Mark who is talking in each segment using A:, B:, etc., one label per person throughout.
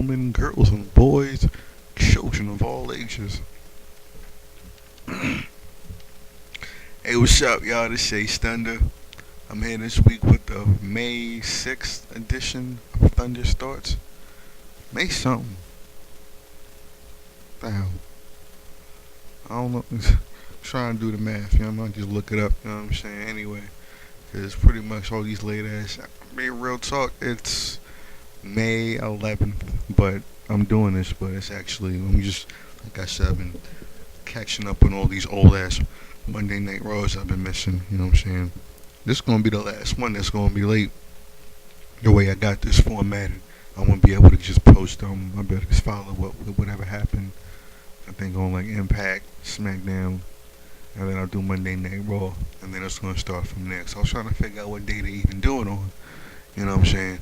A: gentlemen, girls and boys, children of all ages. Hey, what's up, y'all? This is Thunder. I'm here this week with the May 6th edition of Thunder Starts. May something. Damn. I don't know. I'm trying to do the math. You know, I'm going to just look it up. You know what I'm saying? Anyway. Because it's pretty much all these late ass. I mean, real talk, it's May 11th. But I'm doing this, but it's actually, I'm just, like I said, I've been catching up on all these old ass Monday Night Raws I've been missing. You know what I'm saying? This is going to be the last one that's going to be late. The way I got this formatted, I won't be able to just post them. I better just follow whatever happened. I think on like Impact, Smackdown, and then I'll do Monday Night Raw, and then it's going to start from there. So I was trying to figure out what day to even do it on. You know what I'm saying?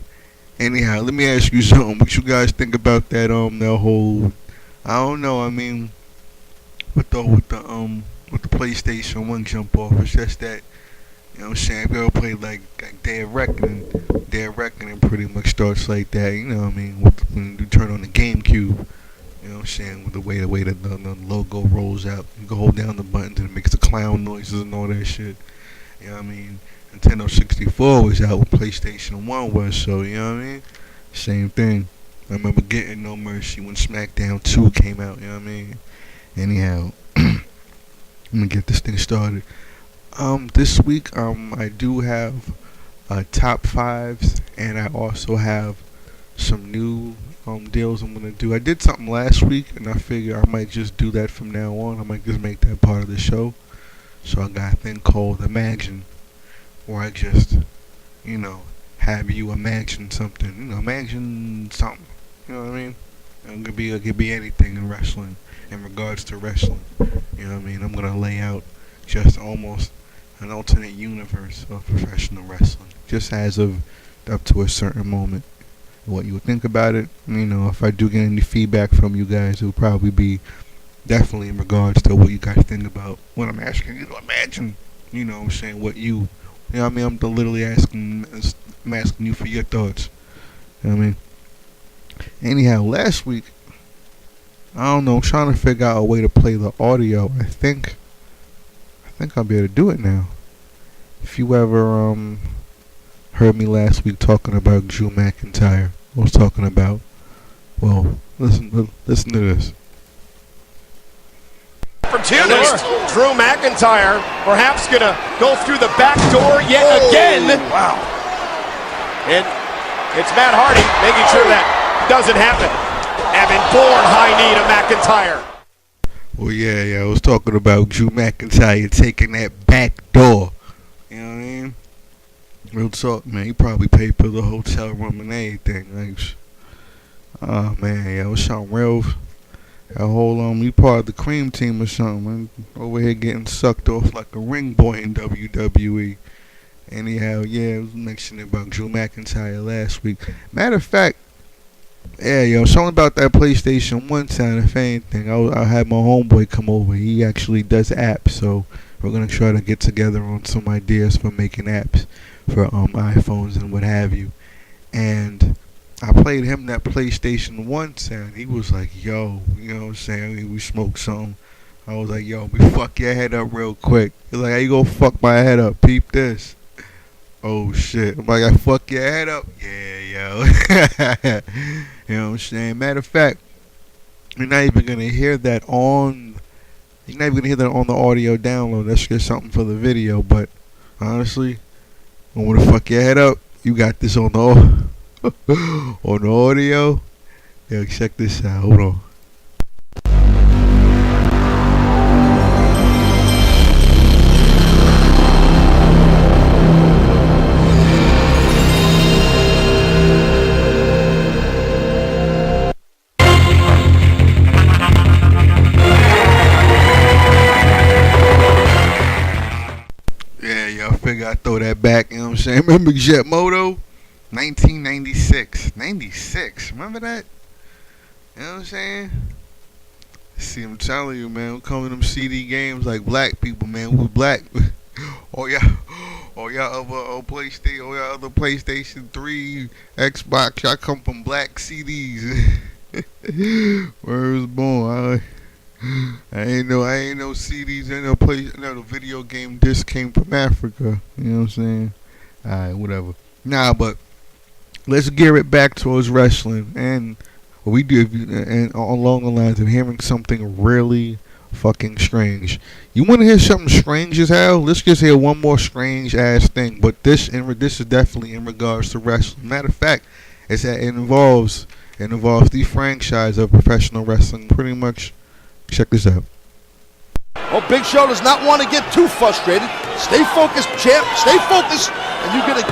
A: Anyhow, let me ask you something. What you guys think about that that whole, I don't know, I mean, with the PlayStation 1 jump off, it's just that, you know what I'm saying, if you ever play like Dead Reckoning pretty much starts like that, you know what I mean, when you turn on the GameCube. You know what I'm saying? With the way the logo rolls out. You can hold down the buttons and it makes the clown noises and all that shit. You know what I mean? Nintendo 64 was out when PlayStation 1 was, so, you know what I mean? Same thing. I remember getting No Mercy when Smackdown 2 came out, you know what I mean? Anyhow, I'm gonna get this thing started. This week, I do have top fives, and I also have some new deals I'm gonna do. I did something last week, and I figure I might just do that from now on. I might just make that part of the show. So I got a thing called Imagine, where I just, you know, have you imagine something. You know, imagine something. You know what I mean? It could be anything in wrestling, in regards to wrestling. You know what I mean? I'm gonna lay out just almost an alternate universe of professional wrestling, just as of up to a certain moment. What you would think about it, you know, if I do get any feedback from you guys, it would probably be definitely in regards to what you guys think about what I'm asking you to imagine. You know what I'm saying? What you know what I mean? I'm literally asking you for your thoughts. You know what I mean? Anyhow, last week, I don't know, I'm trying to figure out a way to play the audio. I think I'll be able to do it now. If you ever heard me last week talking about Drew McIntyre, I was talking about, well, listen to this.
B: Opportunist, Drew McIntyre, perhaps going to go through the back door yet again.
A: Wow.
B: And it's Matt Hardy making sure that doesn't happen. Evan Bourne, high knee to McIntyre.
A: Well, yeah, I was talking about Drew McIntyre taking that back door. You know what I mean? Real talk, man. He probably paid for the hotel room and everything. Like, oh, man, yeah, it was something real. That whole, you part of the cream team or something, man. Over here getting sucked off like a ring boy in WWE. Anyhow, yeah, I was mentioning about Drew McIntyre last week. Matter of fact, yeah, yo, something about that PlayStation 1 sound, if anything. I had my homeboy come over. He actually does apps, so we're going to try to get together on some ideas for making apps for iPhones and what have you. And I played him that PlayStation 1 sound. He was like, yo, you know what I'm saying? We smoked something. I was like, yo, we fuck your head up real quick. He's like, how you gonna fuck my head up? Peep this. Oh shit. I'm like, I fuck your head up? Yeah, yo. You know what I'm saying? Matter of fact, you're not even gonna hear that on the audio download. That's just something for the video, but honestly, I wanna fuck your head up. You got this on the on the audio. Yo, check this out. Hold on. I figure I'd throw that back, you know what I'm saying? Remember Jet Moto? 1996. 96. Remember that? You know what I'm saying? See, I'm telling you, man, we're coming to them CD games like black people, man. We was black. All y'all other PlayStation, all y'all other PlayStation 3, Xbox, y'all come from black CDs. Where it was born. I ain't no CDs, ain't no play, no video game disc came from Africa. You know what I'm saying? Alright, whatever. Nah, but let's gear it back towards wrestling, and what we do, and along the lines of hearing something really fucking strange. You want to hear something strange as hell? Let's just hear one more strange ass thing. But this is definitely in regards to wrestling. Matter of fact, it's that it involves the franchise of professional wrestling. Pretty much. Check this out.
C: Oh, Big Show does not want to get too frustrated. Stay focused, champ. Stay focused, and you're gonna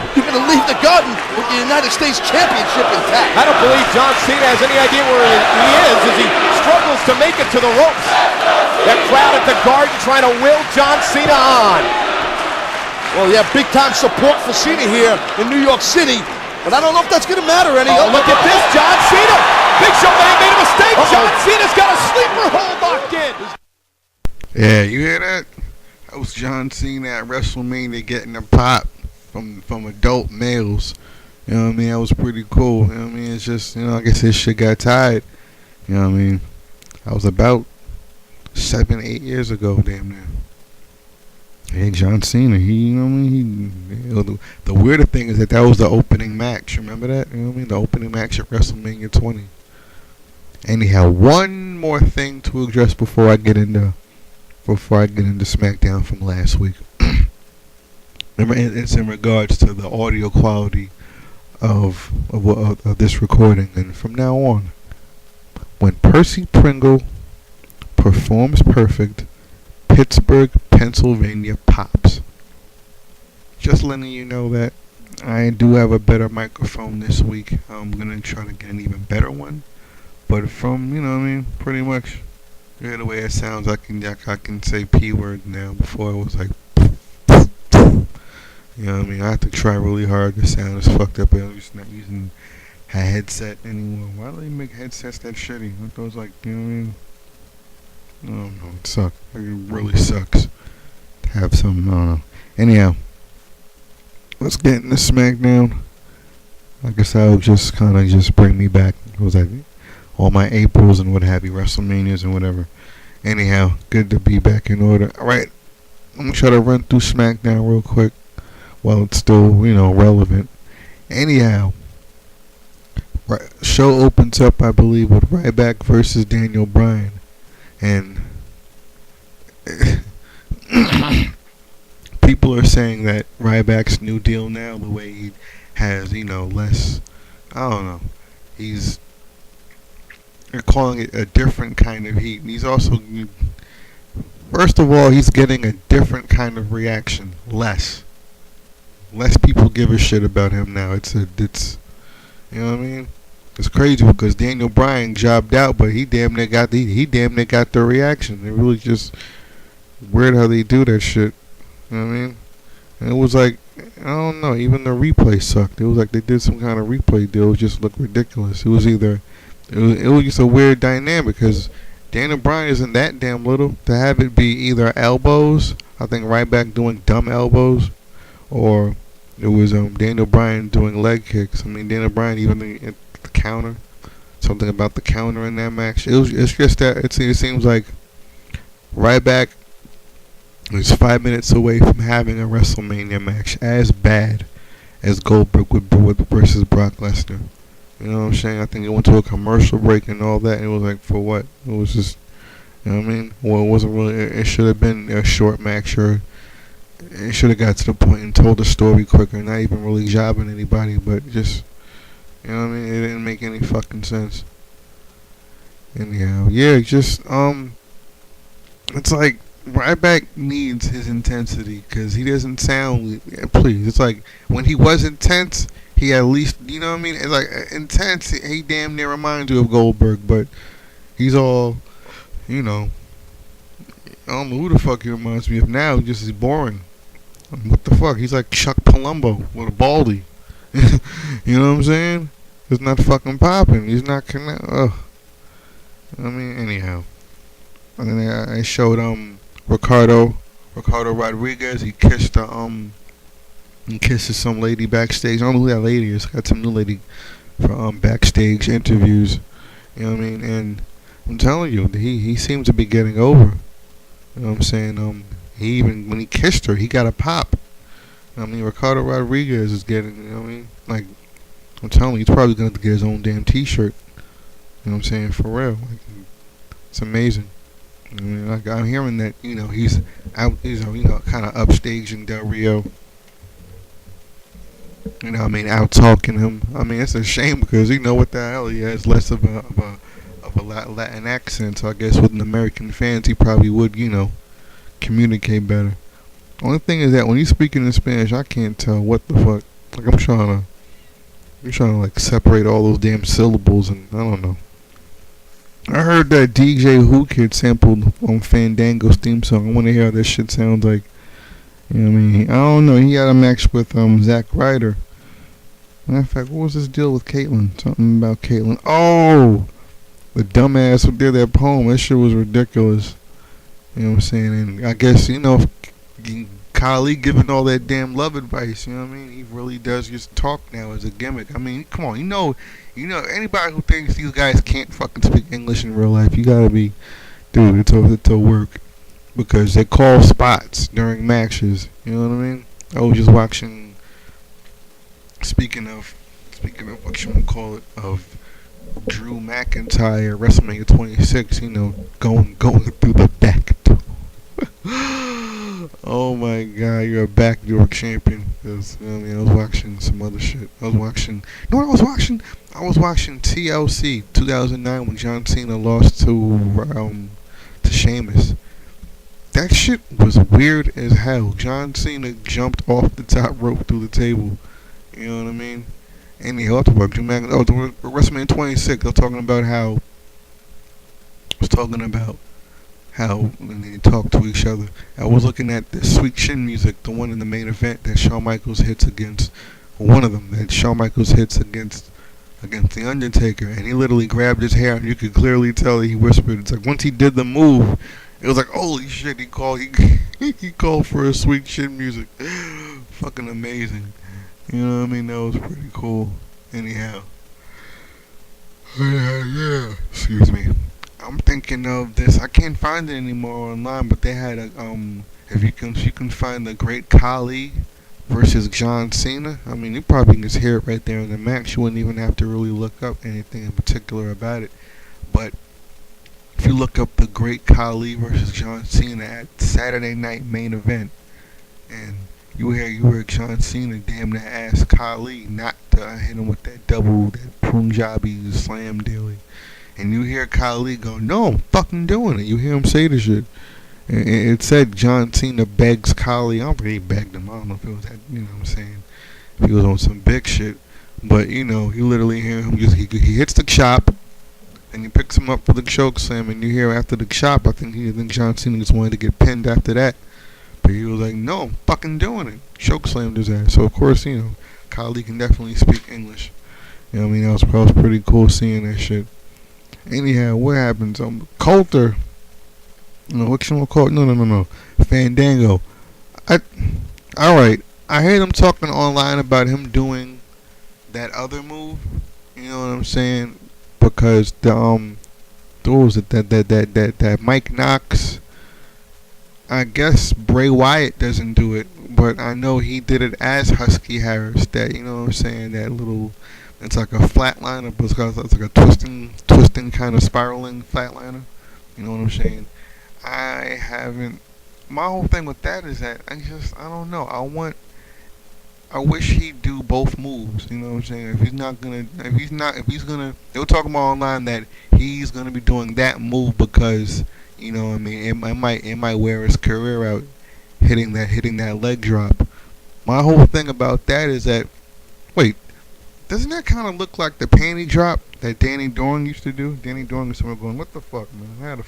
C: leave the garden with the United States Championship intact.
B: I don't believe John Cena has any idea where he is as he struggles to make it to the ropes. That crowd at the Garden trying to will John Cena on.
C: Well, yeah, big time support for Cena here in New York City, but I don't know if that's gonna matter any.
B: Oh, look at this, John Cena. Big Show may have made a mistake. John Cena's got a sleeper hold locked in.
A: Yeah, you hear that? That was John Cena at WrestleMania getting a pop from adult males. You know what I mean? That was pretty cool. You know what I mean? It's just, I guess this shit got tired. You know what I mean? That was about 7-8 years ago, damn near. Hey, John Cena, the weirder thing is that was the opening match. Remember that? You know what I mean? The opening match at WrestleMania 20. Anyhow, one more thing to address before I get into Smackdown from last week. It's in regards to the audio quality of this recording. And from now on, when Percy Pringle performs perfect, Pittsburgh, Pennsylvania pops. Just letting you know that I do have a better microphone this week. I'm gonna try to get an even better one. But from, pretty much, the way it sounds, I can say P word now. Before it was like, I have to try really hard. The sound is fucked up. I'm just not using a headset anymore. Why do they make headsets that shitty? I thought it was like, I don't know, it sucks. It really sucks to have some, I don't know. Anyhow, let's get into SmackDown. I guess I'll just kind of bring me back. It was like all my Aprils and what have you, WrestleManias and whatever. Anyhow, good to be back in order. Alright, I'm going to try to run through SmackDown real quick while it's still, relevant. Anyhow, show opens up, I believe, with Ryback versus Daniel Bryan. And people are saying that Ryback's new deal now, the way he has, less, I don't know, they're calling it a different kind of heat. And he's also, first of all, he's getting a different kind of reaction. Less people give a shit about him now. It's you know what I mean? It's crazy because Daniel Bryan jobbed out, but he damn near got the reaction. It really just weird how they do that shit. You know what I mean? And it was like, I don't know, even the replay sucked. It was like they did some kind of replay deal. It just looked ridiculous. It was just a weird dynamic because Daniel Bryan isn't that damn little to have it be either elbows, I think Ryback doing dumb elbows, or it was Daniel Bryan doing leg kicks. I mean, Daniel Bryan even the counter, something about the counter in that match. It's just that it seems like Ryback is 5 minutes away from having a WrestleMania match as bad as Goldberg with versus Brock Lesnar. You know what I'm saying? I think it went to a commercial break and all that, and it was like, for what? It was just, you know what I mean? Well, it wasn't really, it should have been a short match, or it should have got to the point and told the story quicker, not even really jobbing anybody, but just, you know what I mean? It didn't make any fucking sense. Anyhow, yeah, just, it's like, Ryback needs his intensity, because he doesn't sound, please, it's like, when he was intense, he at least, you know what I mean? It's like intense. He damn near reminds you of Goldberg, but he's all, I don't know who the fuck he reminds me of now. Just is boring. What the fuck? He's like Chuck Palumbo with a baldy. You know what I'm saying? It's not fucking popping. He's not connect. I mean, anyhow, and then I showed Ricardo Rodriguez. He kissed He kisses some lady backstage. I don't know who that lady is. Got some new lady for backstage interviews. You know what I mean? And I'm telling you, he seems to be getting over. You know what I'm saying? He even, when he kissed her, he got a pop. I mean, Ricardo Rodriguez is getting, you know what I mean? Like, I'm telling you, he's probably going to get his own damn t-shirt. You know what I'm saying? For real. Like, it's amazing. I mean, like, I'm hearing that, you know, he's out, you know, kind of upstaging Del Rio. You know what I mean? Out talking him. I mean, it's a shame because you know what the hell, he has less of a Latin accent. So I guess with an American fans, he probably would, you know, communicate better. Only thing is that when he's speaking in Spanish, I can't tell what the fuck. Like I'm trying to like separate all those damn syllables, and I don't know. I heard that DJ Who Kid sampled on Fandango's theme song. I want to hear how this shit sounds like. You know what I mean? I don't know. He had a match with Zack Ryder. Matter of fact, what was this deal with Caitlyn? Something about Caitlyn. Oh, the dumbass who did that poem. That shit was ridiculous. You know what I'm saying? And I guess, you know, Khali giving all that damn love advice. You know what I mean? He really does just talk now as a gimmick. I mean, come on. You know, anybody who thinks these guys can't fucking speak English in real life, you gotta be, dude. It's a work. Because they call spots during matches. You know what I mean? I was just watching. Speaking of what you want to call it, of Drew McIntyre WrestleMania 26. You know, going through the back door. Oh my God, you're a backdoor champion. Because you know what I mean, I was watching some other shit. I was watching. You know what I was watching? I was watching TLC 2009 when John Cena lost to Sheamus. That shit was weird as hell. John Cena jumped off the top rope through the table. You know what I mean? Anyhow, WrestleMania 26. They're talking about how. When they talk to each other. I was looking at the Sweet Chin music, the one in the main event that Shawn Michaels hits against. One of them that Shawn Michaels hits against the Undertaker, and he literally grabbed his hair, and you could clearly tell that he whispered. It's like once he did the move. It was like, holy shit, he called for a Sweet Chin music. Fucking amazing. You know what I mean? That was pretty cool. Anyhow. Yeah. Excuse me. I'm thinking of this. I can't find it anymore online, but they had a, if you can find the Great Khali versus John Cena. I mean, you probably can just hear it right there in the match. You wouldn't even have to really look up anything in particular about it. But if you look up the Great Khali versus John Cena at Saturday Night Main Event, and you hear John Cena damn near ask Khali not to hit him with that Punjabi slam dealie, and you hear Khali go, "No, I'm fucking doing it." You hear him say the shit. And it said John Cena begs Khali. I don't think he begged him. I don't know if it was that. You know what I'm saying? If he was on some big shit, but you know, you literally hear him just he hits the chop. And he picks him up for the choke slam, and you hear after the chop, I think John Cena just wanted to get pinned after that. But he was like, no, I'm fucking doing it. Choke slammed his ass. So, of course, you know, Khali can definitely speak English. You know what I mean? That was pretty cool seeing that shit. Anyhow, what happens? Coulter. No, what you want to call it? No. Fandango. Alright. I heard him talking online about him doing that other move. You know what I'm saying? Because what was it that Mike Knox, I guess Bray Wyatt doesn't do it, but I know he did it as Husky Harris. That, you know what I'm saying, that little, it's like a flatliner, but it's like a twisting kind of spiraling flatliner. You know what I'm saying? My whole thing with that is that I don't know. I wish he'd do both moves. You know what I'm saying? If he's gonna, they were talking about online that he's gonna be doing that move because, you know what I mean, it might wear his career out, hitting that leg drop. My whole thing about that is that, wait, doesn't that kind of look like the panty drop that Danny Dorn used to do? Danny Dorn was someone going, what the fuck, man? I had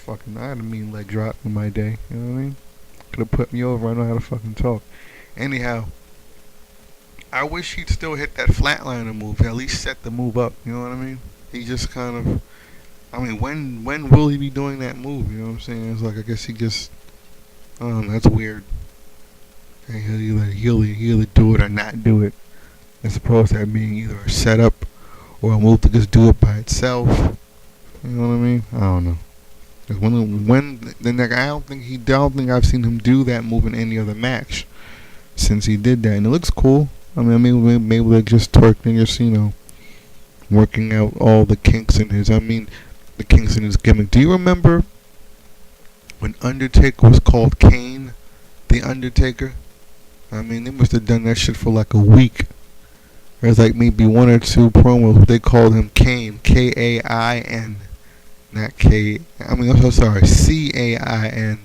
A: a mean leg drop in my day. You know what I mean? Could have put me over. I know how to fucking talk. Anyhow. I wish he'd still hit that flatliner move, at least set the move up, you know what I mean? He just kind of, I mean, when will he be doing that move, you know what I'm saying? It's like, I guess he just, that's weird. And he'll either do it or not do it. As opposed to that being either a setup or a move to just do it by itself. You know what I mean? I don't know. 'Cause I don't think I've seen him do that move in any other match since he did that, and it looks cool. I mean, maybe they're just twerking, just working out all the kinks in his. The kinks in his gimmick. Do you remember when Undertaker was called Cain, the Undertaker? I mean, they must have done that shit for like a week. There's like maybe one or two promos. They called him Cain, Kain, not K. I'm so sorry, Cain,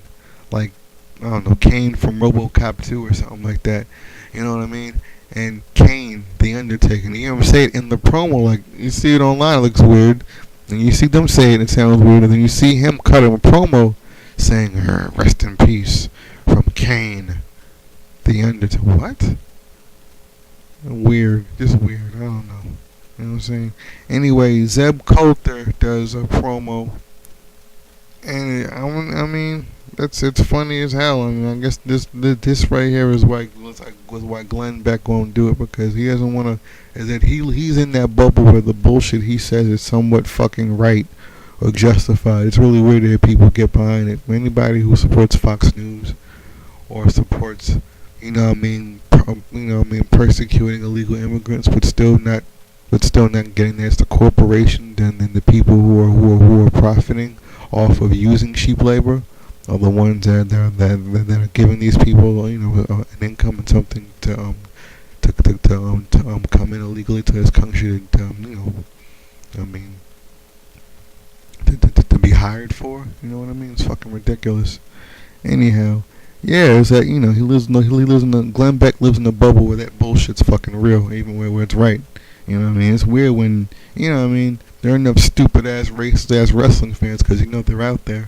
A: like I don't know, Cain from RoboCop 2 or something like that. You know what I mean? And Cain, the Undertaker. And you hear him say it in the promo, like you see it online, it looks weird. And you see them say it sounds weird. And then you see him cut him a promo saying, "Rest in peace from Cain, the Undertaker." What? Weird, just weird. I don't know. You know what I'm saying? Anyway, Zeb Coulter does a promo, and I mean, it's funny as hell. I mean, I guess this right here is why Glenn Beck won't do it, because he doesn't want to. Is that he's in that bubble where the bullshit he says is somewhat fucking right or justified. It's really weird that people get behind it. Anybody who supports Fox News or supports, persecuting illegal immigrants, but still not getting there. It's the corporation and the people who are profiting off of using cheap labor are the ones that are giving these people, an income and something to come in illegally to this country to be hired for. You know what I mean? It's fucking ridiculous. Anyhow. Yeah, it's that, Glenn Beck lives in a bubble where that bullshit's fucking real, even where it's right. You know what I mean? It's weird when, there are enough stupid ass, racist ass wrestling fans, because they're out there.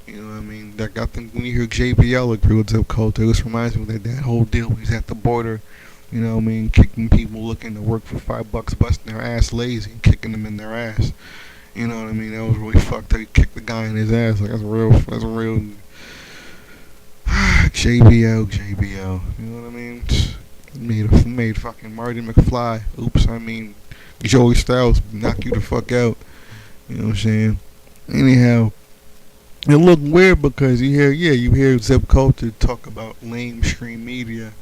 A: You know what I mean? That got them, when you hear JBL agree with Zeb Coulter, this reminds me of that whole deal. He's at the border, kicking people looking to work for $5, busting their ass lazy, and kicking them in their ass. You know what I mean? That was really fucked up. He kicked the guy in his ass. Like, that's real. JBL, you know what I mean? Made fucking Marty McFly. Oops, Joey Styles knock you the fuck out. You know what I'm saying? Anyhow, it looked weird because you hear Zeb Coulter talk about lamestream media.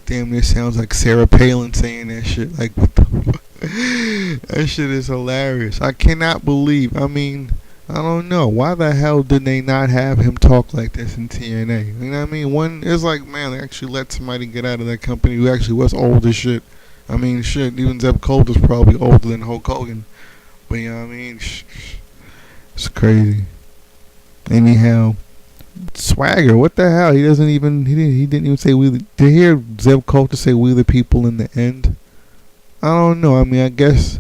A: Damn, this sounds like Sarah Palin saying that shit. Like, what the fuck? That shit is hilarious. I cannot believe. I don't know. Why the hell did they not have him talk like this in TNA? You know what I mean? It's like, man, they actually let somebody get out of that company who actually was old as shit. Shit, even Zeb Coulter's probably older than Hulk Hogan. But, you know what I mean? It's crazy. Anyhow, Swagger, what the hell? He didn't even say we. Did you hear Zeb Coulter say we the people in the end? I don't know. I guess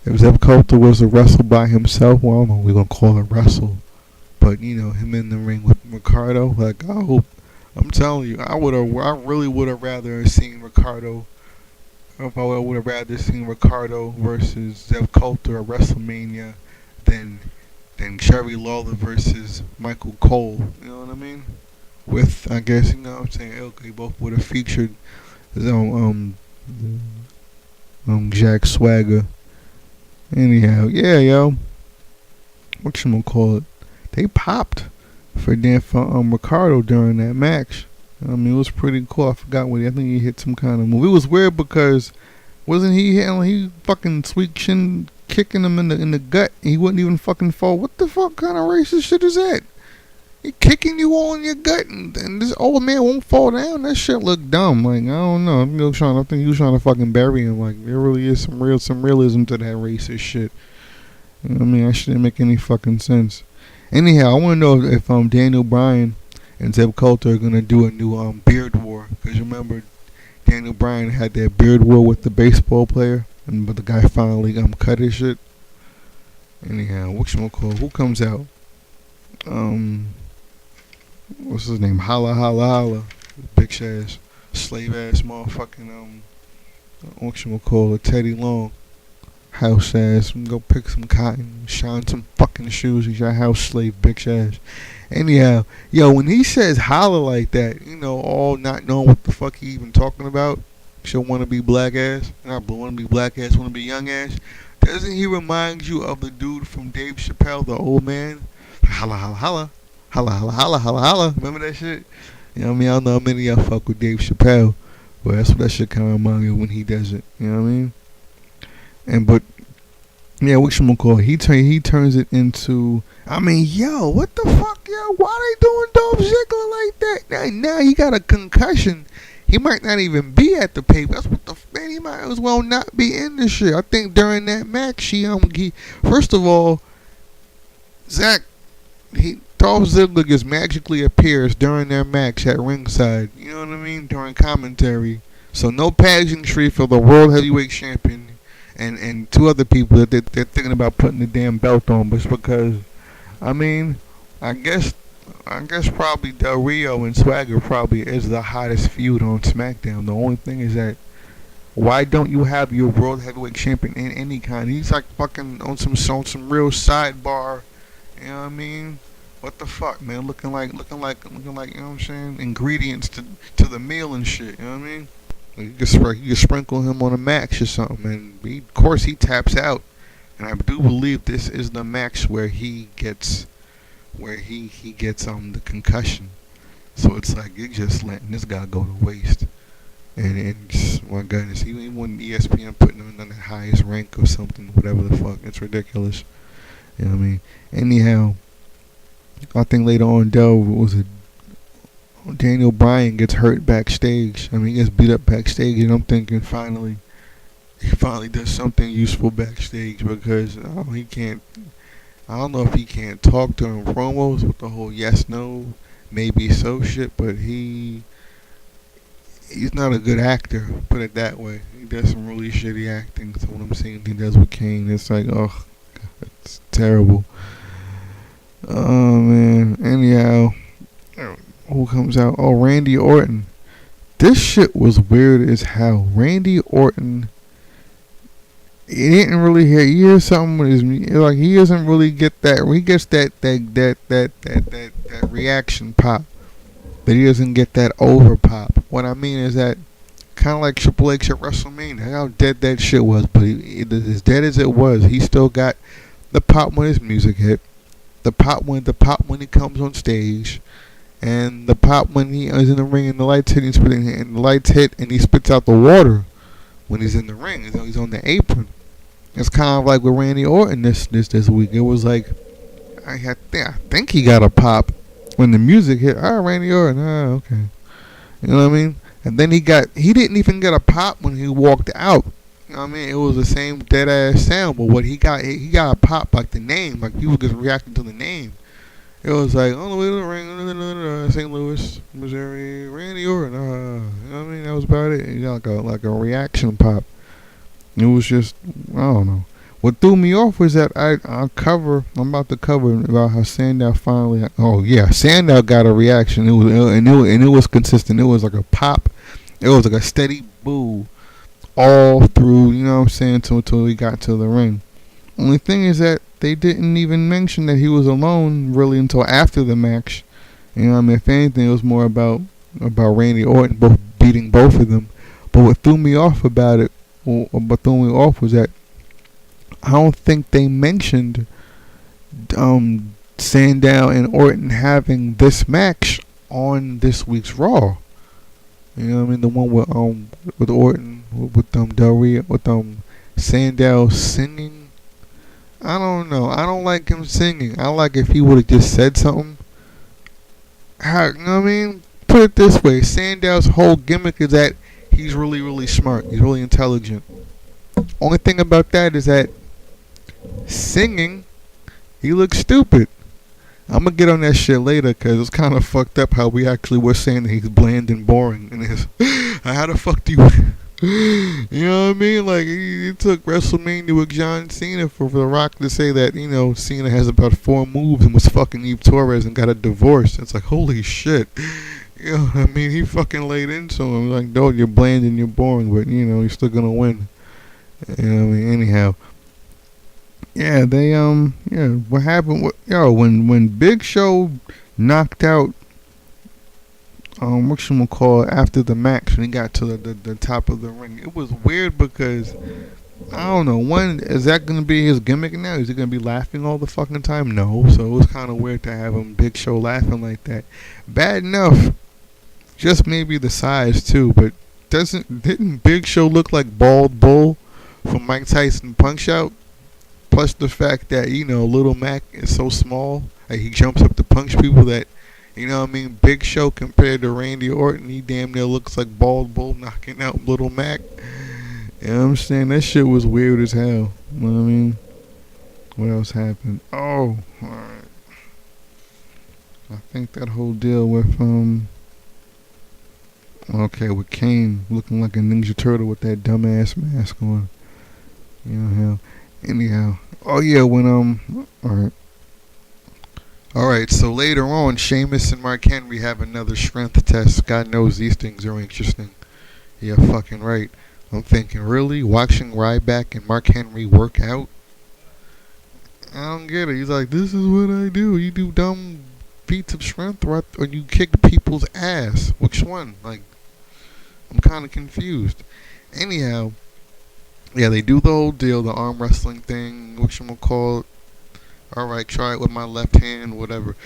A: if Zeb Coulter was to wrestle by himself, well, I don't know, we're going to call it wrestle. But, him in the ring with Ricardo, like, I hope, I'm telling you, I really would have rather seen Ricardo, if I would have rather seen Ricardo versus Zeb Coulter at WrestleMania than Sherry Lawler versus Michael Cole, you know what I mean? With, I guess, they both would have featured Jack Swagger. Anyhow, yeah, yo. Whatchamacallit? They popped for Ricardo during that match. It was pretty cool. I forgot what I think he hit some kind of move. It was weird because wasn't he fucking sweet chin kicking him in the gut? He wouldn't even fucking fall. What the fuck kind of racist shit is that? He kicking you all in your gut and this old man won't fall down. That shit look dumb. Like, I don't know. I think he was trying to fucking bury him. Like, there really is some realism to that racist shit. You know what I mean? That shit didn't make any fucking sense. Anyhow, I want to know if Daniel Bryan and Zeb Coulter are gonna do a new beard war. Because remember, Daniel Bryan had that beard war with the baseball player, but the guy finally cut his shit. Anyhow, whatchamacallit? Who comes out? What's his name? Holla. Bitch ass, slave ass motherfucking, whatchamacallit? Teddy Long. House ass. Go pick some cotton, shine some fucking shoes. He's your house slave, bitch ass. Anyhow, yo, when he says holla like that, all not knowing what the fuck he even talking about, she'll want to be black ass. Not want to be black ass, want to be young ass. Doesn't he remind you of the dude from Dave Chappelle, the old man? Holla, holla, holla. Holla, holla, holla, holla, holla. Remember that shit? You know what I mean? I don't know how many of y'all fuck with Dave Chappelle, but that's what that shit kind of remind me of when he does it. You know what I mean? But yeah, whatchamacallit, he turns it into, I mean, yo, what the fuck, yo? Why they doing Dolph Ziggler like that? Now he got a concussion. He might not even be at the paper. That's what the man. He might as well not be in this shit. I think during that match, he first of all, Dolph Ziggler just magically appears during their match at ringside. You know what I mean? During commentary. So no pageantry for the World Heavyweight Champion and two other people that they're thinking about putting the damn belt on, but it's because, I mean, I guess probably Del Rio and Swagger probably is the hottest feud on SmackDown. The only thing is that, why don't you have your World Heavyweight Champion in any kind? He's like fucking on some real sidebar. You know what I mean? What the fuck, man? Looking like, you know what I'm saying? Ingredients to the meal and shit. You know what I mean? You can sprinkle him on a match or something, and of course he taps out. And I do believe this is the match where he gets the concussion. So it's like you're just letting this guy go to waste. And just, my goodness, even when ESPN putting him in the highest rank or something, whatever the fuck, it's ridiculous. You know what I mean? Anyhow, I think later on, Daniel Bryan gets hurt backstage. I mean, he gets beat up backstage, and I'm thinking he finally does something useful backstage, because he can't. I don't know if he can't talk during promos with the whole yes, no, maybe so shit, but he's not a good actor, put it that way. He does some really shitty acting. So what I'm saying he does with Cain, it's like, oh, God, it's terrible. Oh, man. Anyhow, who comes out? Oh, Randy Orton. This shit was weird as hell. Randy Orton, he didn't really hear something with his, like, he doesn't really get that. He gets that reaction pop, but he doesn't get that over pop. What I mean is that, kind of like Triple H at WrestleMania, how dead that shit was, but as dead as it was, he still got the pop when his music hit, the pop when he comes on stage, and the pop when he is in the ring and the lights hit and he spits out the water when he's in the ring. He's on the apron. It's kind of like with Randy Orton this week. It was like, I think he got a pop when the music hit. Randy Orton. Okay. You know what I mean? And then he didn't even get a pop when he walked out. You know what I mean? It was the same dead ass sound, but what he got a pop, like the name, like people just reacting to the name. It was like, on the way to the ring, St. Louis, Missouri, Randy Orton. You know what I mean? That was about it. He got like a reaction pop. It was just, I don't know. What threw me off was that I'm about to cover about how Sandow finally, Sandow got a reaction. It was consistent. It was like a pop. It was like a steady boo all through, you know what I'm saying, until he got to the ring. Only thing is that they didn't even mention that he was alone really until after the match. You know what I mean? If anything, it was more about Randy Orton beating both of them. But what threw me off was that I don't think they mentioned Sandow and Orton having this match on this week's Raw. You know what I mean? The one with Orton, with Del Rio, with Sandow singing. I don't know. I don't like him singing. I like if he would have just said something. You know what I mean? Put it this way. Sandow's whole gimmick is that he's really, really smart. He's really intelligent. Only thing about that is that singing, he looks stupid. I'm going to get on that shit later because it's kind of fucked up how we actually were saying that he's bland and boring. And it's, how the fuck do you... You know what I mean? Like, he took WrestleMania with John Cena for The Rock to say that, you know, Cena has about 4 moves and was fucking Eve Torres and got a divorce. It's like, holy shit. You know what I mean? He fucking laid into him. Like, no, you're bland and you're boring, but, you know, you're still gonna win. You know what I mean? Anyhow. Yeah, they, what happened, when Big Show knocked out, after the match when he got to the top of the ring, it was weird because I don't know. One, is that going to be his gimmick now? Is he going to be laughing all the fucking time? No. So it was kind of weird to have him Big Show laughing like that. Bad enough. Just maybe the size too, but didn't Big Show look like Bald Bull from Mike Tyson Punch Out? Plus the fact that, Little Mac is so small, like he jumps up to punch people that, Big Show compared to Randy Orton, he damn near looks like Bald Bull knocking out Little Mac. You know what I'm saying? That shit was weird as hell. You know what I mean? What else happened? Oh, alright. I think that whole deal with, with Cain looking like a Ninja Turtle with that dumbass mask on. Hell. Anyhow. Oh, yeah, when, Alright, so later on, Sheamus and Mark Henry have another strength test. God knows these things are interesting. Yeah, fucking right. I'm thinking, really? Watching Ryback and Mark Henry work out? I don't get it. He's like, this is what I do. You do dumb feats of strength or you kick people's ass. Which one? Like, I'm kind of confused. Anyhow, yeah, they do the whole deal, the arm wrestling thing, whatchamacallit. Alright, try it with my left hand, whatever.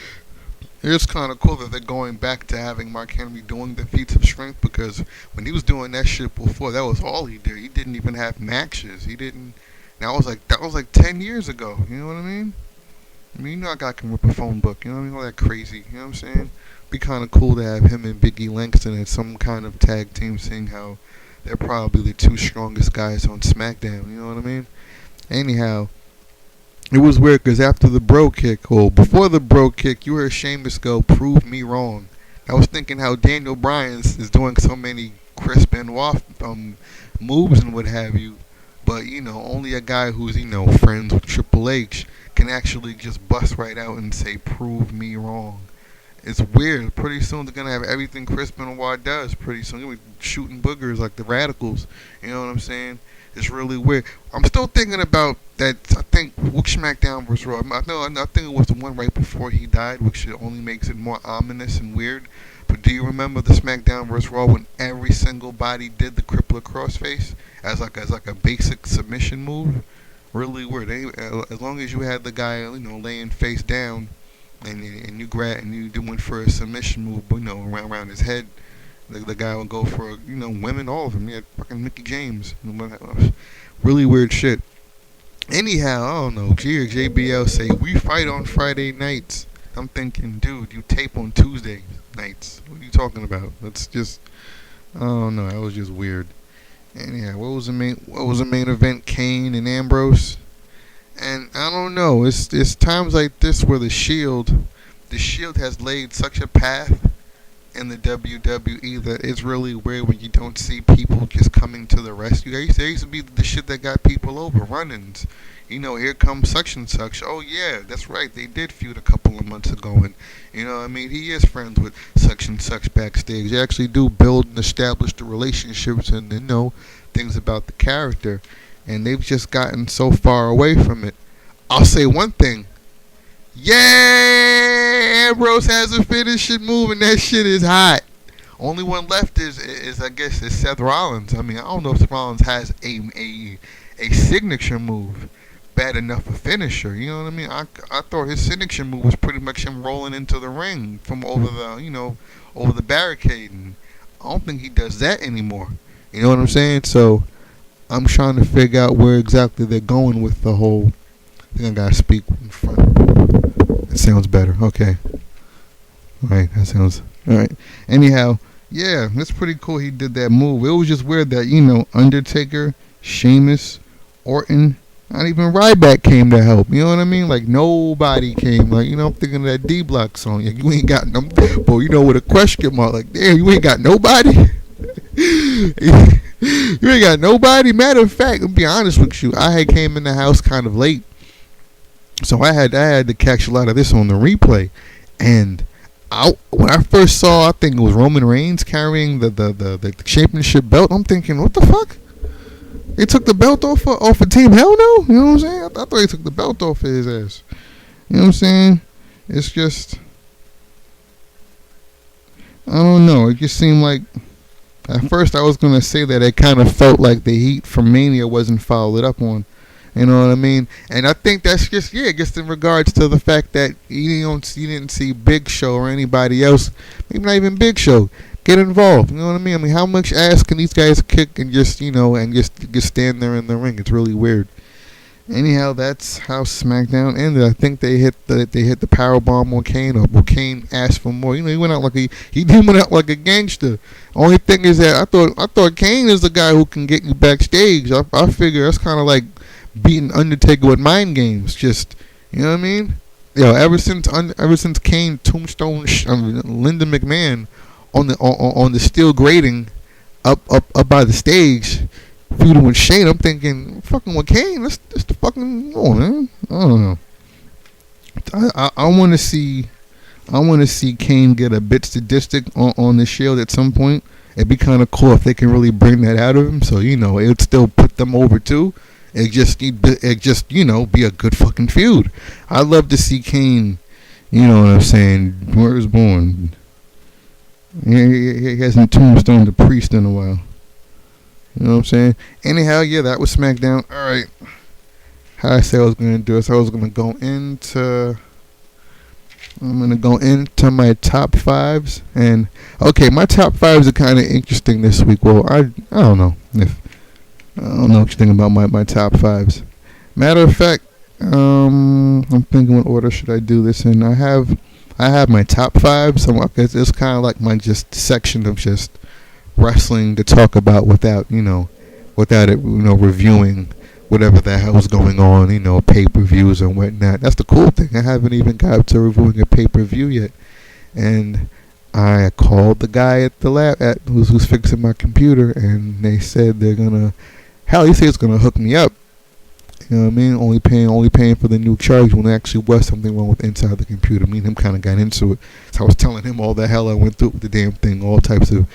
A: It's kind of cool that they're going back to having Mark Henry doing the feats of strength, because when he was doing that shit before, that was all he did. He didn't even have matches. He didn't. That was like 10 years ago. You know what I mean? A guy can rip a phone book. You know what I mean? All that crazy. You know what I'm saying? Be kind of cool to have him and Biggie Langston as some kind of tag team, seeing how they're probably the two strongest guys on SmackDown. You know what I mean? Anyhow, it was weird because after the bro kick, or before the bro kick, you heard Sheamus go, "Prove me wrong." I was thinking how Daniel Bryan is doing so many Chris Benoit moves and what have you. But, only a guy who's, friends with Triple H can actually just bust right out and say, "Prove me wrong." It's weird. Pretty soon they're going to have everything Chris Benoit does. Pretty soon they're shooting boogers like the Radicals. You know what I'm saying? It's really weird. I'm still thinking about that. I think Smackdown vs. Raw. I think it was the one right before he died, which only makes it more ominous and weird. But do you remember the Smackdown vs. Raw when every single body did the crippler crossface as like a basic submission move? Really weird. As long as you had the guy, laying face down, and you doing for a submission move, around his head. The guy would go for, women, all of them. Yeah, fucking Mickie James. Really weird shit. Anyhow, I don't know. JBL say, we fight on Friday nights. I'm thinking, dude, you tape on Tuesday nights. What are you talking about? That's just, I don't know. That was just weird. Anyhow, what was the main event? Cain and Ambrose. And I don't know. It's times like this where the Shield has laid such a path in the WWE that it's really weird when you don't see people just coming to the rescue. There used to be the shit that got people over, run-ins. Here comes such and such. Oh yeah, that's right, they did feud a couple of months ago, and he is friends with such and such backstage. They actually do build and establish the relationships and things about the character, and they've just gotten so far away from it. I'll say one thing. Yeah, Ambrose has a finishing move, and that shit is hot. Only one left is I guess is Seth Rollins. I mean, I don't know if Seth Rollins has a signature move bad enough a finisher. You know what I mean? I thought his signature move was pretty much him rolling into the ring from over the barricade, and I don't think he does that anymore. You know what I'm saying? So I'm trying to figure out where exactly they're going with the whole. I think I gotta speak in front. That sounds better. Okay. Alright, that sounds alright. Anyhow, yeah, that's pretty cool he did that move. It was just weird that, Undertaker, Sheamus, Orton, not even Ryback came to help. You know what I mean? Like, nobody came. Like, I'm thinking of that D-Block song. Like, you ain't got no, boy, with a question mark. Like, damn, you ain't got nobody? You ain't got nobody? Matter of fact, I'll be honest with you, I had came in the house kind of late. So I had to catch a lot of this on the replay, and when I first saw, I think it was Roman Reigns carrying the championship belt. I'm thinking, what the fuck? They took the belt off of Team Hell No? You know what I'm saying? I thought they took the belt off of his ass. You know what I'm saying? It's just, I don't know. It just seemed like At first, I was gonna say that it kind of felt like the heat from Mania wasn't followed up on. You know what I mean? And I think that's just just in regards to the fact that you didn't see Big Show or anybody else, maybe not even Big Show, get involved. You know what I mean? I mean, how much ass can these guys kick and just just stand there in the ring? It's really weird. Anyhow, that's how SmackDown ended. I think they hit the power bomb on Cain. Or Cain asked for more. He went out like he went out like a gangster. Only thing is that I thought Cain is the guy who can get you backstage. I figure that's kind of like beating Undertaker with mind games. Just, you know what I mean? Ever since Cain tombstone Linda McMahon on the steel grating up by the stage, feuding with Shane, I'm thinking fucking with Cain. That's the fucking man. I don't know. I want to see Cain get a bit sadistic on the Shield at some point. It'd be kind of cool if they can really bring that out of him. So it would still put them over too. It just be a good fucking feud. I'd love to see Cain. You know what I'm saying? Where he was born. He hasn't tombstoned the priest in a while. You know what I'm saying? Anyhow, that was SmackDown. All right. How I said I was going to do this. I was going to go into... I'm going to go into my top fives. And, okay, my top fives are kind of interesting this week. Well, I don't know what you think about my top fives. Matter of fact, I'm thinking what order should I do this in. I have my top fives. So it's kind of like my just section of just wrestling to talk about without it reviewing whatever the hell's going on, pay-per-views and whatnot. That's the cool thing. I haven't even got to reviewing a pay-per-view yet. And I called the guy at the lab who's fixing my computer, and they said they're gonna he said it's gonna hook me up. You know what I mean? Only paying for the new charge when there actually was something wrong with inside the computer. Me and him kind of got into it. So I was telling him all the hell I went through with the damn thing, all types of,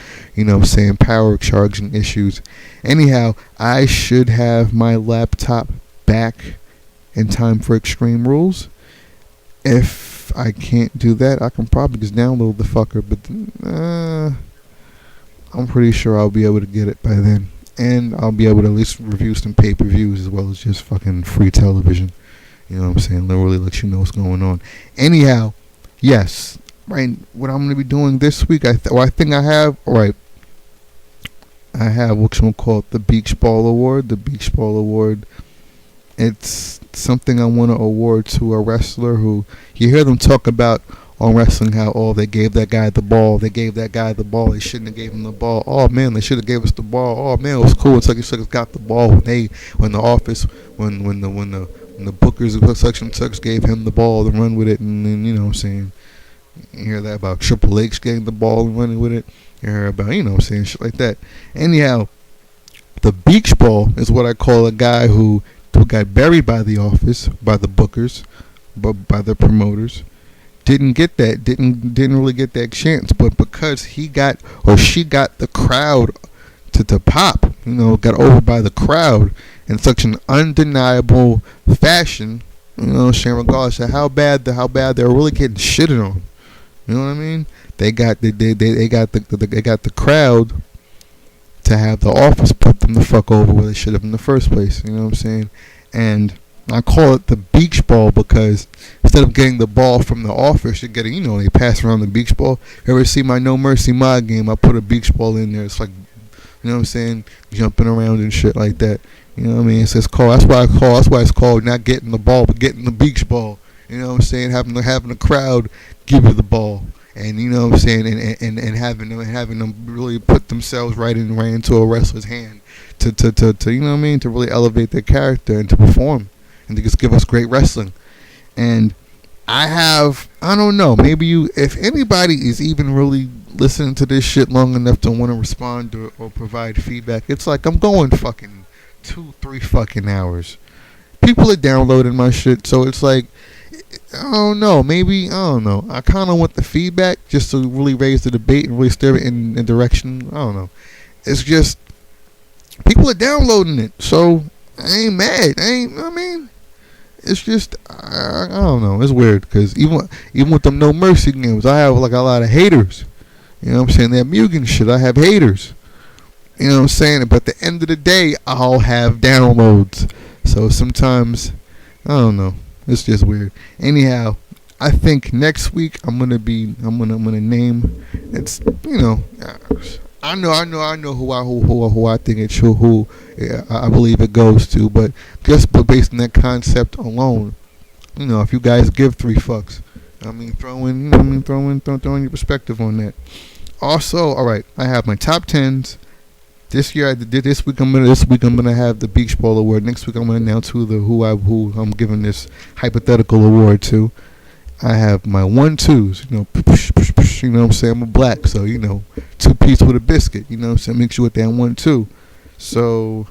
A: power charging issues. Anyhow, I should have my laptop back in time for Extreme Rules. If I can't do that, I can probably just download the fucker, but I'm pretty sure I'll be able to get it by then. And I'll be able to at least review some pay-per-views as well as just fucking free television. You know what I'm saying? They'll really let you know what's going on. Anyhow, yes. Right, what I'm going to be doing this week, I think I have what's going to call it, the Beach Ball Award. The Beach Ball Award, it's something I want to award to a wrestler who, you hear them talk about on wrestling how, they gave that guy the ball. They shouldn't have gave him the ball. Oh man, they should have gave us the ball. Oh man, it was cool. It's like you got the ball when the bookers of such and such gave him the ball to run with it, and then, you know what I'm saying, you hear that about Triple H getting the ball and running with it. You hear about, shit like that. Anyhow, the beach ball is what I call a guy who got buried by the office, by the bookers, but by the promoters. Didn't really get that chance, but because he got or she got the crowd to pop, got over by the crowd in such an undeniable fashion, regardless of how bad they're really getting shitted on. You know what I mean? They got the crowd to have the office put them the fuck over where they should have in the first place. You know what I'm saying? And I call it the beach ball because instead of getting the ball from the office, you're getting, they pass around the beach ball. You ever see my No Mercy mod game? I put a beach ball in there. It's like, you know what I'm saying, jumping around and shit like that. You know what I mean? It's called. That's why it's called not getting the ball, but getting the beach ball. You know what I'm saying? Having the crowd give you the ball, and you know what I'm saying, and having them really put themselves right into a wrestler's hand to you know what I mean, to really elevate their character and to perform. And to just give us great wrestling. And I don't know, maybe if anybody is even really listening to this shit long enough to want to respond or provide feedback, it's like I'm going fucking 2-3 fucking hours. People are downloading my shit, so it's like, I don't know, I kind of want the feedback just to really raise the debate and really steer it in a direction. I don't know. It's just, people are downloading it, so I ain't mad. It's just, I don't know. It's weird because even with them No Mercy games, I have like a lot of haters. You know what I'm saying? That Mugen shit, I have haters. You know what I'm saying? But at the end of the day, I'll have downloads. So sometimes, I don't know. It's just weird. Anyhow, I think next week I'm gonna name. It's I know who I think it's who I believe it goes to. But based on that concept alone, if you guys give 3 fucks, throwing your perspective on that. Also, all right, I have my top 10s. This week I'm gonna have the Beach Ball Award. Next week I'm gonna announce who I'm giving this hypothetical award to. I have my 1-2s, you know what I'm saying? I'm a black, so 2-piece with a biscuit, you know what I'm saying? Mix you with that 1-2. So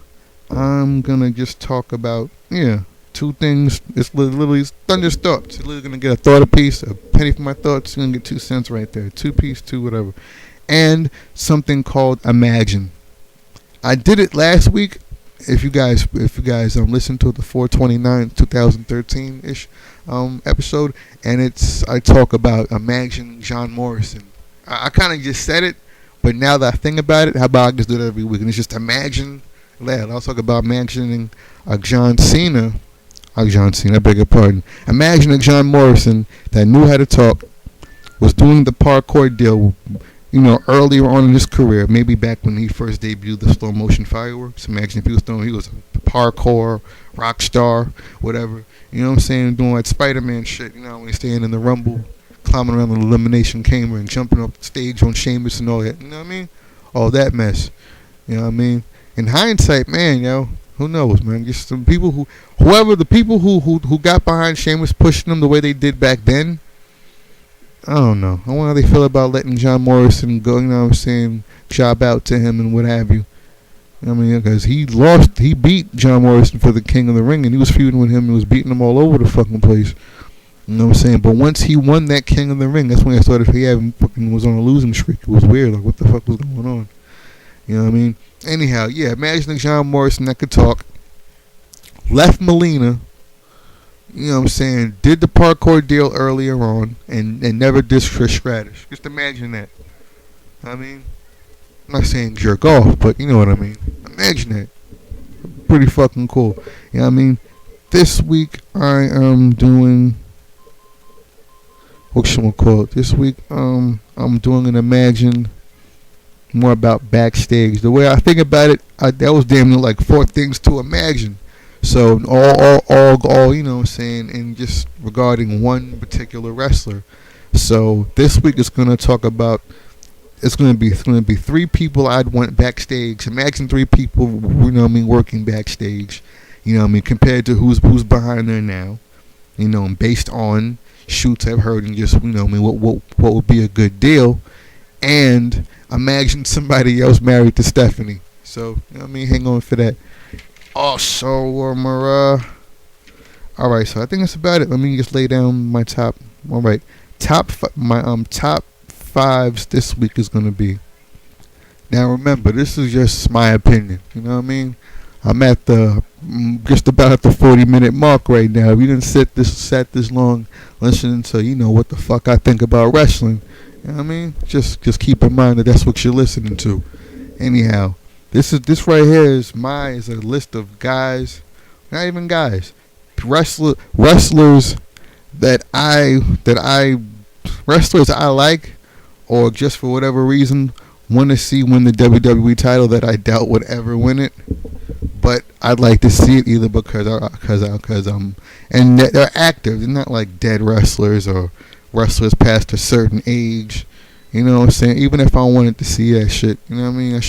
A: I'm gonna just talk about 2 things. It's literally Thunder's thoughts. You're literally gonna get a thought a piece, a penny for my thoughts. You're gonna get 2 cents right there. 2-piece, 2 whatever, and something called Imagine. I did it last week. If you guys listen to the 4/29 2013 ish episode, and I talk about Imagine John Morrison. I kind of just said it, but now that I think about it, how about I just do it every week? And it's just imagine. I'll talk about imagining John Cena. I beg your pardon. Imagine a John Morrison that knew how to talk, was doing the parkour deal. Earlier on in his career, maybe back when he first debuted the slow motion fireworks. Imagine if he was a parkour rock star, whatever. You know what I'm saying? Doing like Spider-Man shit. When he's staying in the Rumble, climbing around the elimination chamber and jumping up the stage on Sheamus and all that. You know what I mean? All that mess. You know what I mean? In hindsight, man, who knows, man? Just some people the people who got behind Sheamus, pushing them the way they did back then. I don't know. I wonder how they feel about letting John Morrison go, job out to him and what have you. Because he beat John Morrison for the King of the Ring, and he was feuding with him and was beating him all over the fucking place. You know what I'm saying? But once he won that King of the Ring, that's when I started fucking was on a losing streak. It was weird. Like, what the fuck was going on? You know what I mean? Anyhow, imagining John Morrison that could talk, left Melina. You know what I'm saying? Did the parkour deal earlier on and never dissed Trish Stratus. Just imagine that. I'm not saying jerk off, but you know what I mean. Imagine that. Pretty fucking cool. You know what I mean? This week I am doing, what should we call it? This week I'm doing an Imagine more about backstage. The way I think about it, that was damn near like 4 things to imagine. So all you know what I'm saying, and just regarding one particular wrestler. So this week it's gonna talk about it's gonna be 3 people I'd want backstage. Imagine 3 people, working backstage. Compared to who's behind there now. Based on shoots I've heard and just what would be a good deal. And imagine somebody else married to Stephanie. So hang on for that. Also, all right, so I think that's about it. Let me just lay down my top. All right, top 5s this week is gonna be. Now remember, this is just my opinion. You know what I mean? I'm at just about at the 40-minute mark right now. If you didn't sat this long listening to what the fuck I think about wrestling, you know what I mean? Just keep in mind that that's what you're listening to. Anyhow. This right here is a list of guys, not even guys, wrestlers that I like, or just for whatever reason want to see win the WWE title that I doubt would ever win it, but I'd like to see it either because and they're active. They're not like dead wrestlers or wrestlers past a certain age. You know what I'm saying? Even if I wanted to see that shit, you know what I mean? I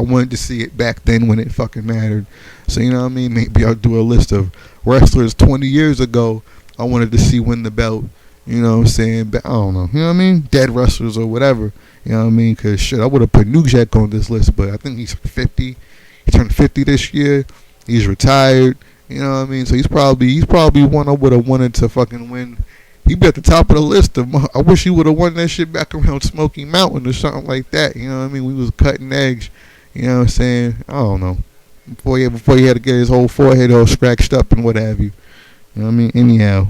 A: wanted to see it back then when it fucking mattered. So, you know what I mean? Maybe I'll do a list of wrestlers 20 years ago I wanted to see win the belt. You know what I'm saying? But I don't know. You know what I mean? Dead wrestlers or whatever. You know what I mean? Because, shit, I would have put New Jack on this list, but I think he's 50. He turned 50 this year. He's retired. You know what I mean? So he's probably one I would have wanted to fucking win. He'd be at the top of the list. I wish he would have won that shit back around Smoky Mountain or something like that. You know what I mean? We was cutting edge. You know what I'm saying? I don't know. Before he had to get his whole forehead all scratched up and what have you. You know what I mean? Anyhow.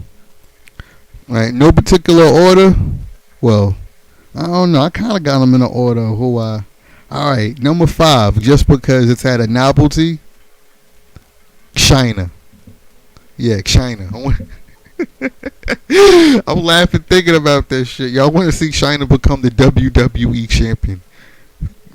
A: Alright, no particular order. Well, I don't know. I kind of got them in an order who I All right, number 5, just because it's had a novelty, China. Yeah, China. I'm laughing thinking about that shit. Y'all want to see China become the WWE champion.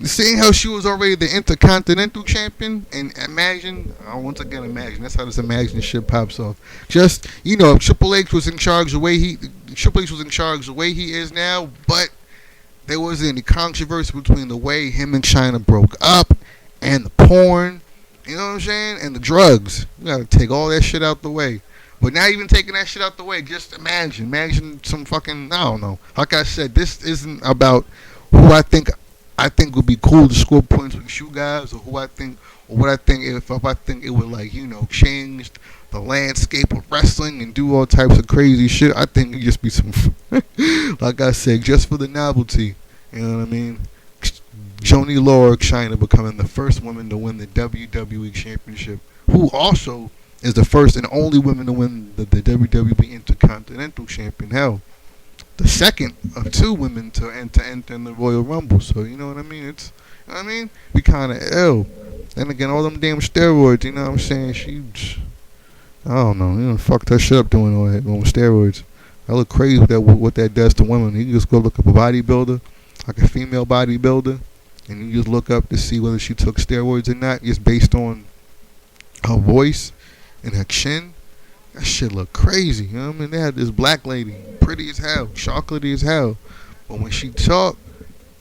A: Seeing how she was already the Intercontinental champion, and imagine, once again imagine, that's how this imagine shit pops off. Just, if Triple H was in charge the way he is now, but there wasn't any controversy between the way him and China broke up, and the porn, you know what I'm saying, and the drugs. You gotta take all that shit out the way. But not even taking that shit out the way, just imagine some fucking, I don't know. Like I said, this isn't about who I think would be cool to score points with you guys, or what I think if I think it would, like, change the landscape of wrestling and do all types of crazy shit. I think it'd just be some, like I said, just for the novelty. You know what I mean? Joni Laura China becoming the first woman to win the WWE Championship, who also is the first and only woman to win the WWE Intercontinental Champion. Hell, the second of 2 women to enter in the Royal Rumble. So, you know what I mean? We kind of ill. Then again, all them damn steroids, you know what I'm saying? I don't know, fucked her shit up doing all that on steroids. I look crazy with what that does to women. You can just go look up a bodybuilder, like a female bodybuilder, and you just look up to see whether she took steroids or not, just based on her voice and her chin. That shit look crazy, you know what I mean? They had this black lady, pretty as hell, chocolatey as hell, but when she talked,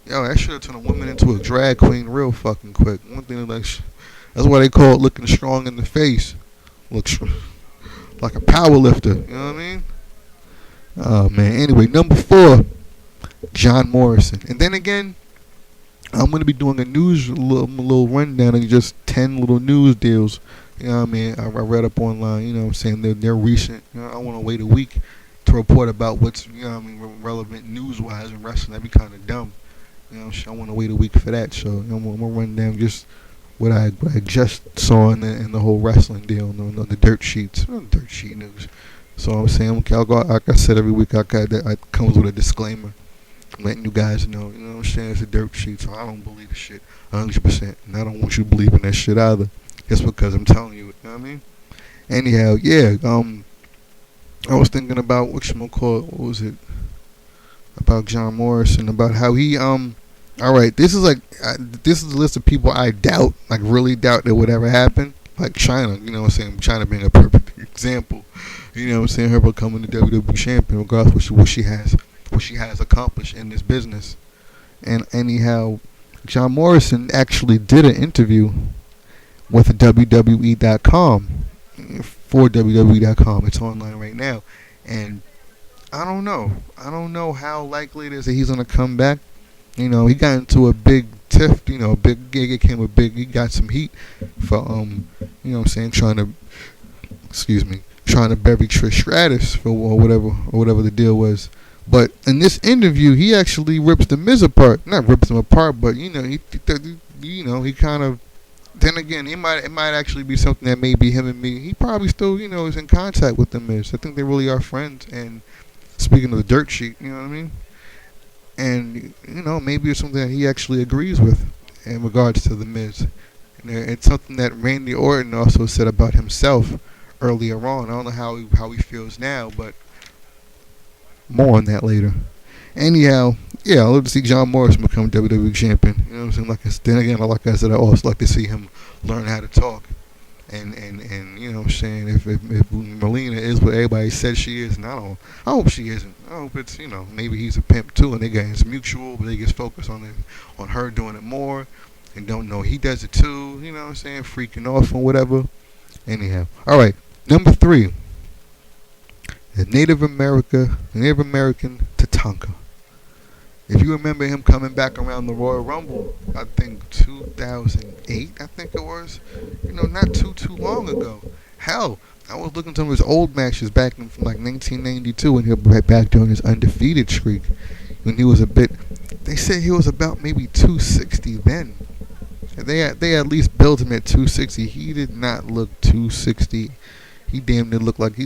A: that shit turned a woman into a drag queen real fucking quick. One thing that's why they call it looking strong in the face. Looks like a power lifter, you know what I mean? Oh man, anyway, number 4, John Morrison. And then again, I'm going to be doing a little rundown of just 10 little news deals. You know what I mean? I read up online, you know what I'm saying? They're recent. I want to wait a week to report about what's, relevant news-wise in wrestling. That'd be kind of dumb. I want to wait a week for that. So I'm going to run down just what I just saw in the whole wrestling deal, on the dirt sheets. Dirt sheet news. So I'm saying, I'll go, like I said, every week I comes with a disclaimer. Letting you guys know, you know what I'm saying? It's a dirt sheet, so I don't believe the shit 100%. And I don't want you to believe in that shit either. Just because I'm telling you, you know what I mean? Anyhow, yeah, I was thinking about what was it? About John Morrison, about how he, alright, this is a list of people I doubt, like really doubt that would ever happen. Like China, you know what I'm saying? China being a perfect example. You know what I'm saying? Her becoming the WWE champion, regardless of what she has accomplished in this business. And anyhow, John Morrison actually did an interview with WWE.com, for WWE.com. It's online right now. And I don't know how likely it is that he's going to come back. He got into a big tiff, a big gig. He got some heat for, trying to bury Trish Stratus for whatever the deal was. But in this interview, he actually rips the Miz apart. Not rips him apart, but he kind of. Then again, it might actually be something that maybe him and me. He probably still is in contact with the Miz. I think they really are friends. And speaking of the dirt sheet, you know what I mean. And maybe it's something that he actually agrees with in regards to the Miz. And it's something that Randy Orton also said about himself earlier on. I don't know how he feels now, but. More on that later. Anyhow, yeah, I'd love to see John Morrison become WWE champion. You know what I'm saying? Then again, like I said, I also like to see him learn how to talk. And you know what I'm saying, if Melina is what everybody said she is, and I hope she isn't. I hope it's, maybe he's a pimp too, and it's mutual, but they just focus on her doing it more, and don't know he does it too, you know what I'm saying, freaking off and whatever. Anyhow, alright, number 3. The Native American Tatanka. If you remember him coming back around the Royal Rumble, I think 2008, I think it was. Not too long ago. Hell, I was looking at some of his old matches back from like 1992 when he was back during his undefeated streak. When he was they said he was about maybe 260 then. And they at least built him at 260. He did not look 260. He damn near looked like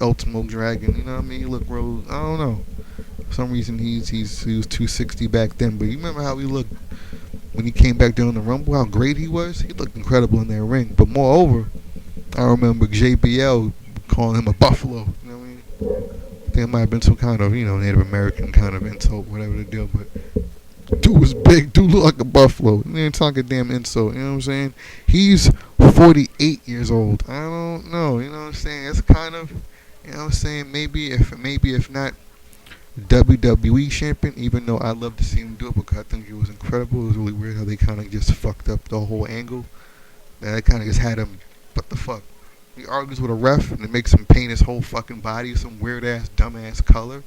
A: Ultimo Dragon. You know what I mean? He looked real. I don't know. For some reason he was 260 back then. But you remember how he looked when he came back during the Rumble, how great he was. He looked incredible in that ring. But moreover, I remember JBL calling him a buffalo. You know what I mean? I think it might have been some kind of, Native American kind of insult, whatever the deal. But dude was big. Dude looked like a buffalo. You ain't talking damn insult. You know what I'm saying? He's 48 years old. I don't know. You know what I'm saying? It's kind of, you know what I'm saying? Maybe if not WWE champion, even though I love to see him do it because I think it was incredible. It was really weird how they kind of just fucked up the whole angle. That kind of just had him, what the fuck? He argues with a ref and it makes him paint his whole fucking body some weird ass, dumb ass color.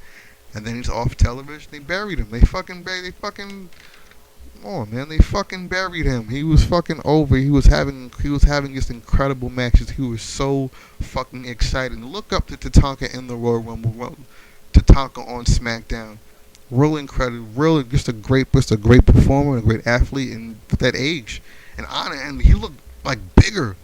A: And then he's off television. They buried him. They fucking, come on, man. They fucking buried him. He was fucking over. He was having just incredible matches. He was so fucking excited. Look up to Tatanka in the Royal Rumble. Tatanka on Smackdown. Real incredible. Real, just a great performer, and a great athlete, and at that age. And he looked like bigger.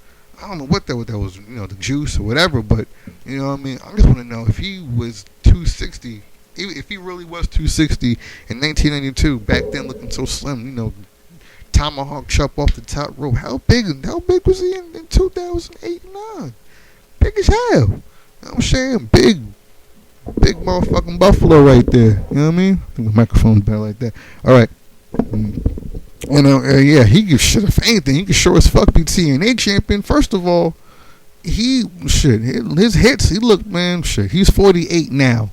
A: I don't know what that was, the juice or whatever, but, you know what I mean? I just want to know if he was 260, if he really was 260 in 1992, back then looking so slim, tomahawk chop off the top rope. How big was he in 2008 and 9? Big as hell. You know what I'm saying? Big motherfucking buffalo right there. You know what I mean? I think the microphone's better like that. All right. Yeah, he could shit. If anything, he could sure as fuck be TNA champion. First of all, his hits. He looked, man, shit. He's 48 now.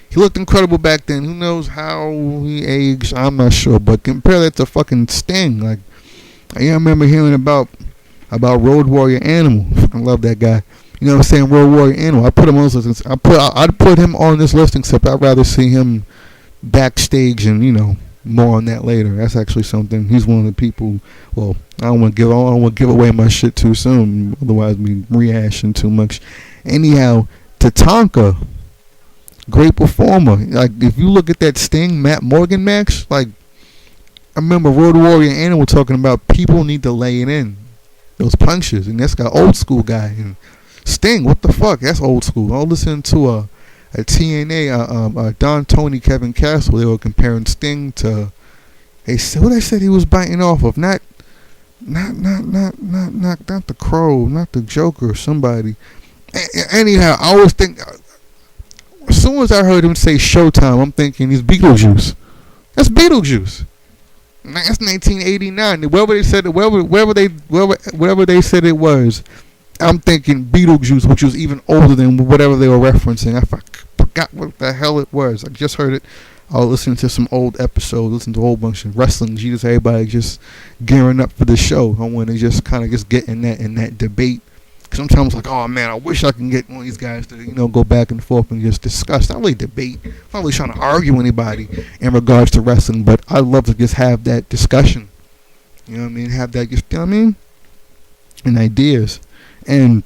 A: He looked incredible back then. Who knows how he aged? I'm not sure. But compare that to fucking Sting. Like, I remember hearing about Road Warrior Animal. I fucking love that guy. You know what I'm saying? Road Warrior Animal. I put him on this list. I'd put him on this list, except I'd rather see him backstage and, more on that later. That's actually something. He's one of the people. Well, I don't want to give away my shit too soon. Otherwise, we rehashing too much. Anyhow, Tatanka, great performer. Like, if you look at that Sting Matt Morgan match, like, I remember Road Warrior Animal talking about people need to lay it in, those punches, and that's got old school guy. And Sting, what the fuck? That's old school. I'll listen to a TNA, Don Tony, Kevin Castle. They were comparing Sting to, what I said he was biting off of, not the Crow, not the Joker, somebody. Anyhow, I always think, as soon as I heard him say Showtime, I'm thinking he's Beetlejuice. That's Beetlejuice. That's 1989. Whatever they said it was, I'm thinking Beetlejuice, which was even older than whatever they were referencing. I forgot what the hell it was. I just heard it. I was listening to some old episodes, listening to a whole bunch of wrestling. Jesus, everybody just gearing up for the show. I want to just kind of just get in that debate. Because sometimes like, oh man, I wish I can get one of these guys to, go back and forth and just discuss. Not really debate. I'm not really trying to argue with anybody in regards to wrestling, but I love to just have that discussion. You know what I mean? Have that, just, you know what I mean? And ideas. And,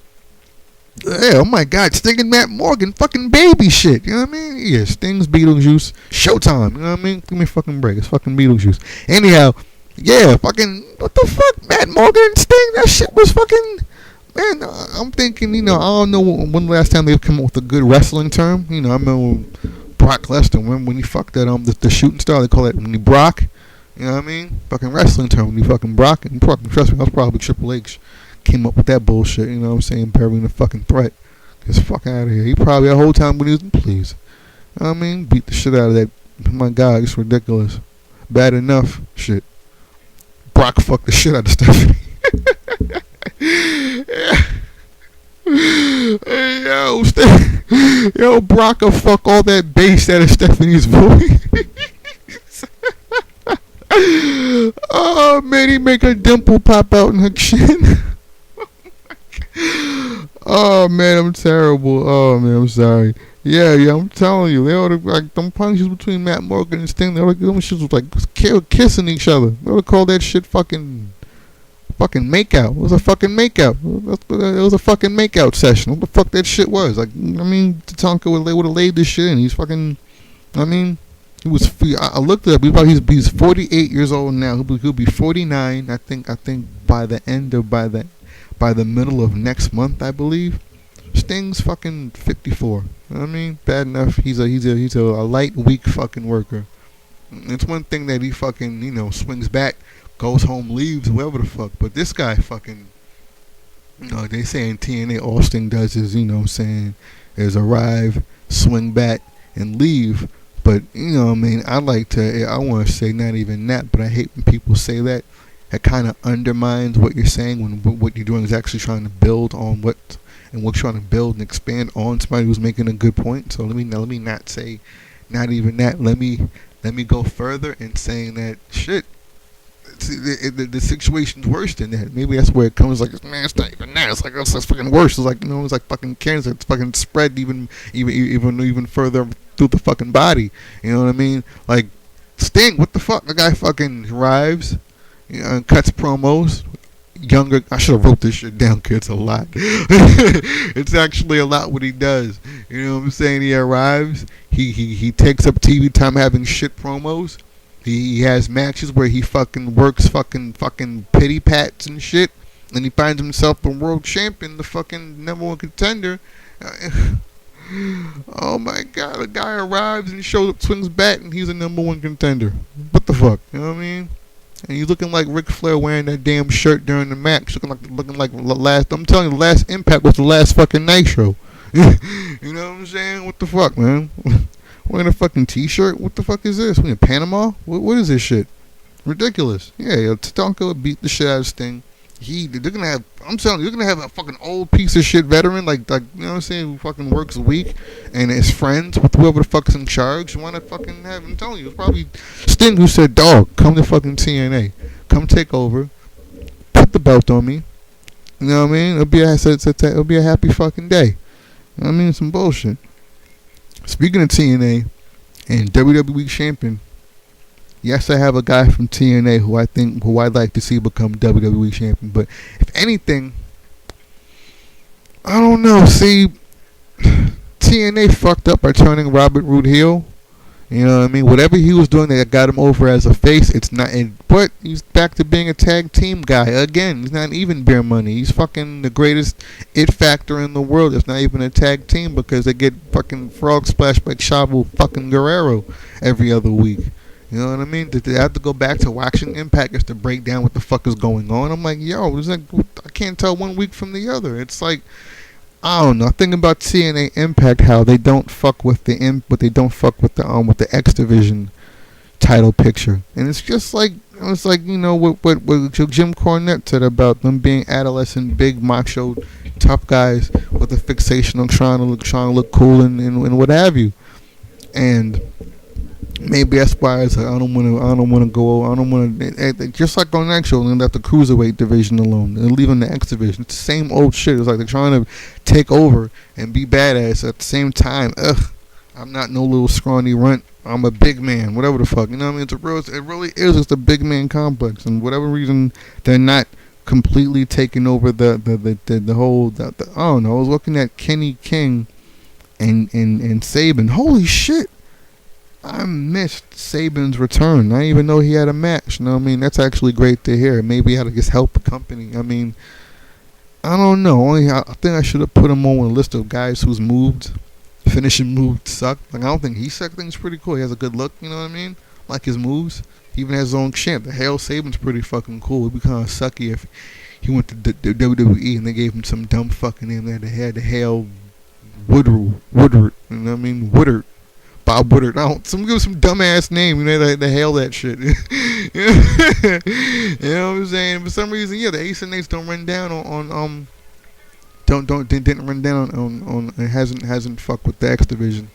A: yeah, oh my God, Sting and Matt Morgan, fucking baby shit, you know what I mean? Yeah, Sting's Beetlejuice, Showtime, you know what I mean? Give me a fucking break, it's fucking Beetlejuice. Anyhow, yeah, fucking, what the fuck, Matt Morgan and Sting, that shit was fucking, man, I'm thinking, I don't know when the last time they've come up with a good wrestling term. I remember Brock Lesnar, when he fucked that, the shooting star, they call it when he Brock, you know what I mean? Fucking wrestling term, when he fucking Brock, and trust me, that was probably Triple H. Came up with that bullshit, you know what I'm saying, burying the fucking threat. Just fuck out of here. He probably the whole time when he was please. You know what I mean? Beat the shit out of that. Oh my God, it's ridiculous. Bad enough. Shit. Brock fucked the shit out of Stephanie. Yo, Brock will fuck all that bass out of Stephanie's voice. Oh man, he make her dimple pop out in her chin. Oh man, I'm terrible. Oh man, I'm sorry. Yeah, I'm telling you, they ought to, like, them punches between Matt Morgan and Sting, them shits was like kissing each other. They ought to call that shit fucking makeout. It was a fucking makeout. It was a fucking makeout session. What the fuck that shit was? Like, I mean, Tatanka would have laid this shit in. He's fucking, I mean, he was. I looked it up. He's 48 years old now. He'll be 49. I think by the end of by the middle of next month, I believe. Sting's fucking 54. You know what I mean? Bad enough. He's a light, weak fucking worker. It's one thing that he fucking, swings back, goes home, leaves, whatever the fuck. But this guy fucking, they say in TNA, all Sting does is, is arrive, swing back, and leave. But, I want to say not even that, but I hate when people say that. It kind of undermines what you're saying when what you're doing is actually trying to build on what you're trying to build and expand on somebody who's making a good point. So let me not say not even that. Let me go further in saying that shit. The situation's worse than that. Maybe that's where it comes. Like, man, it's not even that. It's like it's fucking worse. It's like it's like fucking cancer. It's fucking spread even further through the fucking body. You know what I mean? Like Sting, what the fuck? The guy fucking arrives, and cuts promos. Younger, I should have wrote this shit down, kids. A lot. It's actually a lot what he does. You know what I'm saying? He arrives. He takes up TV time having shit promos. He has matches where he fucking works fucking pity pats and shit, and he finds himself a world champion, the fucking #1 contender. Oh my god, a guy arrives and shows up, swings back, and he's a #1 contender. What the fuck? You know what I mean? And he's looking like Ric Flair wearing that damn shirt during the match, looking like the last. I'm telling you, the last Impact was the last fucking Nitro. You know what I'm saying? What the fuck, man? Wearing a fucking t-shirt? What the fuck is this? We in Panama? What is this shit? Ridiculous. Yeah, Tatanka beat the shit out of Sting. They're gonna have. I'm telling you, they're gonna have a fucking old piece of shit veteran, like you know what I'm saying, who fucking works a week and is friends with whoever the fuck's in charge. You wanna fucking have? I'm telling you, it's probably Sting who said, "Dog, come to fucking TNA, come take over, put the belt on me." You know what I mean? It'll be a happy fucking day. You know what I mean? Some bullshit. Speaking of TNA and WWE Champion. Yes, I have a guy from TNA who I'd like to see become WWE Champion. But if anything, I don't know. See, TNA fucked up by turning Robert Roode heel. You know what I mean? Whatever he was doing that got him over as a face, it's not. But he's back to being a tag team guy again. He's not even bare money. He's fucking the greatest it factor in the world. It's not even a tag team because they get fucking frog splashed by Chavo fucking Guerrero every other week. You know what I mean? They have to go back to watching Impact just to break down what the fuck is going on. I'm like, yo, it's like I can't tell one week from the other. It's like, I don't know. Think about TNA Impact, how they don't fuck with the X Division title picture, and it's just like what Jim Cornette said about them being adolescent, big macho, tough guys with a fixation on trying to look cool and what have you, and. Maybe that's why it's like, I don't want to just like on that show, and left the cruiserweight division alone and leaving the X division. It's the same old shit. It's like they're trying to take over and be badass at the same time. I'm not no little scrawny runt. I'm a big man, whatever the fuck. You know what I mean? It really is just a big man complex, and whatever reason they're not completely taking over the whole. I don't know. I was looking at Kenny King and Sabin. Holy shit. I missed Sabin's return. I didn't even know he had a match. You know what I mean? That's actually great to hear. Maybe I had to just help the company. I mean, I don't know. I think I should have put him on a list of guys whose finishing moves suck. Like, I don't think he sucked. I think he's pretty cool. He has a good look. You know what I mean? Like his moves. He even has his own chant. The Hail Sabin's pretty fucking cool. It'd be kind of sucky if he went to the WWE and they gave him some dumb fucking name there. They had the Hail Woodard. You know what I mean? Woodard. Bob Woodard. Give some dumbass name. You know, they hail that shit. You know what I'm saying? For some reason, yeah, the Ace and Eights don't run down on didn't run down on hasn't fucked with the X division.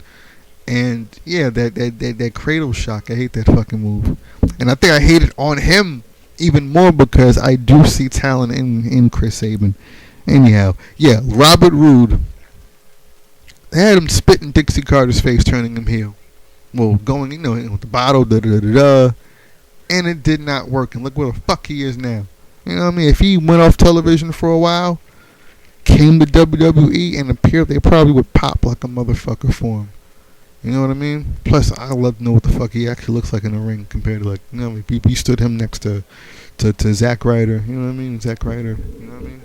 A: And yeah, that cradle shock. I hate that fucking move. And I think I hate it on him even more because I do see talent in Chris Sabin. Anyhow, yeah, Robert Roode. They had him spitting Dixie Carter's face, turning him heel. Well, going, with the bottle, and it did not work. And look where the fuck he is now. You know what I mean? If he went off television for a while, came to WWE, and appeared, they probably would pop like a motherfucker for him. You know what I mean? Plus, I love to know what the fuck he actually looks like in the ring compared to, like, you know what I mean? He stood him next to Zack Ryder. You know what I mean? Zack Ryder. You know what I mean?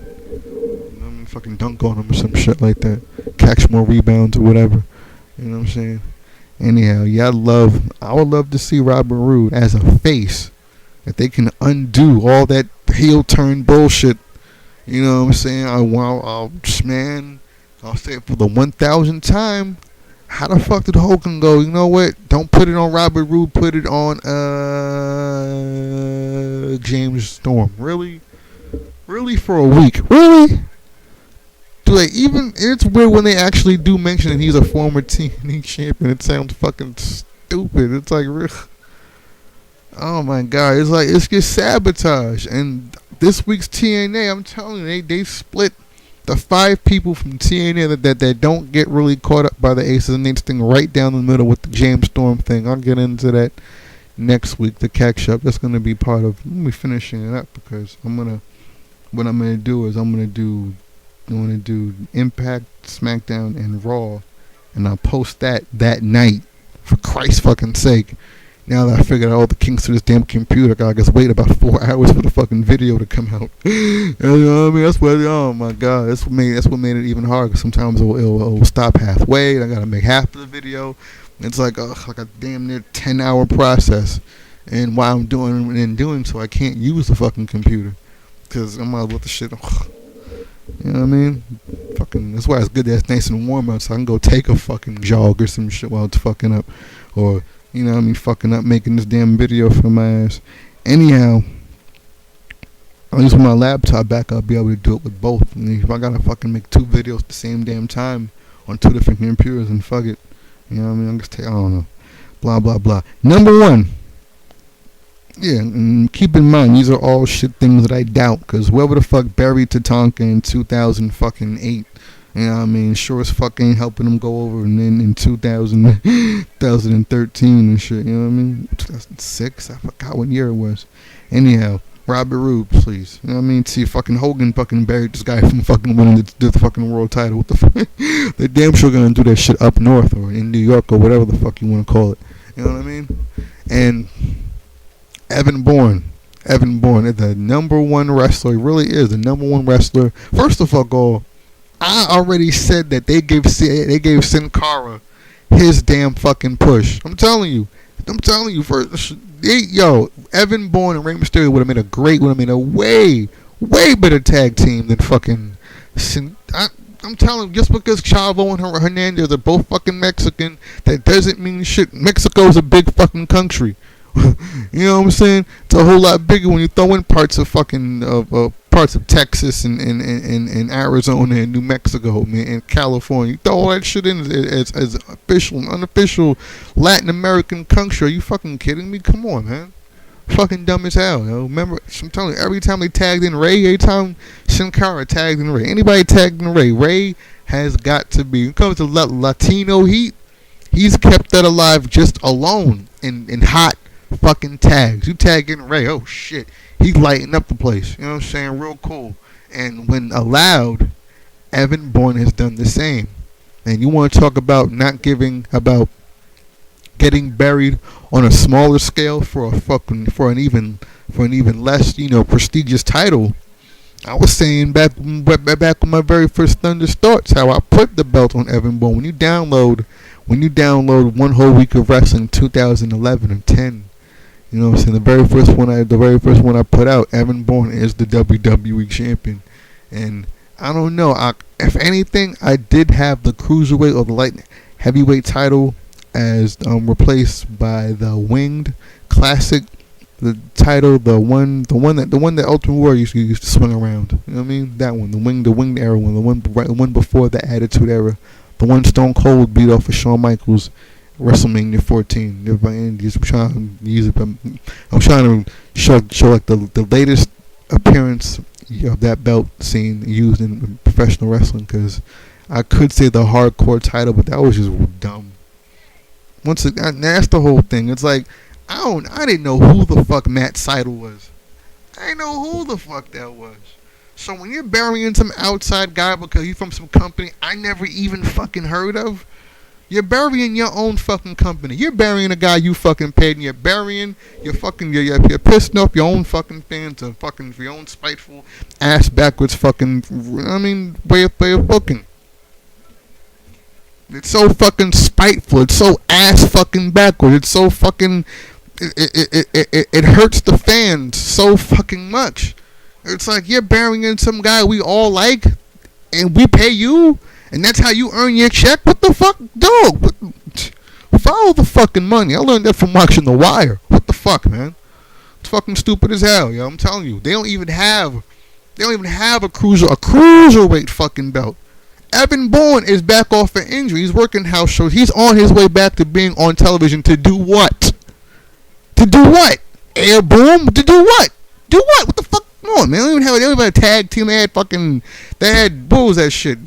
A: Fucking dunk on him or some shit like that. Catch more rebounds or whatever. You know what I'm saying? Anyhow, yeah, I would love to see Robert Roode as a face. If they can undo all that heel turn bullshit, you know what I'm saying? I'll say it for the 1,000th time. How the fuck did Hogan go? You know what? Don't put it on Robert Roode. Put it on James Storm. Really for a week? Really? Even it's weird when they actually do mention that he's a former TNA champion. It sounds fucking stupid. It's like, oh my god, it's just sabotage. And this week's TNA, I'm telling you, they split the 5 people from TNA that don't get really caught up by the Aces and Eights thing right down the middle with the James Storm thing. I'll get into that next week. The CAC Shop, that's gonna be part of me finishing it up, because what I'm gonna do is I'm gonna do Impact, Smackdown, and Raw, and I'll post that night, for Christ's fucking sake. Now that I figured out all the kinks to this damn computer, I guess wait about 4 hours for the fucking video to come out. You know what I mean? That's what. Oh my god, that's what made it even harder. Because sometimes it'll stop halfway, and I gotta make half of the video. It's like a damn near 10-hour process, and while I'm doing so, I can't use the fucking computer because I'm out with the shit. You know what I mean? Fucking. That's why it's good that it's nice and warm out, so I can go take a fucking jog or some shit while it's fucking up, or. You know what I mean? Fucking up making this damn video for my ass. Anyhow, at least with my laptop back, I'll be able to do it with both. And if I gotta fucking make 2 videos at the same damn time on 2 different computers, and fuck it. You know what I mean? I'm just I don't know. Blah, blah, blah. Number 1. Yeah, and keep in mind, these are all shit things that I doubt. Because whoever the fuck buried Tatanka in 2008, you know what I mean? Sure as fuck ain't helping them go over and then in 2013 and shit, you know what I mean? 2006? I forgot what year it was. Anyhow, Robert Roode, please. You know what I mean? See, fucking Hogan fucking buried this guy from fucking winning the fucking world title. What the fuck? They're damn sure gonna do that shit up north or in New York or whatever the fuck you wanna call it. You know what I mean? And Evan Bourne is the number 1 wrestler. He really is the number 1 wrestler. First of all, I already said that they gave Sin Cara his damn fucking push. I'm telling you, Evan Bourne and Rey Mysterio would have made a way better tag team than fucking Sin. I'm telling you, just because Chavo and Hernandez are both fucking Mexican, that doesn't mean shit. Mexico's a big fucking country. You know what I'm saying? It's a whole lot bigger when you throw in parts of fucking parts of Texas and Arizona and New Mexico, man, and California. You throw all that shit in as unofficial Latin American country. Are you fucking kidding me? Come on, man. Fucking dumb as hell, yo. Remember, I'm telling you, every time they tagged in Ray, every time Sin Cara tagged in Ray, anybody tagged in Ray has got to be. When it comes to Latino heat, he's kept that alive just alone in hot fucking tags. You tag in Ray, oh shit, he's lighting up the place. You know what I'm saying? Real cool. And when allowed, Evan Bourne has done the same. And you want to talk about getting buried on a smaller scale for an even less, prestigious title. I was saying back when my very first Thunder starts, how I put the belt on Evan Bourne. When you download One Whole Week of Wrestling 2011 and 10, you know what I'm saying? The very first one I put out, Evan Bourne is the WWE Champion. And I don't know, if anything, I did have the Cruiserweight or the Light Heavyweight title as replaced by the Winged Classic, the title, the one that Ultimate Warrior used to swing around. You know what I mean? That one, the winged era one, the one before the Attitude Era, the one Stone Cold beat off of Shawn Michaels, WrestleMania 14. I'm trying to use it. I'm trying to show like the latest appearance of that belt scene used in professional wrestling, because I could say the hardcore title, but that was just dumb. Once that's the whole thing. It's like I didn't know who the fuck Matt Seidel was. I didn't know who the fuck that was. So when you're burying some outside guy because he's from some company I never even fucking heard of, you're burying your own fucking company. You're burying a guy you fucking paid, and you're pissing off your own fucking fans and fucking your own spiteful ass backwards fucking way of booking. It's so fucking spiteful. It's so ass fucking backward. It's so fucking. It hurts the fans so fucking much. It's like you're burying some guy we all like, and we pay you, and that's how you earn your check. What the fuck, dog? Follow the fucking money. I learned that from watching The Wire. What the fuck, man? It's fucking stupid as hell, yo. I'm telling you, they don't even have a cruiserweight fucking belt. Evan Bourne is back off an injury. He's working house shows. He's on his way back to being on television to do what? To do what? Air Boom? To do what? Do what? What the fuck? Come on, man. They don't even have a tag team. They had what was that shit?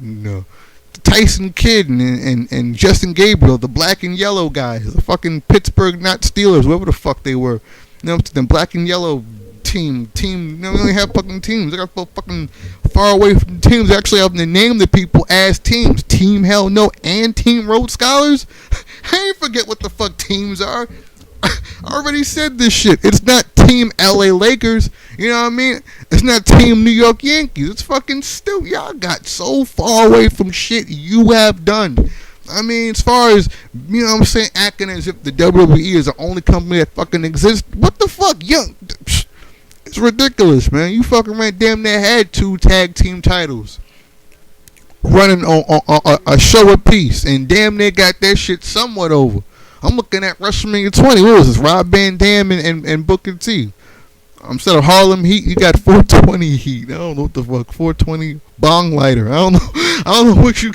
A: Tyson Kidd and Justin Gabriel, the black and yellow guys, the fucking Pittsburgh, not Steelers, whatever the fuck they were. The black and yellow team. They don't really have fucking teams. They got fucking far away from teams. They actually have to name the people as teams. Team Hell No and Team Rhodes Scholars. I ain't forget what the fuck teams are. I already said this shit. It's not Team LA Lakers. You know what I mean? It's not Team New York Yankees. It's fucking stupid. Y'all got so far away from shit you have done. I mean, as far as, you know what I'm saying, acting as if the WWE is the only company that fucking exists. What the fuck? It's ridiculous, man. You fucking ran damn near had 2 tag team titles. Running on a show apiece. And damn near got that shit somewhat over. I'm looking at WrestleMania 20. What was this? Rob Van Dam and Booker T. Instead of Harlem Heat, you got 420 Heat. I don't know what the fuck. 420 Bong Lighter. I don't know what you.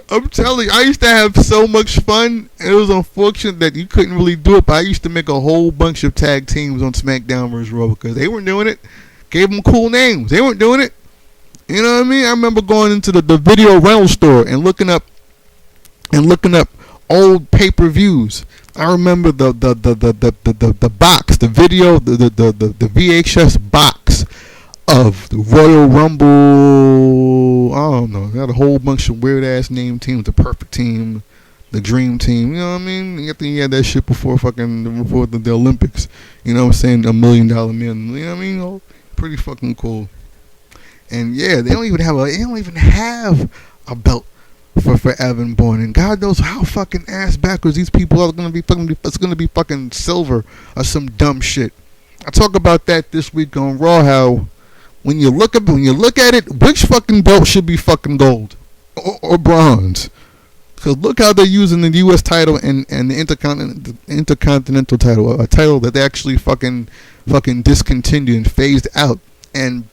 A: I'm telling you, I used to have so much fun. It was unfortunate that you couldn't really do it, but I used to make a whole bunch of tag teams on Smackdown vs. Raw because they weren't doing it. Gave them cool names. They weren't doing it. You know what I mean? I remember going into the video rental store and looking up old pay-per-views. I remember the box, the video, the VHS box of the Royal Rumble. I don't know. They had a whole bunch of weird ass name teams. The Perfect Team, the Dream Team. You know what I mean? I think he had that shit before the Olympics. You know what I'm saying? $1 Million Men. You know what I mean? Pretty fucking cool. And yeah, they don't even have a belt for Evan Bourne, and God knows how fucking ass backwards these people are gonna be. It's gonna be fucking silver or some dumb shit. I talk about that this week on Raw. How when you look at it, which fucking belt should be fucking gold or bronze? Because look how they're using the U.S. title and the Intercontinental title, a title that they actually fucking discontinued and phased out. And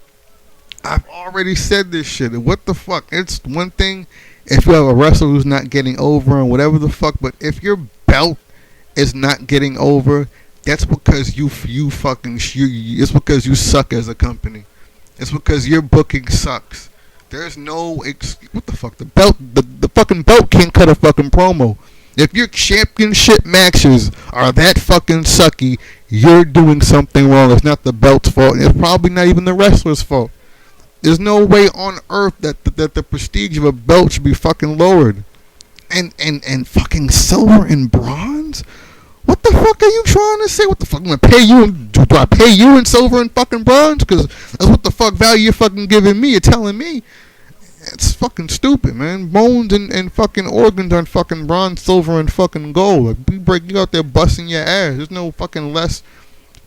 A: I've already said this shit. What the fuck? It's one thing if you have a wrestler who's not getting over and whatever the fuck, but if your belt is not getting over, that's because it's because you suck as a company. It's because your booking sucks. There's no what the fuck? The fucking belt can't cut a fucking promo. If your championship matches are that fucking sucky, you're doing something wrong. It's not the belt's fault. It's probably not even the wrestler's fault. There's no way on earth that the prestige of a belt should be fucking lowered. And fucking silver and bronze? What the fuck are you trying to say? What the fuck? I'm gonna pay you? Do I pay you in silver and fucking bronze? Because that's what the fuck value you're fucking giving me. You're telling me. It's fucking stupid, man. Bones and fucking organs are fucking bronze, silver, and fucking gold. Like, you out there busting your ass. There's no fucking less.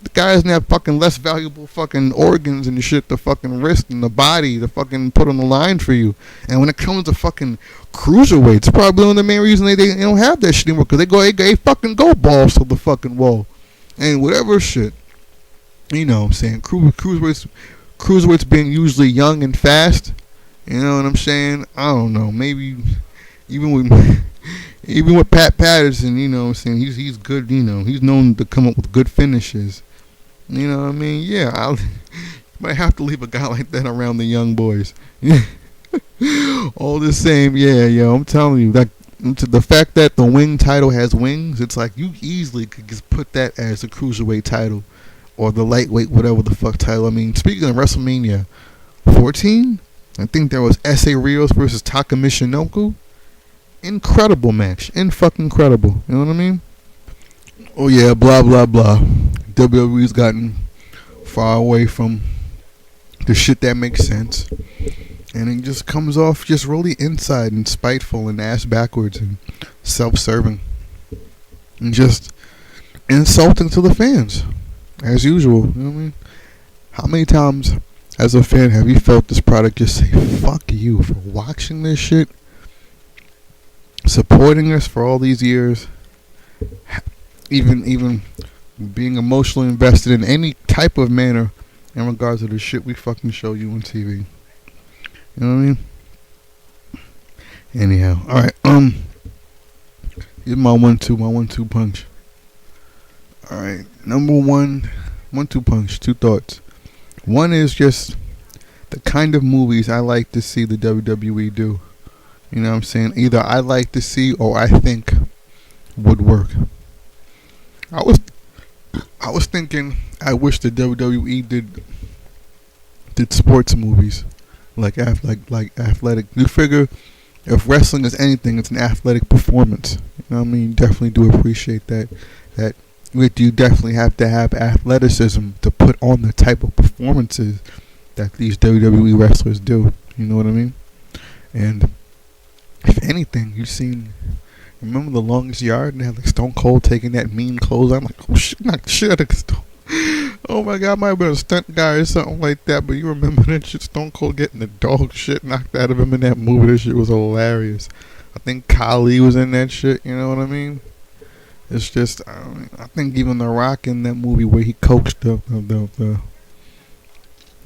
A: The guys have fucking less valuable fucking organs and shit, the fucking wrist and the body to fucking put on the line for you. And when it comes to fucking cruiserweights, probably one of the main reasons they don't have that shit anymore, because they fucking go balls to the fucking wall. And whatever shit. You know what I'm saying? Cruiserweights being usually young and fast. You know what I'm saying? I don't know. Maybe even with Pat Patterson, you know what I'm saying? He's good, you know. He's known to come up with good finishes. You know what I mean? Yeah, I might have to leave a guy like that around the young boys. All the same, yeah, yo, I'm telling you, that the fact that the wing title has wings, it's like you easily could just put that as a cruiserweight title or the lightweight, whatever the fuck title. I mean, speaking of WrestleMania 14, I think there was S.A. Rios versus Taka Michinoku. Incredible match. Fucking incredible. You know what I mean? Oh yeah, blah blah blah. WWE's gotten far away from the shit that makes sense. And it just comes off just really inside and spiteful and ass backwards and self-serving. And just insulting to the fans. As usual. You know what I mean? How many times as a fan have you felt this product just say, fuck you for watching this shit? Supporting us for all these years. Even being emotionally invested in any type of manner in regards to the shit we fucking show you on TV. You know what I mean? Anyhow, alright, here's my one-two punch. Alright, number one, 1-2 punch, 2 thoughts. One is just the kind of movies I like to see the WWE do. You know what I'm saying? Either I like to see or I think would work. I was thinking I wish the WWE did sports movies. Like athletic. You figure if wrestling is anything, it's an athletic performance. You know what I mean? Definitely do appreciate that. That you definitely have to have athleticism to put on the type of performances that these WWE wrestlers do. You know what I mean? And if anything, remember The Longest Yard? And they had like Stone Cold taking that mean clothes. I'm like, oh shit, knock the shit out of Stone. Oh my god, might have been a stunt guy or something like that, but you remember that shit, Stone Cold getting the dog shit knocked out of him in that movie. That shit was hilarious. I think Khali was in that shit, you know what I mean? It's just, I think even The Rock in that movie where he coached I'm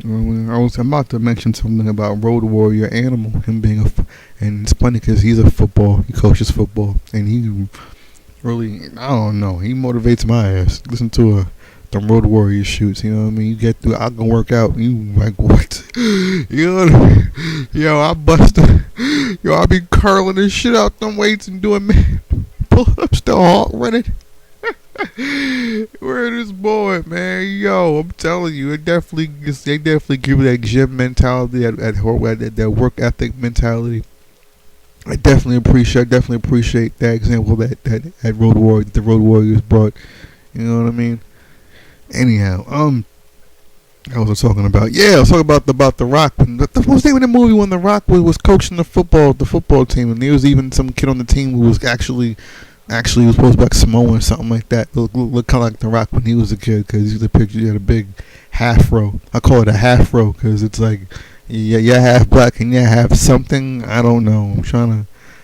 A: about to mention something about Road Warrior Animal, him being and it's funny because he coaches football, and he really, I don't know, he motivates my ass. Listen to the Road Warrior shoots, you know what I mean? You get through, I can work out, and you like, what? You know what I mean? Yo, I be curling this shit out them weights and doing pull-ups, the heart running. Where this boy, man? Yo, I'm telling you, they definitely give you that gym mentality, that work ethic mentality. I definitely appreciate that example that the Road Warriors brought. You know what I mean? Anyhow, I was talking about. Yeah, I was talking about The Rock. What was the name of the movie when The Rock was coaching the football team, and there was even some kid on the team who was actually he was supposed to be like Samoan or something like that. Look kind of like The Rock when he was a kid, because he's a picture. He had a big half-row. I call it a half-row because it's like you're half black and you're half something. I don't know.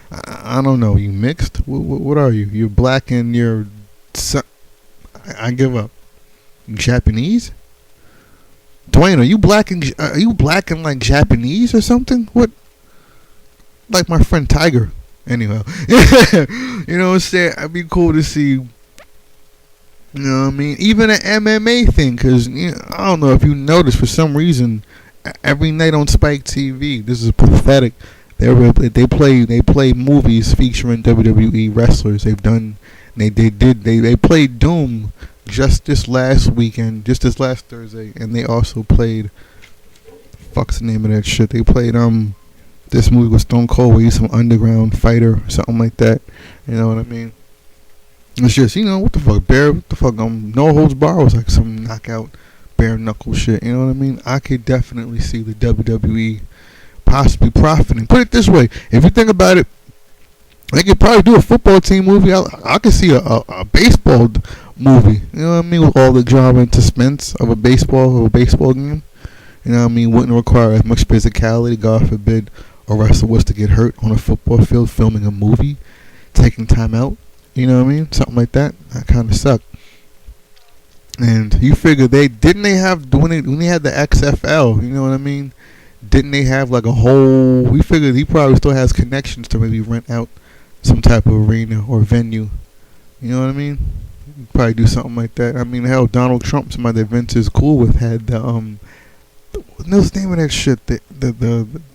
A: I don't know. You mixed? What are you? You're black and you're. I give up. Japanese? Dwayne, are you black and like Japanese or something? What? Like my friend Tiger. Anyway, you know what I'm saying? It'd be cool to see, you know what I mean? Even an MMA thing, because I don't know if you noticed, for some reason, every night on Spike TV, this is pathetic. They play movies featuring WWE wrestlers. They played Doom just this last weekend, just this last Thursday, and they also played, fuck's the name of that shit? They played this movie with Stone Cold, where he's some underground fighter or something like that. You know what I mean? It's just, what the fuck, No Holds Barred was like some knockout bare knuckle shit. You know what I mean? I could definitely see the WWE possibly profiting. Put it this way, if you think about it, they could probably do a football team movie. I could see a baseball movie. You know what I mean? With all the drama and suspense of a baseball game. You know what I mean? Wouldn't require as much physicality. God forbid a wrestler was to get hurt on a football field filming a movie, taking time out. You know what I mean? Something like that. That kind of sucked. And you figure when they had the XFL, you know what I mean? Didn't they have like a whole? We figured he probably still has connections to maybe rent out some type of arena or venue. You know what I mean? Probably do something like that. I mean, hell, Donald Trump, somebody that Vince is cool with, had the what's the name of that shit? It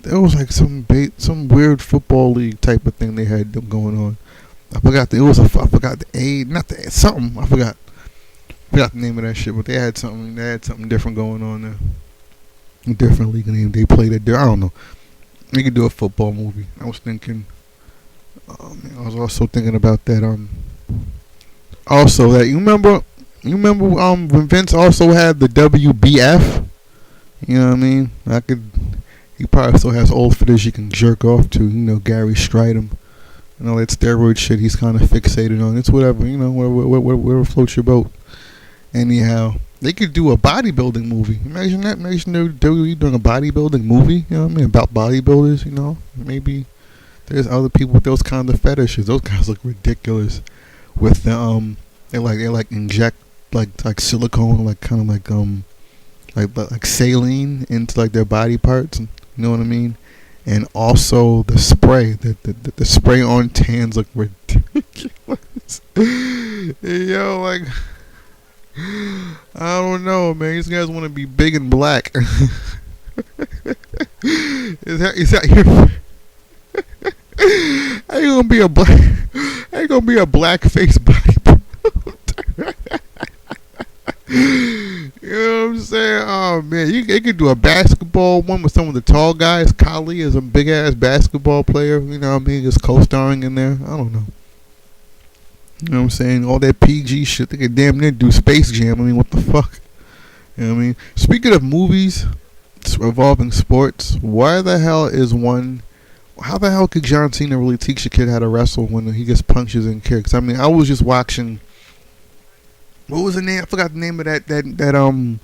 A: was like some weird football league type of thing they had going on. I forgot the name of that shit, but they had something different going on there. A different league name. They played it there. I don't know. They could do a football movie. I was thinking. I was also thinking about that. Also that you remember when Vince also had the WBF. You know what I mean? he probably still has old footage he can jerk off to. Gary Stridham and all that steroid shit he's kind of fixated on. It's whatever, whatever floats your boat. Anyhow, they could do a bodybuilding movie. Imagine that. Imagine WWE doing a bodybuilding movie. You know what I mean? About bodybuilders. Maybe there's other people with those kind of fetishes. Those guys look ridiculous. With the they inject like silicone, like saline into like their body parts. You know what I mean? And also the spray. The spray on tans look ridiculous. Yo, like. I don't know, man. These guys want to be big and black. Is that your? How you gonna be a black? How you gonna be a black face bodybuilder? You know what I'm saying? Oh man, they could do a basketball one with some of the tall guys. Kali is a big ass basketball player. You know what I mean? Just co-starring in there. I don't know. You know what I'm saying? All that PG shit. They could damn near do Space Jam. I mean, what the fuck? You know what I mean? Speaking of movies involving sports, why the hell is one... How the hell could John Cena really teach a kid how to wrestle when he gets punches and kicks? I mean, I was just watching... What was the name? I forgot the name of that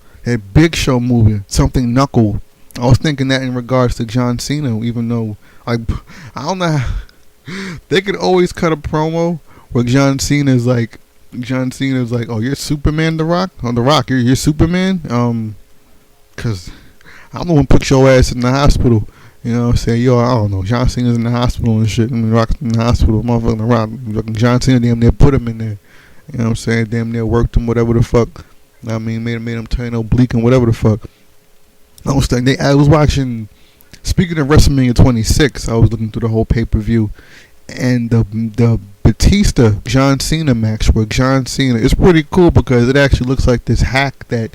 A: Big Show movie. Something Knuckle. I was thinking that in regards to John Cena, even though... I don't know how... They could always cut a promo... Where John Cena's like, oh, you're Superman, The Rock? On The Rock, you're Superman? Cause I'm the one put your ass in the hospital. You know what I'm saying? Yo, I don't know. John Cena's in the hospital and shit. And The Rock's in the hospital. Motherfucking The Rock. John Cena damn near put him in there. You know what I'm saying? Damn near worked him, whatever the fuck. I mean, made him turn oblique and whatever the fuck. I was watching, speaking of WrestleMania 26, I was looking through the whole pay-per-view. And the Batista John Cena match where John Cena, it's pretty cool because it actually looks like this hack that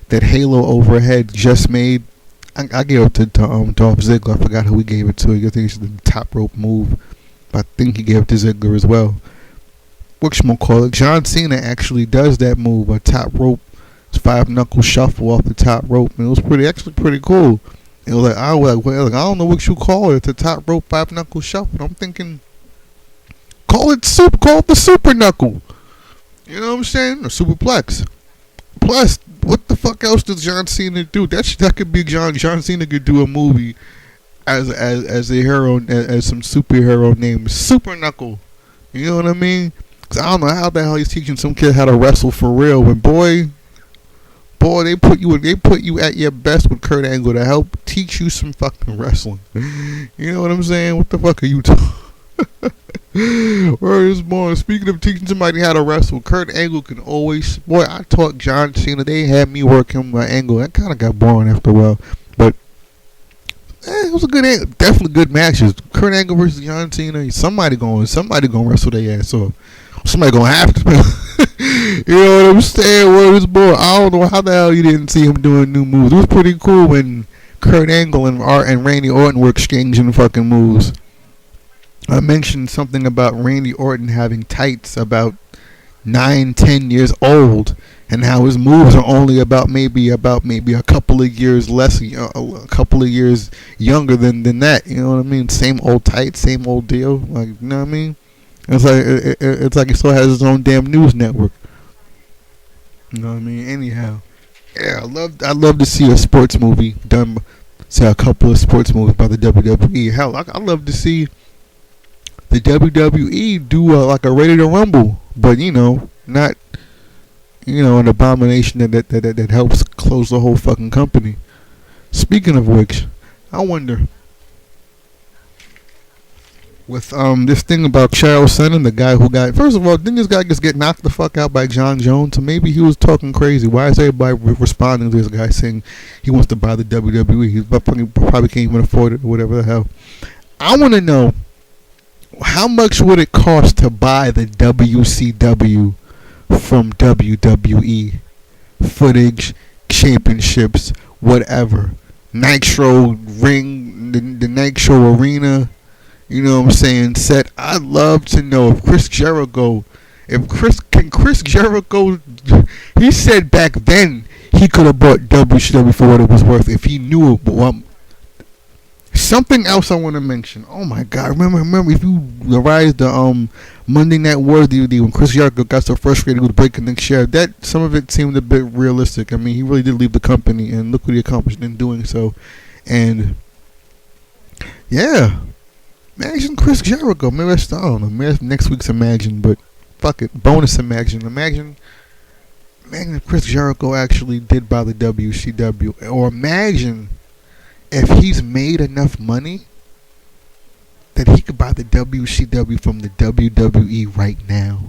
A: Halo Overhead just made. I gave it to Dolph Ziggler. I forgot who he gave it to. I think it's the top rope move. But I think he gave it to Ziggler as well. Whatchamacallit, John Cena actually does that move, a top rope 5-knuckle shuffle off the top rope, and it was actually pretty cool. It was like, I don't know what you call it. It's a top rope 5-knuckle shuffle. I'm thinking, call it the super knuckle. You know what I'm saying? Or superplex. Plus, what the fuck else does John Cena do? That could be John Cena could do a movie as a hero, as some superhero named Super Knuckle. You know what I mean? Cause I don't know how the hell he's teaching some kid how to wrestle for real. When boy, they put you at your best with Kurt Angle to help teach you some fucking wrestling. You know what I'm saying? What the fuck are you talking? Where is more? Speaking of teaching somebody how to wrestle, Kurt Angle can always... Boy, I taught John Cena. They had me working my angle. That kind of got boring after a while. But it was a good, definitely good matches. Kurt Angle versus John Cena. Somebody gonna wrestle their ass off. Somebody gonna have to. You know what I'm saying? Where is more? I don't know how the hell you didn't see him doing new moves. It was pretty cool when Kurt Angle and Randy Orton were exchanging fucking moves. I mentioned something about Randy Orton having tights about 9-10 years old, and how his moves are only about maybe a couple of years a couple of years younger than that. You know what I mean? Same old tights, same old deal. Like, you know what I mean? It's like he still has his own damn news network. You know what I mean? Anyhow, yeah, I'd love to see a sports movie done. Say a couple of sports movies by the WWE. Hell, I'd love to see the WWE do like a Ready to Rumble, but not an abomination that helps close the whole fucking company. Speaking of which, I wonder with this thing about Charles Cena, the guy who got, first of all, didn't this guy just get knocked the fuck out by John Jones? So maybe he was talking crazy. Why is everybody responding to this guy saying he wants to buy the WWE? He probably can't even afford it or whatever the hell. I want to know, how much would it cost to buy the WCW from WWE? Footage, championships, whatever. Nitro ring, the Nitro arena. You know what I'm saying? Set. I'd love to know if Chris Jericho, he said back then he could have bought WCW for what it was worth if he knew it. Something else I want to mention. Oh my God! Remember if you revised the Monday Night Wars DVD when Chris Jericho got so frustrated with breaking the chair, that some of it seemed a bit realistic. I mean, he really did leave the company, and look what he accomplished in doing so. And yeah, imagine Chris Jericho. Maybe that's, I don't know. Maybe that's next week's Imagine, but fuck it, bonus Imagine. Imagine if Chris Jericho actually did buy the WCW, or imagine if he's made enough money that he could buy the WCW from the WWE right now.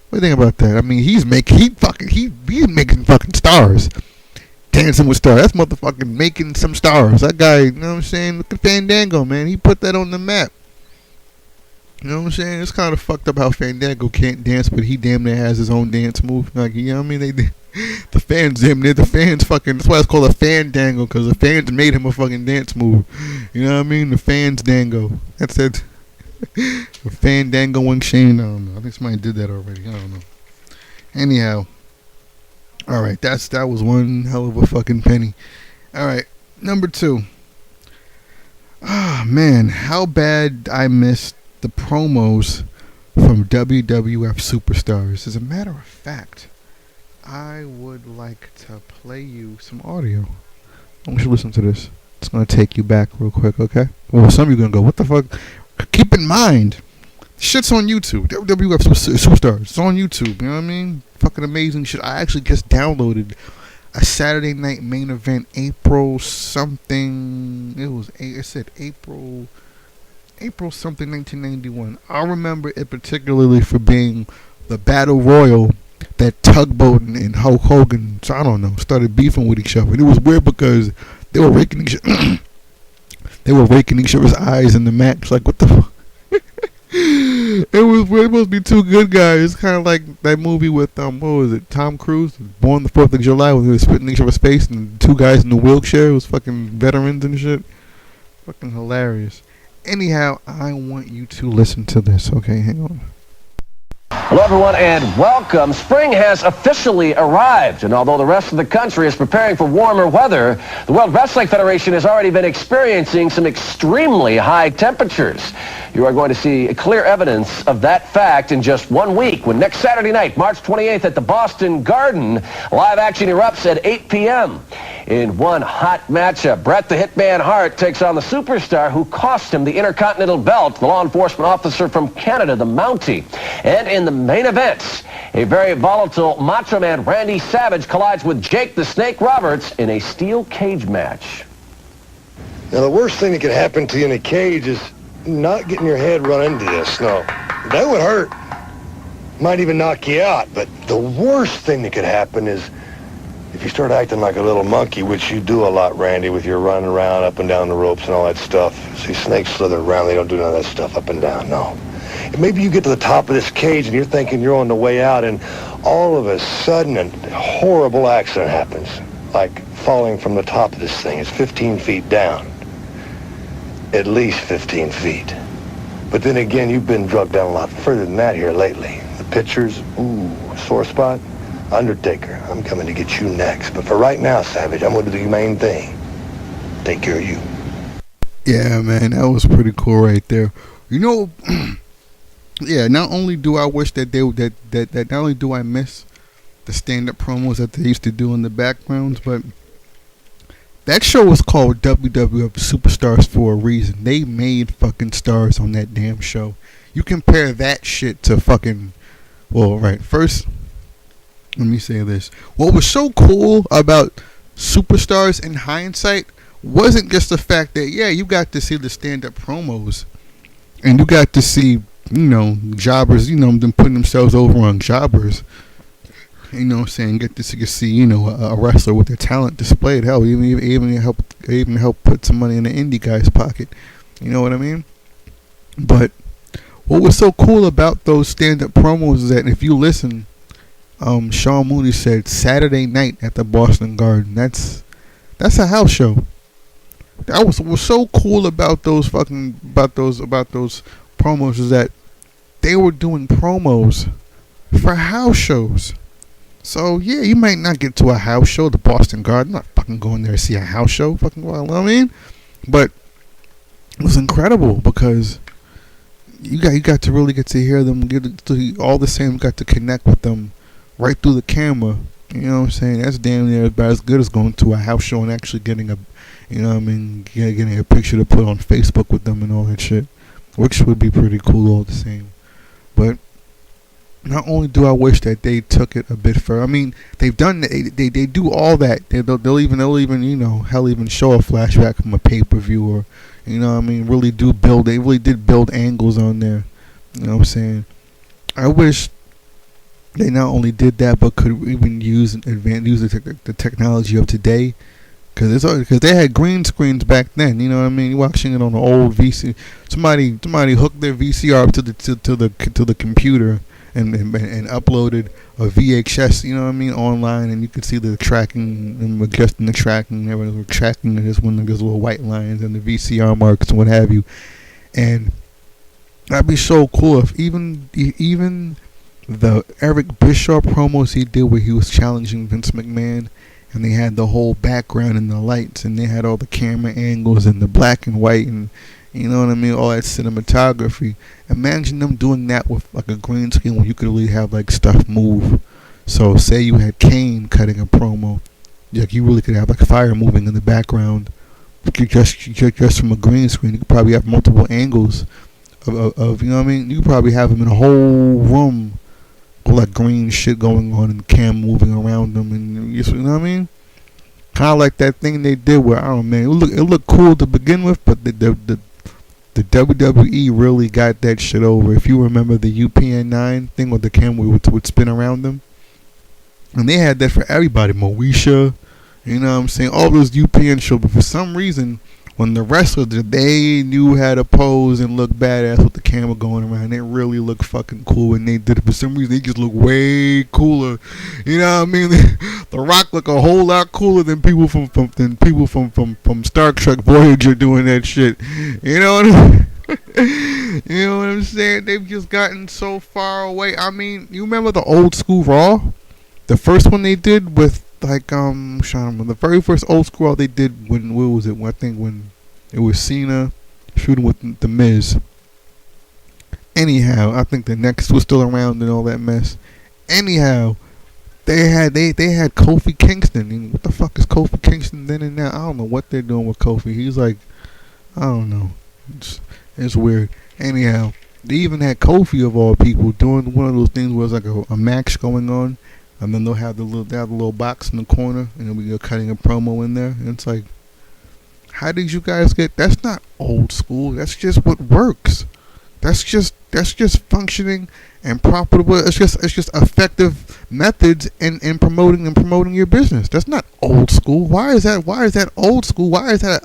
A: What do you think about that? I mean, he's making fucking stars. Dancing with Stars. That's motherfucking making some stars. That guy, you know what I'm saying? Look at Fandango, man. He put that on the map. You know what I'm saying? It's kind of fucked up how Fandango can't dance, but he damn near has his own dance move. Like, you know what I mean? The fans fucking, that's why it's called a Fandango, because the fans made him a fucking dance move. You know what I mean? The fans dango. That's it. The Fandango and Shane. I don't know. I think somebody did that already. I don't know. Anyhow. Alright, that was one hell of a fucking penny. Alright, number 2. Ah, man, how bad I missed the promos from WWF Superstars. As a matter of fact, I would like to play you some audio. I want you to listen to this. It's going to take you back real quick, okay? Well, some of you are going to go, what the fuck? Keep in mind, shit's on YouTube. WWF Superstars. It's on YouTube, you know what I mean? Fucking amazing shit. I actually just downloaded a Saturday Night Main Event April something. It said April something 1991. I remember it particularly for being the Battle Royal that Tugboat and Hulk Hogan, so I don't know, started beefing with each other. And it was weird because they were raking each other's eyes in the match. Like, what the fuck? It was weird. It supposed to be two good guys. It's kind of like that movie with what was it? Tom Cruise, Born the 4th of July, when they were spitting each other's face, and two guys in the wheelchair. It was fucking veterans and shit. Fucking hilarious. Anyhow, I want you to listen to this. Okay, hang on.
D: Hello, everyone, and welcome. Spring has officially arrived, and although the rest of the country is preparing for warmer weather, the World Wrestling Federation has already been experiencing some extremely high temperatures. You are going to see clear evidence of that fact in just 1 week, when next Saturday night, March 28th, at the Boston Garden, live action erupts at 8 p.m. In one hot matchup, Bret the Hitman Hart takes on the superstar who cost him the Intercontinental Belt, the law enforcement officer from Canada, the Mountie. And in the main event, a very volatile Macho Man Randy Savage collides with Jake the Snake Roberts in a steel cage match.
E: Now, the worst thing that could happen to you in a cage is not getting your head run into this. No, that would hurt. Might even knock you out. But the worst thing that could happen is if you start acting like a little monkey, which you do a lot, Randy, with your running around up and down the ropes and all that stuff. See, snakes slither around. They don't do none of that stuff up and down, no. And maybe you get to the top of this cage and you're thinking you're on the way out, and all of a sudden a horrible accident happens. Like falling from the top of this thing. It's 15 feet down. At least 15 feet. But then again, you've been drugged down a lot further than that here lately. The pictures, sore spot. Undertaker, I'm coming to get you next. But for right now, Savage, I'm going to do the main thing. Take care of you.
A: Yeah, man, that was pretty cool right there. You know, yeah, not only do I wish that not only do I miss the stand-up promos that they used to do in the backgrounds, but that show was called WWF Superstars for a reason. They made fucking stars on that damn show. You compare that shit to fucking, well, right, first, let me say this. What was so cool about Superstars in hindsight wasn't just the fact that, yeah, you got to see the stand-up promos, and you got to see, you know, jobbers, you know, them putting themselves over on jobbers. You know what I'm saying? Get to see, you know, a wrestler with their talent displayed. Hell, even help put some money in the indie guy's pocket. You know what I mean? But what was so cool about those stand-up promos is that if you listen, Sean Mooney said Saturday night at the Boston Garden. That's a house show. That was so cool about those promos is that they were doing promos for house shows. So yeah, you might not get to a house show, the Boston Garden. I'm not fucking going there to see a house show. Fucking, well, I mean, But it was incredible because you got to really get to hear them, all the same, got to connect with them right through the camera. You know what I'm saying? That's damn near about as good as going to a house show and actually getting a, you know what I mean, getting a picture to put on Facebook with them and all that shit, which would be pretty cool all the same. But not only do I wish that they took it a bit further. I mean, they've done they do all that. They'll even you know, hell, even show a flashback from a pay-per-view, or you know what I mean, they really did build angles on there. You know what I'm saying? I wish they not only did that, but could even use the technology of today, because they had green screens back then. You know what I mean? You're watching it on an old VC. Somebody hooked their VCR up to the computer and uploaded a VHS. You know what I mean, online, and you could see the tracking and adjusting the tracking. They were tracking this when there's little white lines and the VCR marks and what have you. And that'd be so cool if even the Eric Bischoff promos he did where he was challenging Vince McMahon, and they had the whole background and the lights, and they had all the camera angles and the black and white, and you know what I mean, all that cinematography. Imagine them doing that with like a green screen where you could really have like stuff move. So say you had Cain cutting a promo, like you really could have like fire moving in the background just from a green screen. You could probably have multiple angles of you know what I mean. You could probably have them in a whole room with like green shit going on and cam moving around them, and you know what I mean. Kind of like that thing they did where, I don't know, man, it looked cool to begin with, but the WWE really got that shit over. If you remember the UPN 9 thing with the camera would spin around them, and they had that for everybody. Moesha, you know what I'm saying, all those UPN shows. But for some reason, when the wrestlers, they knew how to pose and look badass with the camera going around. They really look fucking cool, and they did it. For some reason, they just look way cooler. You know what I mean? The Rock look a whole lot cooler than people from Star Trek Voyager doing that shit. You know what I mean? You know what I'm saying? They've just gotten so far away. I mean, you remember the old school Raw? The first one they did with the very first old school Raw they did when, what was it? I think when it was Cena shooting with the Miz. Anyhow, I think the Next was still around and all that mess. Anyhow, they had Kofi Kingston. And what the fuck is Kofi Kingston then and now? I don't know what they're doing with Kofi. He's like, I don't know. It's weird. Anyhow, they even had Kofi of all people doing one of those things where it's like a match going on, and then they'll have the little box in the corner, and then we're cutting a promo in there. And it's like, how did you guys get? That's not old school. That's just what works. That's just functioning and profitable. It's just effective methods in promoting your business. That's not old school. Why is that old school? Why is that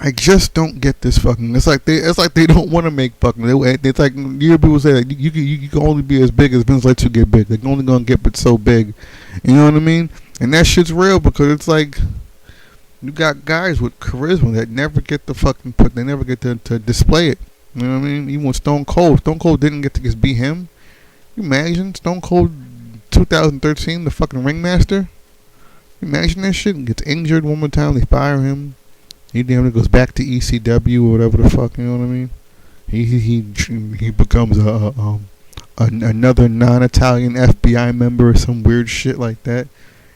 A: I just don't get this fucking. It's like they don't want to make fucking. It's like, you hear people say that you can only be as big as Vince lets you get big. They're only gonna get but so big. You know what I mean? And that shit's real, because it's like you got guys with charisma that never get the fucking they never get to display it. You know what I mean? Even with Stone Cold didn't get to just be him. You imagine Stone Cold 2013, the fucking ringmaster. You imagine that shit? Gets injured one more time, they fire him. He damn near goes back to ECW or whatever the fuck, you know what I mean? He becomes another non-Italian FBI member or some weird shit like that.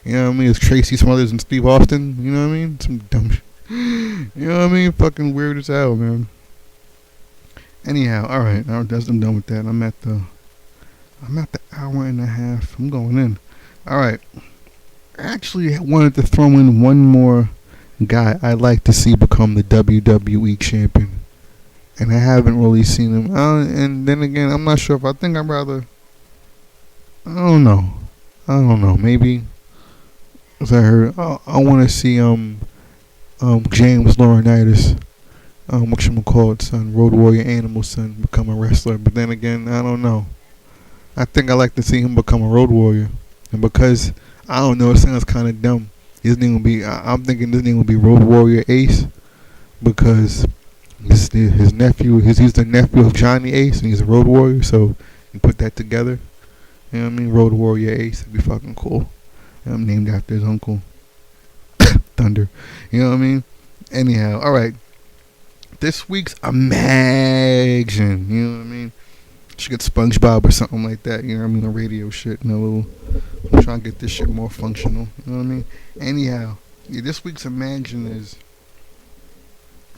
A: You know what I mean? It's Tracy Smothers and Steve Austin. You know what I mean? Some dumb shit. You know what I mean? Fucking weird as hell, man. Anyhow, alright, I'm done with that. I'm at the hour and a half. I'm going in. Alright. I actually wanted to throw in one more guy I'd like to see become the WWE Champion, and I haven't really seen him. And then again, I'm not sure if I think I'd rather. I don't know. Maybe, as I heard, I want to see James Laurinaitis, whatchamacallit, son, Road Warrior Animal son, become a wrestler. But then again, I don't know. I think I'd like to see him become a Road Warrior, and because I don't know, it sounds kind of dumb. His name will be. I'm thinking this name will be Road Warrior Ace, because his nephew. He's the nephew of Johnny Ace, and he's a Road Warrior. So you put that together. You know what I mean? Road Warrior Ace. It'd be fucking cool. I'm named after his uncle. thunder. You know what I mean? Anyhow, all right. This week's Imagine. You know what I mean? Should get SpongeBob or something like that. You know what I mean? A radio shit. I'm trying to get this shit more functional. You know what I mean? Anyhow, yeah, this week's Imagine is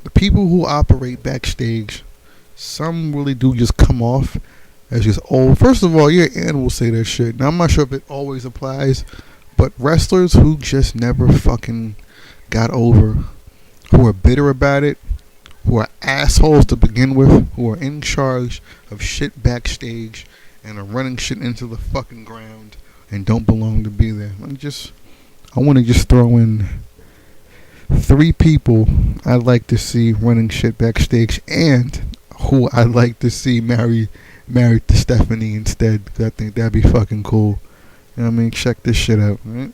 A: the people who operate backstage. Some really do just come off as just old. First of all, yeah, animals say that shit. Now, I'm not sure if it always applies, but wrestlers who just never fucking got over, who are bitter about it, who are assholes to begin with, who are in charge of shit backstage and are running shit into the fucking ground and don't belong to be there. I want to just throw in 3 people I'd like to see running shit backstage and who I'd like to see married to Stephanie instead, because I think that'd be fucking cool. You know what I mean? Check this shit out, right?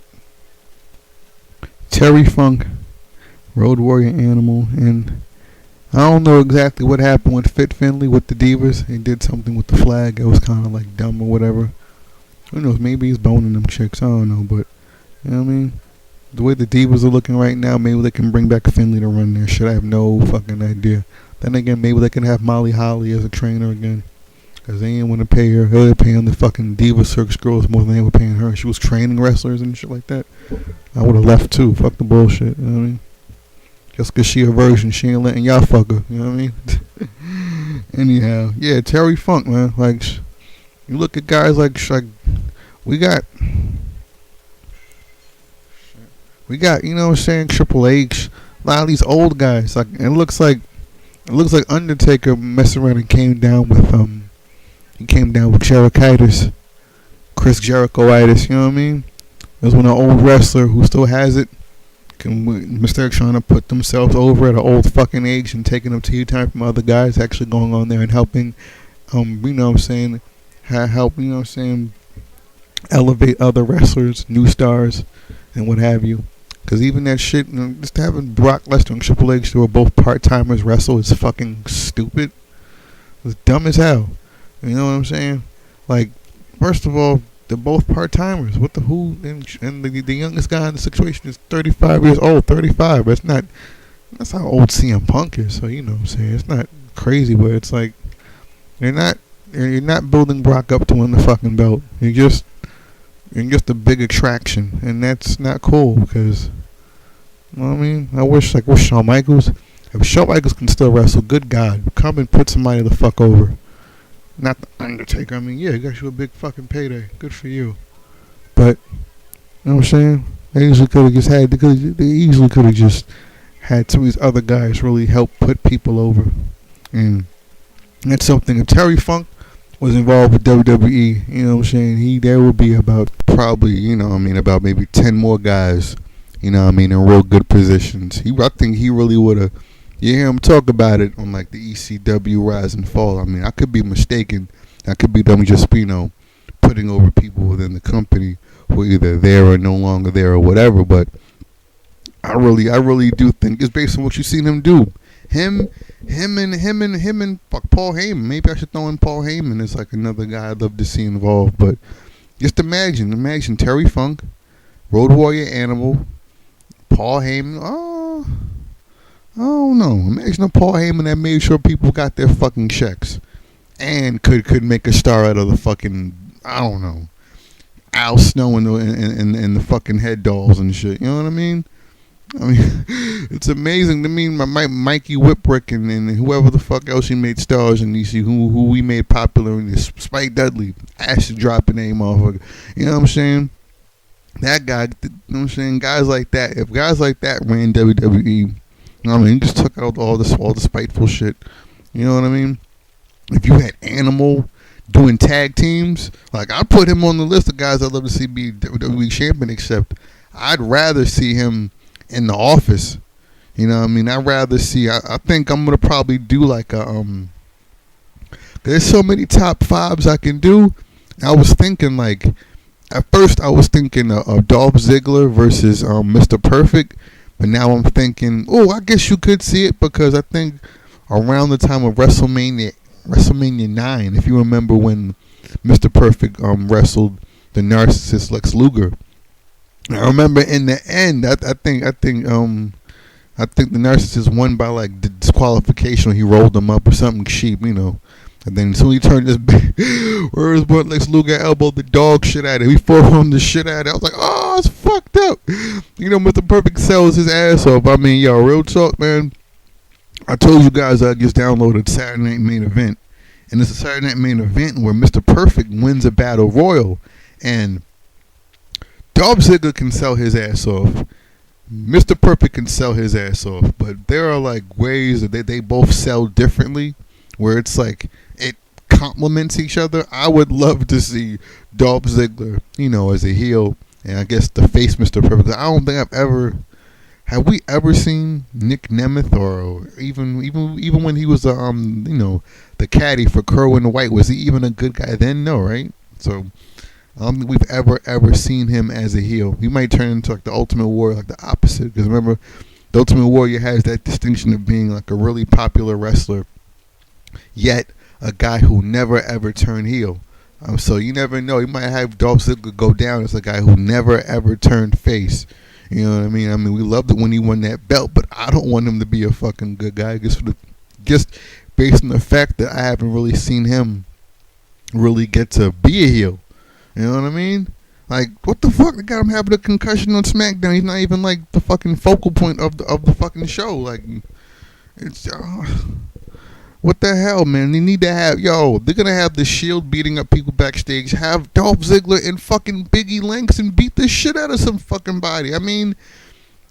A: Terry Funk, Road Warrior Animal, and I don't know exactly what happened with Fit Finley with the Divas. He did something with the flag. It was kind of like dumb or whatever. Who knows? Maybe he's boning them chicks. I don't know, but you know what I mean? The way the Divas are looking right now, maybe they can bring back Finley to run their shit. I have no fucking idea. Then again, maybe they can have Molly Holly as a trainer again, because they ain't want to pay her. They're paying the fucking Diva Circus girls more than they were paying her. She was training wrestlers and shit like that. I would have left too. Fuck the bullshit. You know what I mean? Just because she a virgin, she ain't letting y'all fuck her. You know what I mean? Anyhow, yeah, Terry Funk, man. Like, you look at guys like we got, you know what I'm saying, Triple H, a lot of these old guys. Like, it looks like Undertaker messed around and came down with Jerichitis, Chris Jericho-itis. You know what I mean? There's one old wrestler who still has it. Mistake trying to put themselves over at an old fucking age and taking up tea time from other guys, actually going on there and helping, you know what I'm saying, help, you know what I'm saying, elevate other wrestlers, new stars, and what have you. Because even that shit, you know, just having Brock Lesnar and Triple H, who are both part-timers, wrestle is fucking stupid. It's dumb as hell. You know what I'm saying? Like, first of all, they're both part-timers. What the who? And the youngest guy in the situation is 35 years old. 35. That's how old CM Punk is. So, you know what I'm saying? It's not crazy, but it's like, you're not building Brock up to win the fucking belt. You're just a big attraction, and that's not cool, because, you know what I mean? I wish Shawn Michaels, if Shawn Michaels can still wrestle, good God, come and put somebody the fuck over. Not the Undertaker. I mean, yeah, you got you a big fucking payday. Good for you. But, you know what I'm saying? They easily could have just had some of these other guys really help put people over. And that's something. If Terry Funk was involved with WWE, you know what I'm saying, there would be about probably, you know what I mean, about maybe 10 more guys, you know what I mean, in real good positions. I think he really would have. You hear him talk about it on like the ECW Rise and Fall. I mean, I could be mistaken. I could be them just, you know, putting over people within the company who are either there or no longer there or whatever. But I really do think it's based on what you've seen him do. Him and fuck Paul Heyman. Maybe I should throw in Paul Heyman as like another guy I'd love to see involved. But just imagine Terry Funk, Road Warrior Animal, Paul Heyman. I don't know. Imagine a Paul Heyman that made sure people got their fucking checks and could make a star out of the fucking, I don't know, Al Snow and the fucking head dolls and shit. You know what I mean? It's amazing to me. Mikey Whipwreck and whoever the fuck else he made stars in DC, who we made popular in this, Spike Dudley, acid dropping name motherfucker. You know what I'm saying? That guy, you know what I'm saying? Guys like that, if guys like that ran WWE, I mean, he just took out all the spiteful shit. You know what I mean? If you had Animal doing tag teams, like, I'd put him on the list of guys I'd love to see be WWE Champion, except I'd rather see him in the office. You know what I mean? I'd rather see, I think I'm going to probably do like there's so many top fives I can do. I was thinking like, at first I was thinking of Dolph Ziggler versus Mr. Perfect. But now I'm thinking, I guess you could see it, because I think around the time of WrestleMania 9, if you remember when Mr. Perfect wrestled the narcissist Lex Luger, I remember in the end, I think the narcissist won by like disqualification. He rolled him up or something cheap, you know. And then soon he turned this whereas what Lex Luger elbowed the dog shit out of him. He forearmed the shit out of it. I was like, oh, it's fucked up. You know, Mr. Perfect sells his ass off. I mean, yo, real talk, man. I told you guys I just downloaded Saturday Night Main Event. And it's a Saturday Night Main Event where Mr. Perfect wins a battle royal. And Dolph Ziggler can sell his ass off. Mr. Perfect can sell his ass off. But there are like ways that they both sell differently, where it's like it complements each other. I would love to see Dolph Ziggler, you know, as a heel, and I guess the face Mr. Perfect. I don't think have we ever seen Nick Nemeth, or even when he was the caddy for Kerwin White, was he even a good guy then? No, right? So I don't think we've ever seen him as a heel. He might turn into like the Ultimate Warrior, like the opposite. Because remember, the Ultimate Warrior has that distinction of being like a really popular wrestler, yet a guy who never ever turned heel. So you never know. You might have Dolph Ziggler go down as a guy who never ever turned face. You know what I mean? I mean, we loved it when he won that belt, but I don't want him to be a fucking good guy. Just based on the fact that I haven't really seen him really get to be a heel. You know what I mean? Like, what the fuck? They got him having a concussion on SmackDown. He's not even like the fucking focal point of the fucking show. Like, it's what the hell, man? They need to have, they're gonna have the Shield beating up people backstage. Have Dolph Ziggler and fucking Biggie Langston beat the shit out of some fucking body. I mean,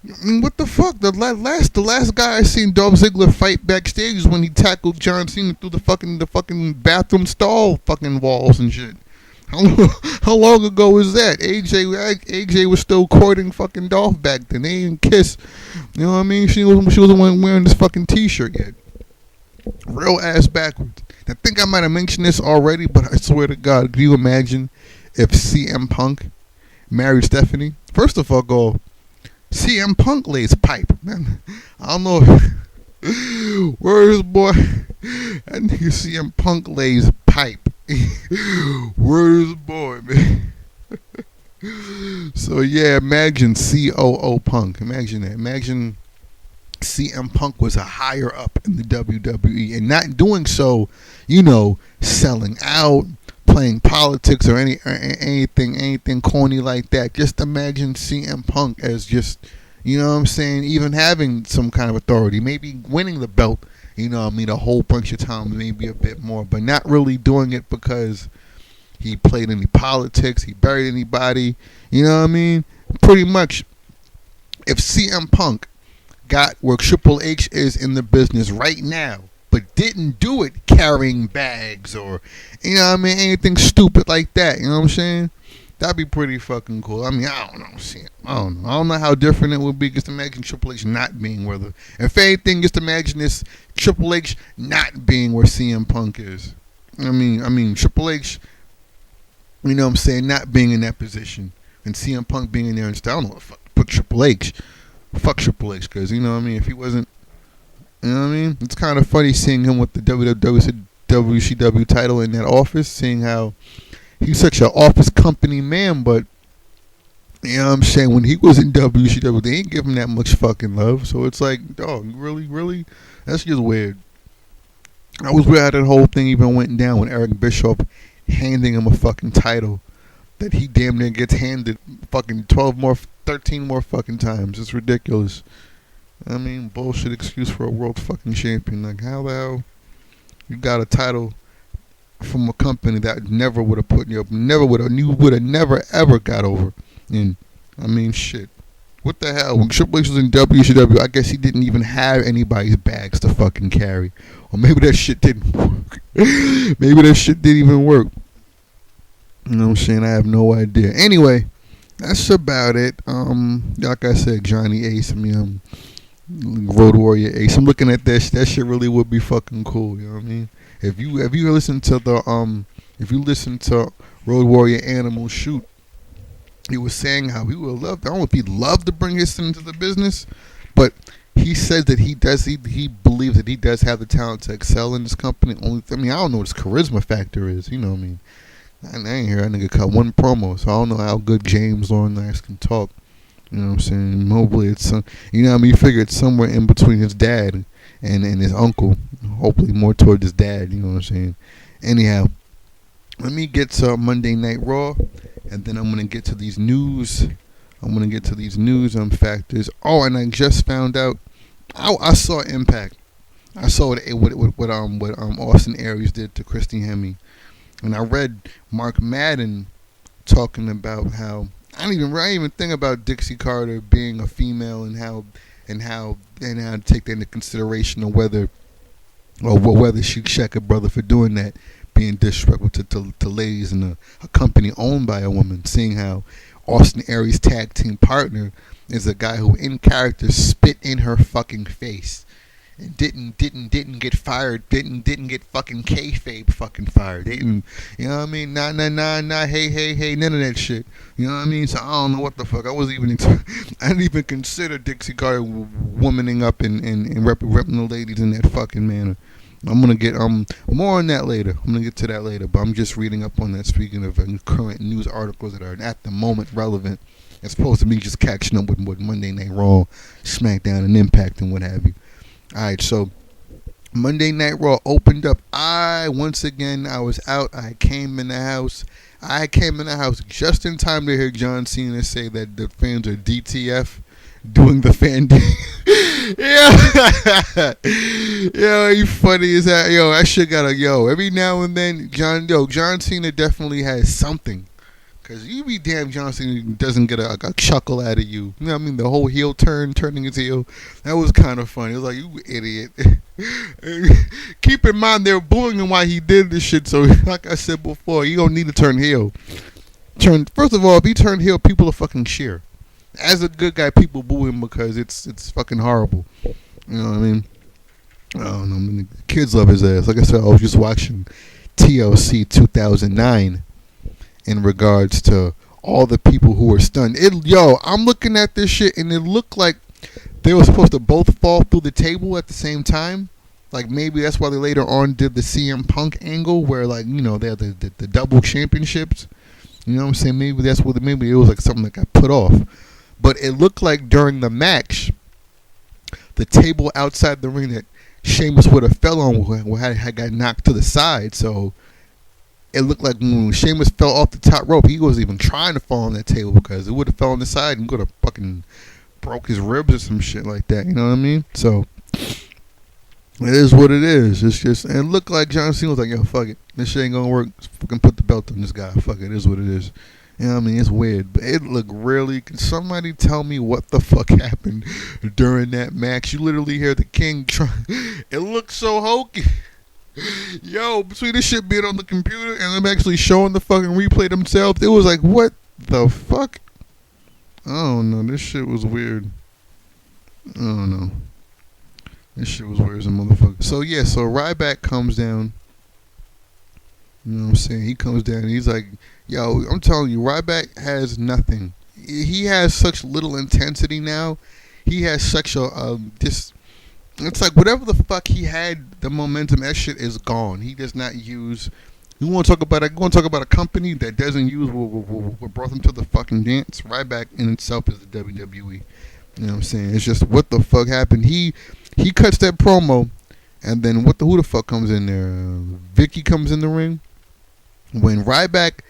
A: what the fuck? The last guy I seen Dolph Ziggler fight backstage is when he tackled John Cena through the fucking bathroom stall fucking walls and shit. How long ago was that? AJ was still courting fucking Dolph back then. They didn't kiss. You know what I mean? She wasn't wearing this fucking t-shirt yet. Real ass backwards. I think I might have mentioned this already, but I swear to God, can you imagine if CM Punk married Stephanie? First of all, CM Punk lays pipe. Man, I don't know. Where's boy? I think CM Punk lays pipe. Where's boy, man? So yeah, imagine COO Punk. Imagine that. Imagine CM Punk was a higher up in the WWE and not doing so, selling out, playing politics or anything corny like that. Just imagine CM Punk as just, even having some kind of authority, maybe winning the belt, a whole bunch of times, maybe a bit more, but not really doing it because he played any politics, he buried anybody, Pretty much, if CM Punk got where Triple H is in the business right now, but didn't do it carrying bags or, anything stupid like that, you know what I'm saying? That'd be pretty fucking cool. I mean, I don't know, I don't know how different it would be. Just imagine Triple H not being where if anything, just imagine this Triple H not being where CM Punk is. I mean, Triple H, not being in that position, and CM Punk being in there instead. I don't know what the fuck put Triple H. Fuck Triple H, because, if he wasn't, it's kind of funny seeing him with the WCW title in that office, seeing how he's such an office company man, but, when he was in WCW, they ain't give him that much fucking love, so it's like, dog, really? That's just weird. I was weird how that whole thing even went down with Eric Bischoff handing him a fucking title that he damn near gets handed fucking 13 more fucking times. It's ridiculous. I mean, bullshit excuse for a world fucking champion. Like, how the hell you got a title from a company that never would have put you up, never ever got over? And I mean, shit. What the hell? When Triple H was in WCW, I guess he didn't even have anybody's bags to fucking carry. Or maybe that shit didn't work. Maybe that shit didn't even work. You know what I'm saying? I have no idea. Anyway, that's about it. Like I said, Johnny Ace, Road Warrior Ace. I'm looking at that. That shit really would be fucking cool. You know what I mean? If you listen to Road Warrior Animal Shoot, he was saying how he would love. I don't know if he'd love to bring his son into the business, but he says that he does. He believes that he does have the talent to excel in this company. I don't know what his charisma factor is. You know what I mean? I ain't hear that nigga cut one promo, so I don't know how good James Laurinaitis can talk. You know what I'm saying? Hopefully it's some, you know what I mean? You figure it's somewhere in between his dad and his uncle. Hopefully more toward his dad, you know what I'm saying? Anyhow, let me get to Monday Night Raw, and then I'm going to get to these news. Factors. Oh, and I just found out, I saw Impact. I saw what Austin Aries did to Christy Hemme. And I read Mark Madden talking about how I didn't even think about Dixie Carter being a female and how to take that into consideration of whether she'd check her brother for doing that, being disrespectful to ladies in a company owned by a woman, seeing how Austin Aries' tag team partner is a guy who in character spit in her fucking face and didn't get fired, didn't get fucking kayfabe fucking fired. They didn't, you know what I mean? Nah, hey, none of that shit. You know what I mean? So I don't know what the fuck. I didn't even consider Dixie Carter womaning up and repping the ladies in that fucking manner. I'm gonna get more on that later. I'm gonna get to that later, but I'm just reading up on that. Speaking of current news articles that are at the moment relevant, as opposed to me just catching up with Monday Night Raw, SmackDown, and Impact and what have you. Alright, so Monday Night Raw opened up. I was out. I came in the house just in time to hear John Cena say that the fans are DTF, doing the fan dance. Yo, he funny as hell. Yo, that shit got every now and then, John Cena definitely has something. Cause you be damn, John Cena doesn't get a chuckle out of you. You know what I mean? The whole turning his heel, that was kind of funny. It was like, you idiot. Keep in mind they're booing him while he did this shit. So like I said before, you don't need to turn heel. First of all, if he turned heel, people will fucking cheer. As a good guy, people boo him because it's fucking horrible. You know what I mean? I don't know. I mean, the kids love his ass. Like I said, I was just watching TLC 2009 in regards to all the people who were stunned. I'm looking at this shit and it looked like they were supposed to both fall through the table at the same time. Like maybe that's why they later on did the CM Punk angle where, like, you know, they had the double championships. You know what I'm saying? Maybe maybe it was like something that got put off. But it looked like during the match, the table outside the ring that Sheamus would have fell on had got knocked to the side. So it looked like when Sheamus fell off the top rope, he wasn't even trying to fall on that table because it would have fell on the side and could have fucking broke his ribs or some shit like that. You know what I mean? So it is what it is. It's just, and it looked like John Cena was like, yo, fuck it. This shit ain't gonna work. Fucking put the belt on this guy. Fuck it. It is what it is. You know what I mean? It's weird. But it looked really... Can somebody tell me what the fuck happened during that match? You literally hear the King try... It looked so hokey. Yo, between this shit being on the computer and them actually showing the fucking replay themselves, it was like, what the fuck? I don't know. This shit was weird. I don't know. This shit was weird as a motherfucker. So, yeah. So, Ryback comes down. You know what I'm saying? He comes down and he's like... Yo, I'm telling you, Ryback has nothing. He has such little intensity now. He has such a it's like whatever the fuck he had, the momentum, that shit is gone. He does not use. You want to talk about a company that doesn't use what brought them to the fucking dance? Ryback in itself is the WWE. You know what I'm saying? It's just what the fuck happened. He cuts that promo, and then who the fuck comes in there? Vicky comes in the ring. When Ryback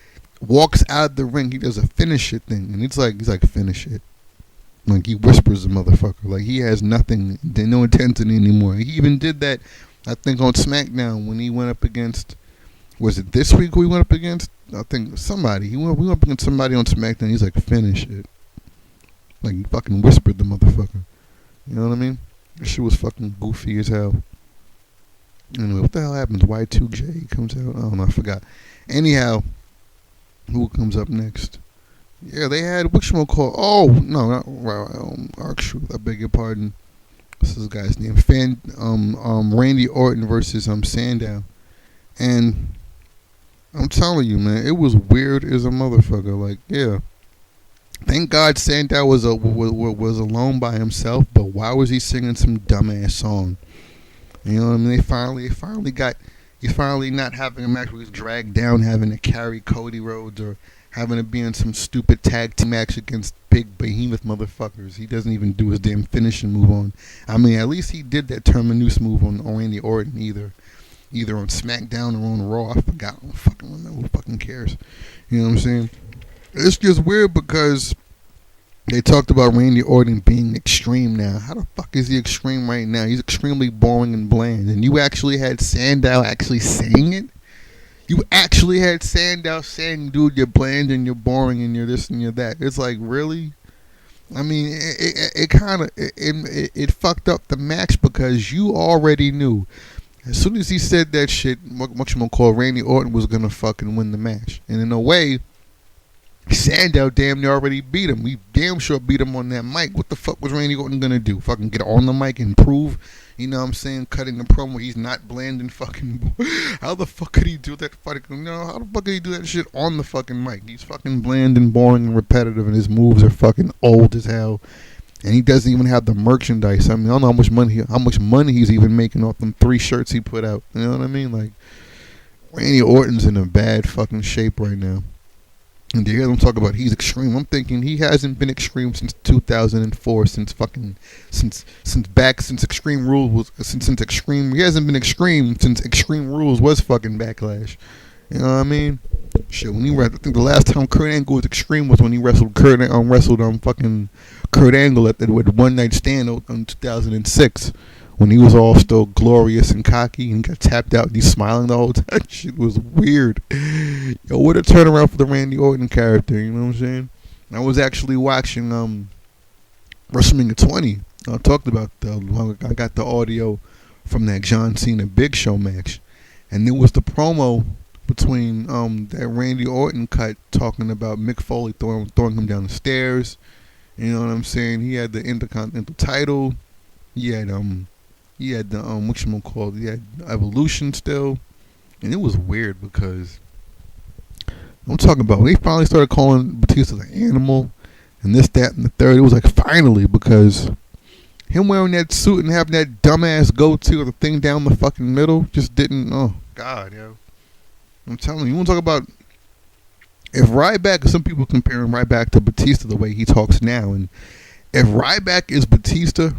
A: walks out of the ring, he does a finish it thing, and he's like finish it. Like he whispers the motherfucker. Like he has nothing, no intensity anymore. He even did that, I think, on SmackDown when he went up against. Was it this week who he went up against? I think somebody. We went up against somebody on SmackDown. He's like finish it. Like he fucking whispered the motherfucker. You know what I mean? This shit was fucking goofy as hell. Anyway, what the hell happens? Y2J comes out. I don't know. I forgot. Anyhow. Who comes up next? Yeah, they had whatchamacallit. Oh, no, not R-Truth. I beg your pardon. What's this guy's name? Randy Orton versus Sandown. And I'm telling you, man, it was weird as a motherfucker. Like, yeah. Thank God Sandown was alone by himself, but why was he singing some dumbass song? You know what I mean? He's finally not having a match where he's dragged down, having to carry Cody Rhodes or having to be in some stupid tag team match against big behemoth motherfuckers. He doesn't even do his damn finishing move on. I mean, at least he did that terminus move on Randy Orton either on SmackDown or on Raw. I forgot. I don't fucking remember. Who fucking cares? You know what I'm saying? It's just weird because they talked about Randy Orton being extreme now. How the fuck is he extreme right now? He's extremely boring and bland. And you actually had Sandow actually saying it? You actually had Sandow saying, dude, you're bland and you're boring and you're this and you're that. It's like, really? I mean, it kind of it fucked up the match because you already knew. As soon as he said that shit, what you gonna call Randy Orton was gonna fucking win the match. And in a way, Sandow damn near already beat him. We damn sure beat him on that mic. What the fuck was Randy Orton gonna do? Fucking get on the mic and prove, you know what I'm saying, cutting the promo he's not bland and fucking how the fuck could he do that fucking, you know, how the fuck could he do that shit on the fucking mic? He's fucking bland and boring and repetitive and his moves are fucking old as hell. And he doesn't even have the merchandise. I mean, I don't know how much money he's even making off them 3 shirts he put out. You know what I mean? Like, Randy Orton's in a bad fucking shape right now. And to hear them talk about he's extreme, I'm thinking he hasn't been extreme since 2004, since Extreme Rules was he hasn't been extreme since Extreme Rules was fucking Backlash. You know what I mean? Shit, I think the last time Kurt Angle was extreme was when he wrestled Kurt Angle at the One Night Stand in 2006. When he was all still glorious and cocky and got tapped out and he's smiling the whole time. Shit was weird. Yo, what a turnaround for the Randy Orton character, you know what I'm saying? I was actually watching WrestleMania 20. I talked about I got the audio from that John Cena Big Show match. And there was the promo between that Randy Orton cut talking about Mick Foley throwing him down the stairs. You know what I'm saying? He had the Intercontinental title. He had the he had Evolution still, and it was weird because I'm talking about when they finally started calling Batista the Animal, and this, that, and the third. It was like finally, because him wearing that suit and having that dumbass goatee or the thing down the fucking middle just didn't. Oh God, yo! I'm telling you, want to talk about if Ryback? Some people comparing Ryback to Batista the way he talks now, and if Ryback is Batista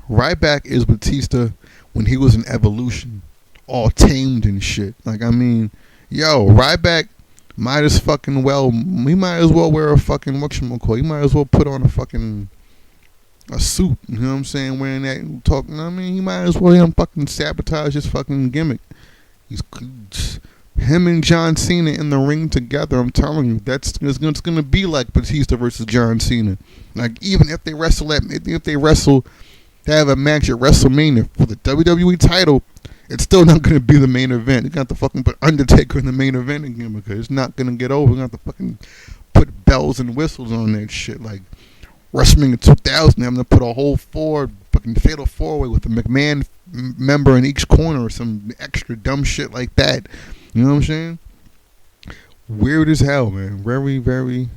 A: when he was in Evolution, all tamed and shit. Like, I mean, yo, Ryback might as well wear a fucking, he might as well put on a suit, you know what I'm saying, wearing that and talking. I mean, he might as well fucking sabotage his fucking gimmick. Him and John Cena in the ring together, I'm telling you, it's going to be like Batista versus John Cena. Like, even if they have a match at WrestleMania for the WWE title, it's still not going to be the main event. You got to fucking put Undertaker in the main event again because it's not going to get over. You got to fucking put bells and whistles on that shit. Like WrestleMania 2000, having to put a whole fucking fatal 4-way with a McMahon member in each corner or some extra dumb shit like that. You know what I'm saying? Weird as hell, man. Very, very.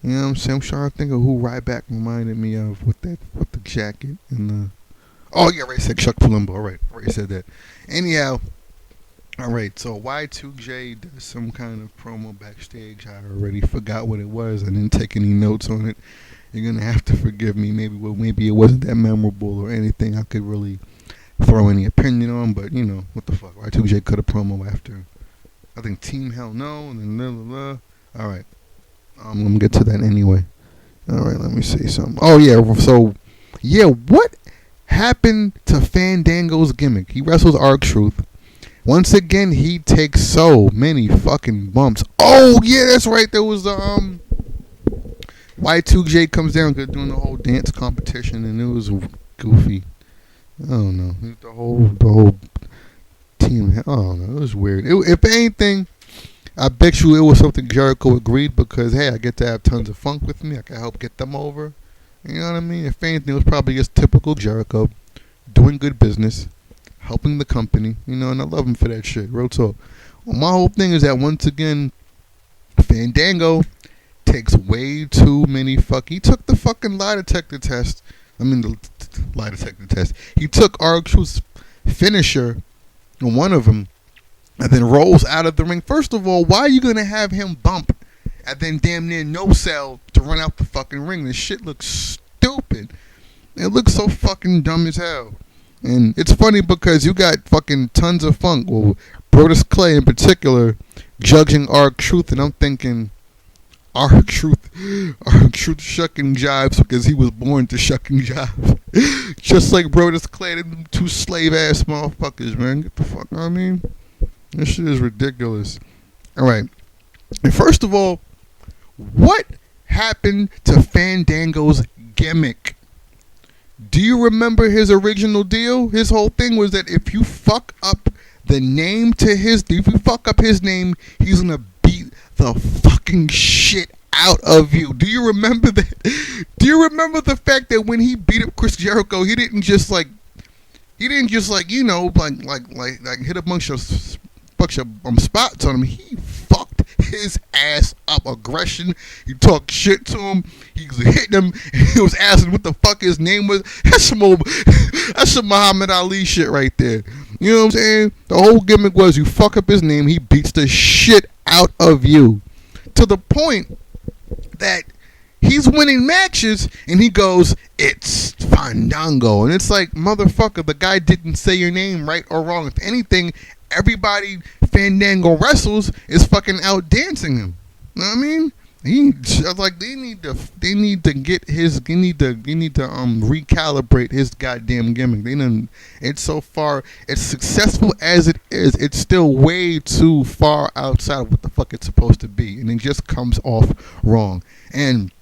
A: You know what I'm saying? I'm trying to think of who Ryback reminded me of with the jacket and the. Oh yeah, right. Said Chuck Palumbo. All right, already said that. Anyhow, all right. So Y2J does some kind of promo backstage. I already forgot what it was. I didn't take any notes on it. You're gonna have to forgive me. Maybe it wasn't that memorable or anything I could really throw any opinion on. But you know what the fuck. Y2J cut a promo after. I think Team Hell No, and then blah, blah, blah. All right. I'm going to get to that anyway. All right, let me see something. Oh, yeah. So, yeah, what happened to Fandango's gimmick? He wrestles R-Truth. Once again, he takes so many fucking bumps. Oh, yeah, that's right. There was the, Y2J comes down doing the whole dance competition, and it was goofy. I don't know. The whole team. I don't know. It was weird. If anything, I bet you it was something Jericho agreed because, hey, I get to have tons of funk with me. I can help get them over. You know what I mean? If anything, it was probably just typical Jericho doing good business, helping the company. You know, and I love him for that shit. Real talk. Well, my whole thing is that once again, Fandango takes way too many He took the fucking lie detector test. The lie detector test. He took R-Truth's finisher, one of them, and then rolls out of the ring. First of all, why are you going to have him bump and then damn near no sell to run out the fucking ring. This shit looks stupid. It looks so fucking dumb as hell. And it's funny because you got fucking tons of funk. Well, Brodus Clay in particular judging R-Truth, and I'm thinking R-Truth shucking jives because he was born to shucking jive. Just like Brodus Clay, them two slave ass motherfuckers, man. Get the fuck, I mean, this shit is ridiculous. Alright. And first of all, what happened to Fandango's gimmick? Do you remember his original deal? His whole thing was that if you fuck up the name to his, if you fuck up his name, he's gonna beat the fucking shit out of you. Do you remember that? Do you remember the fact that when he beat up Chris Jericho, he didn't just like, you know, like hit a bunch of spots on him. He fucked his ass up. Aggression. He talked shit to him. He was hitting him. And he was asking what the fuck his name was. That's some Muhammad Ali shit right there. You know what I'm saying? The whole gimmick was you fuck up his name, he beats the shit out of you. To the point that he's winning matches and he goes, "It's Fandango." And it's like, motherfucker, the guy didn't say your name right or wrong. If anything, everybody Fandango wrestles is fucking out dancing him. You know what I mean? They need to recalibrate his goddamn gimmick. It's so far, as successful as it is, it's still way too far outside of what the fuck it's supposed to be, and it just comes off wrong. And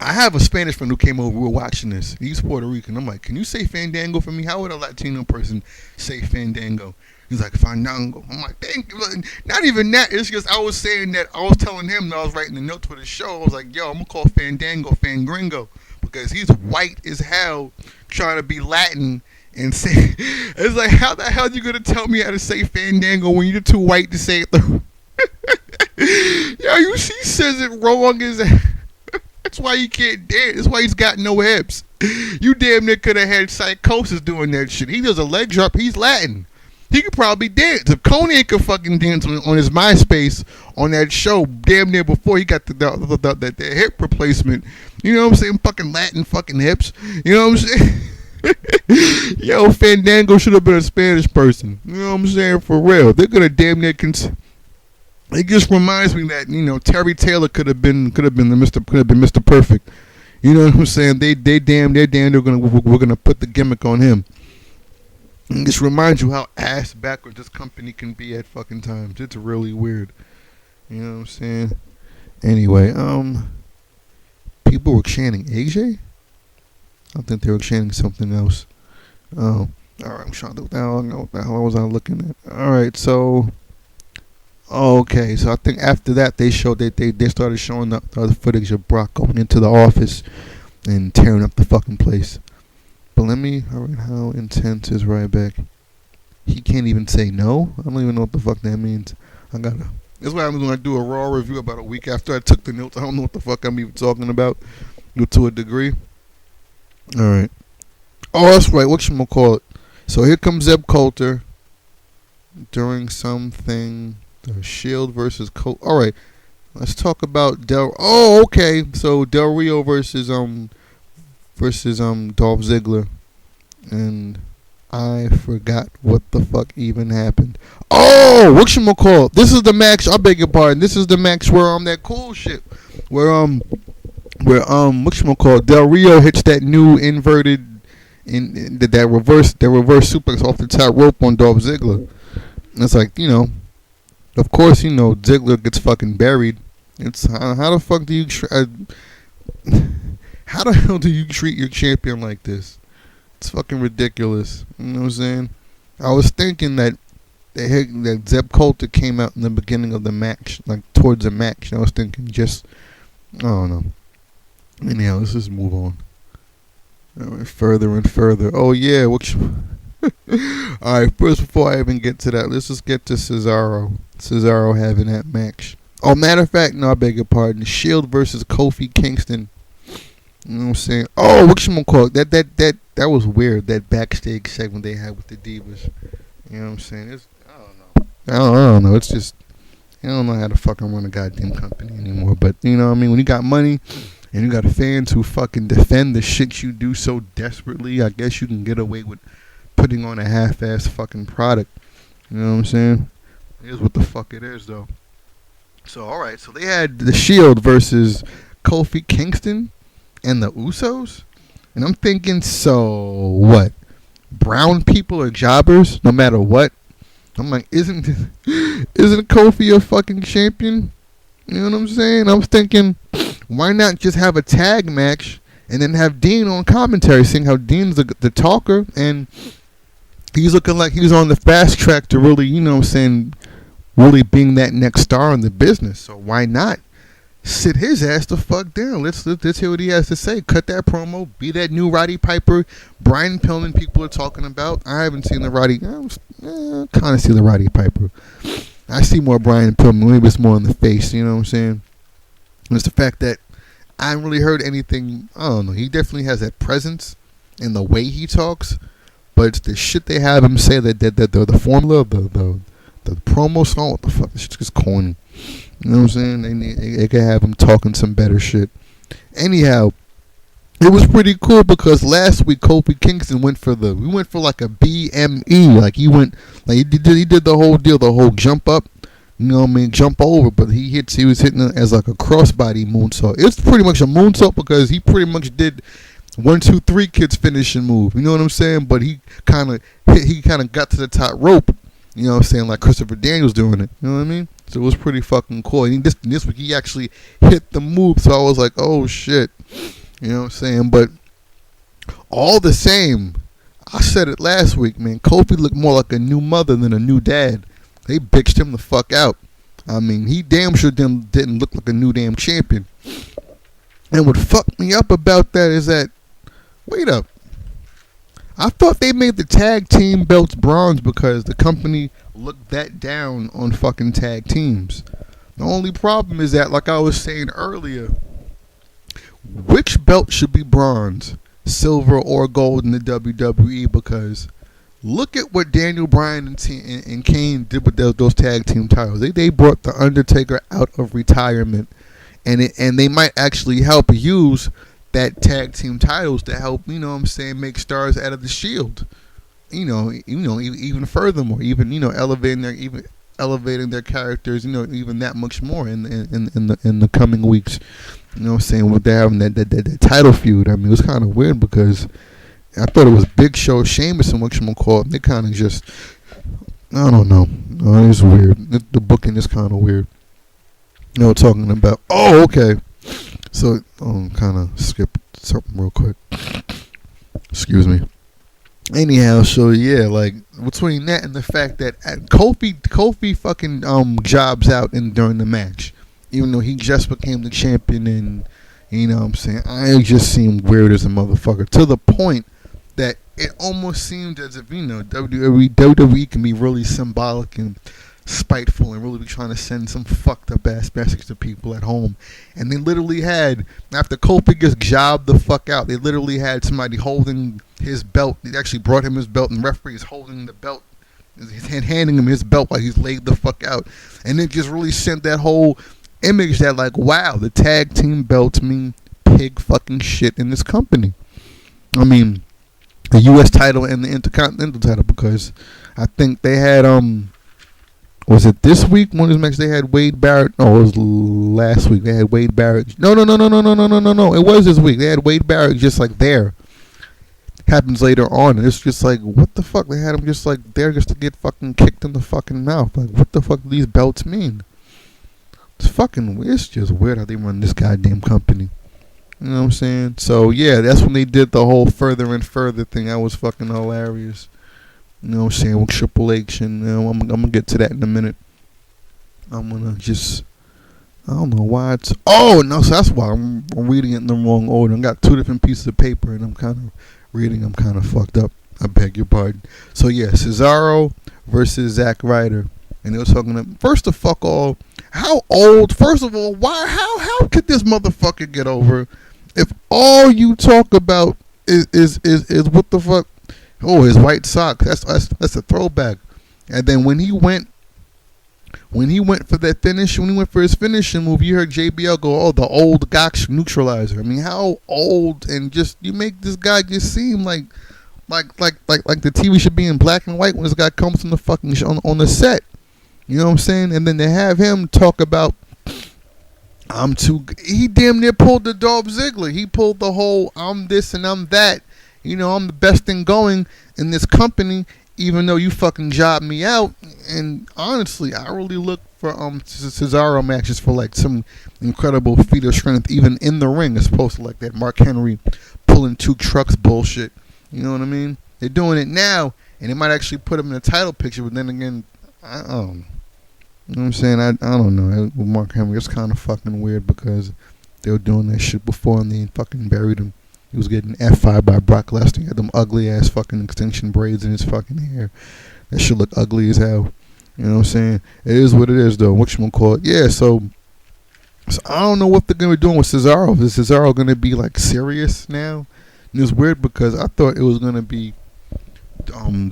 A: I have a Spanish friend who came over. We were watching this. He's Puerto Rican. I'm like, can you say Fandango for me? How would a Latino person say Fandango? He's like, Fandango. I'm like, thank you. Not even that. It's just I was saying that. I was telling him that I was writing the notes for the show. I was like, yo, I'm going to call Fandango Fangringo because he's white as hell trying to be Latin and say. It's like, how the hell are you going to tell me how to say Fandango when you're too white to say it? Yo, you see, he says it wrong as that's why he can't dance. That's why he's got no hips. You damn near could have had Psychosis doing that shit. He does a leg drop. He's Latin. He could probably dance. If Conan could fucking dance on his MySpace on that show, damn near before he got the hip replacement. You know what I'm saying? Fucking Latin fucking hips. You know what I'm saying? Yo, Fandango should have been a Spanish person. You know what I'm saying? For real. They're gonna damn near it just reminds me that, you know, Terry Taylor could have been Mr. Perfect. You know what I'm saying? We're gonna put the gimmick on him. And just reminds you how ass backwards this company can be at fucking times. It's really weird. You know what I'm saying? Anyway, people were chanting AJ? I think they were chanting something else. Oh, alright, I'm trying to what the hell was I looking at? Alright, so okay, so I think after that they showed that they started showing the other footage of Brock going into the office and tearing up the fucking place. But alright, how intense is Ryback? He can't even say no? I don't even know what the fuck that means. That's why I'm going to do a Raw review about a week after I took the notes. I don't know what the fuck I'm even talking about to a degree. Alright. Oh, that's right. Whatchamacallit. So here comes Zeb Coulter during something. The Shield versus Colt. Alright. Let's talk about Oh, okay. So Del Rio versus Dolph Ziggler, and I forgot what the fuck even happened. Oh, whatchamacallit? This is the match. I beg your pardon. This is the match where that cool shit, where whatchamacallit? Del Rio hits that new inverted that reverse suplex off the top rope on Dolph Ziggler. And it's like, you know, of course, you know, Ziggler gets fucking buried. It's how the fuck do you how the hell do you treat your champion like this? It's fucking ridiculous. You know what I'm saying? I was thinking that Zeb Coulter came out in the beginning of the match, like towards the match. I was thinking I don't know. Anyhow, let's just move on. Alright, further and further. Oh yeah, alright, first before I even get to that, let's just get to Cesaro. Cesaro having that match. Oh, matter of fact, no, I beg your pardon. Shield versus Kofi Kingston. You know what I'm saying? Oh, whatchamacallit? That was weird. That backstage segment they had with the Divas. You know what I'm saying? I don't know. It's just He don't know how to fucking run a goddamn company anymore. But, you know what I mean? When you got money and you got fans who fucking defend the shit you do so desperately, I guess you can get away with putting on a half-ass fucking product. You know what I'm saying? Here's what the fuck it is, though. So, alright. So, they had The Shield versus Kofi Kingston and the Usos. And I'm thinking, so what? Brown people are jobbers no matter what? I'm like, isn't Kofi a fucking champion? You know what I'm saying? I was thinking, why not just have a tag match and then have Dean on commentary, seeing how Dean's the talker, and he's looking like he's on the fast track to really, you know what I'm saying, really being that next star in the business. So why not sit his ass the fuck down? Let's hear what he has to say. Cut that promo. Be that new Roddy Piper, Brian Pillman people are talking about. I haven't seen the Roddy. I kind of see the Roddy Piper. I see more Brian Pillman. Maybe it's more in the face. You know what I'm saying? And it's the fact that I haven't really heard anything. I don't know. He definitely has that presence in the way he talks. But it's the shit they have him say, that the formula, the promo song, what the fuck? This shit's just corny. You know what I'm saying? They could have him talking some better shit. Anyhow, it was pretty cool because last week Kofi Kingston went for like a BME. Like he did the whole deal, the whole jump up, you know what I mean, jump over, but he was hitting it as like a crossbody moonsault. It's pretty much a moonsault because he pretty much did 1, 2, 3 kids finishing move. You know what I'm saying? But he kind of got to the top rope. You know what I'm saying? Like Christopher Daniels doing it. You know what I mean? So it was pretty fucking cool. And this week he actually hit the move. So I was like, oh shit. You know what I'm saying? But all the same, I said it last week, man. Kofi looked more like a new mother than a new dad. They bitched him the fuck out. I mean, he damn sure didn't look like a new damn champion. And what fucked me up about that is that, wait up. I thought they made the tag team belts bronze because the company looked that down on fucking tag teams. The only problem is that, like I was saying earlier, which belt should be bronze, silver, or gold in the WWE? Because look at what Daniel Bryan and Cain did with those tag team titles. They brought the Undertaker out of retirement, and they might actually help use that tag team titles to help, you know what I'm saying, make stars out of the Shield. Even furthermore, even, you know, elevating their characters, you know, even that much more in the coming weeks. You know what I'm saying, with having that title feud. I mean, it was kind of weird because I thought it was Big Show, Sheamus, and whatchamacallit. They kind of just, I don't know. It was weird. The booking is kind of weird. You know, talking about, oh, okay. So, kind of skip something real quick. Excuse me. Anyhow, so yeah, like between that and the fact that Kofi fucking jobs out during the match, even though he just became the champion, and you know what I'm saying, I just seemed weird as a motherfucker, to the point that it almost seemed as if, you know, WWE can be really symbolic and spiteful and really be trying to send some fucked up ass message to people at home. And they literally had, after Kofi gets jobbed the fuck out, they literally had somebody holding his belt. They actually brought him his belt, and the referee is holding the belt and handing him his belt while he's laid the fuck out. And it just really sent that whole image that, like, wow, the tag team belts mean pig fucking shit in this company. I mean, the U.S. title and the Intercontinental title, because I think they had was it this week? One of these matches they had Wade Barrett. Oh, it was last week. They had Wade Barrett. No. It was this week. They had Wade Barrett just like there. Happens later on, and it's just like, what the fuck? They had him just like there just to get fucking kicked in the fucking mouth. Like, what the fuck do these belts mean? It's fucking weird. It's just weird how they run this goddamn company. You know what I'm saying? So yeah, that's when they did the whole further and further thing. That was fucking hilarious. You know what I'm saying, with Triple H, and I'm gonna get to that in a minute. I'm gonna just, I don't know why it's, oh no, so that's why I'm reading it in the wrong order. I got 2 different pieces of paper, and I'm kind of fucked up. I beg your pardon. So yeah, Cesaro versus Zack Ryder, and they were talking about, first of all, how old? First of all, why? How could this motherfucker get over if all you talk about is what the fuck? Oh, his white socks. That's a throwback. And then when he went when he went for his finishing move, you heard JBL go, "Oh, the old Gotch neutralizer." I mean, how old, and just you make this guy just seem like the TV should be in black and white when this guy comes on the fucking show, on the set. You know what I'm saying? And then they have him talk about, he damn near pulled the Dolph Ziggler. He pulled the whole, I'm this and I'm that. You know, I'm the best thing going in this company, even though you fucking jobbed me out. And honestly, I really look for Cesaro matches for like some incredible feat of strength, even in the ring, as opposed to like that Mark Henry pulling 2 trucks bullshit. You know what I mean? They're doing it now, and they might actually put him in the title picture, but then again, I don't know. You know what I'm saying? I don't know. With Mark Henry, it's kind of fucking weird because they were doing that shit before and they fucking buried him. He was getting F5 by Brock Lesnar. He had them ugly ass fucking extension braids in his fucking hair. That shit look ugly as hell. You know what I'm saying? It is what it is, though. Whatchamacallit? Yeah, so I don't know what they're going to be doing with Cesaro. Is Cesaro going to be like serious now? And it's weird because I thought it was going to be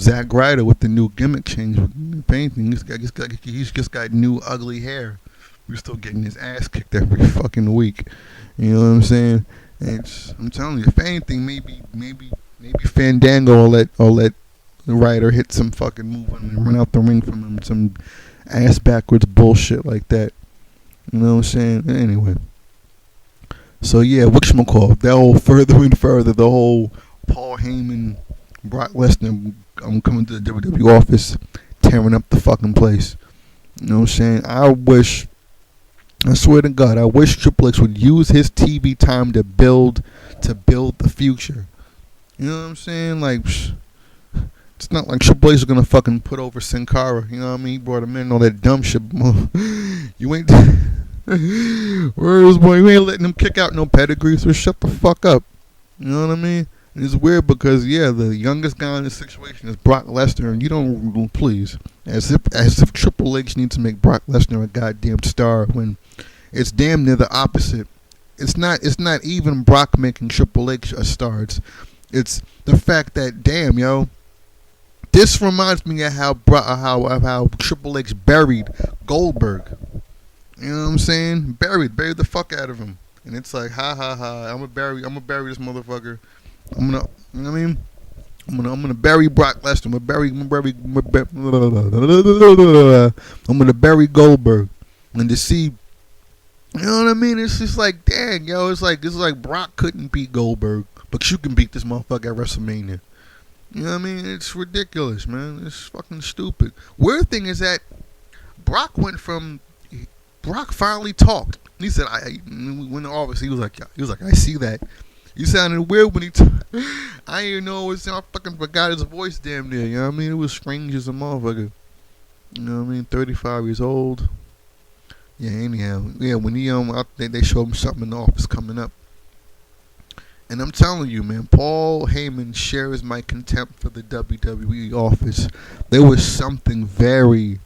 A: Zack Ryder with the new gimmick change. If anything, he's just got new ugly hair. We're still getting his ass kicked every fucking week. You know what I'm saying? And I'm telling you, if anything, maybe Fandango will let Ryder hit some fucking move and run out the ring from him, some ass backwards bullshit like that. You know what I'm saying? Anyway. So yeah, whatchamacallit, that whole further and further, the whole Paul Heyman, Brock Lesnar coming to the WWE office, tearing up the fucking place. You know what I'm saying? I swear to God, I wish Triple H would use his TV time to build the future. You know what I'm saying? Like, it's not like Triple H is gonna fucking put over Sin Cara. You know what I mean? He brought him in all that dumb shit. You ain't where's boy? You ain't letting him kick out no pedigree, so shut the fuck up. You know what I mean? And it's weird because the youngest guy in this situation is Brock Lesnar, and you don't, please, as if Triple H needs to make Brock Lesnar a goddamn star when it's damn near the opposite. It's not even Brock making Triple H a star. It's the fact that, damn, yo, this reminds me of how Triple H buried Goldberg. You know what I'm saying? Buried the fuck out of him. And it's like, ha ha ha, I'm gonna bury this motherfucker. You know what I mean? I'm gonna bury Brock Lesnar. I'm gonna bury Goldberg. And to see, you know what I mean? It's just like, dang, yo, it's like Brock couldn't beat Goldberg, but you can beat this motherfucker at WrestleMania. You know what I mean? It's ridiculous, man. It's fucking stupid. Weird thing is that Brock finally talked. He said, when the office, he was like, I see that. You sounded weird when I didn't even know it was, I fucking forgot his voice damn near. You know what I mean? It was strange as a motherfucker. You know what I mean? 35 years old. Yeah, anyhow. Yeah, when they showed him something in the office coming up. And I'm telling you, man, Paul Heyman shares my contempt for the WWE office. There was something very,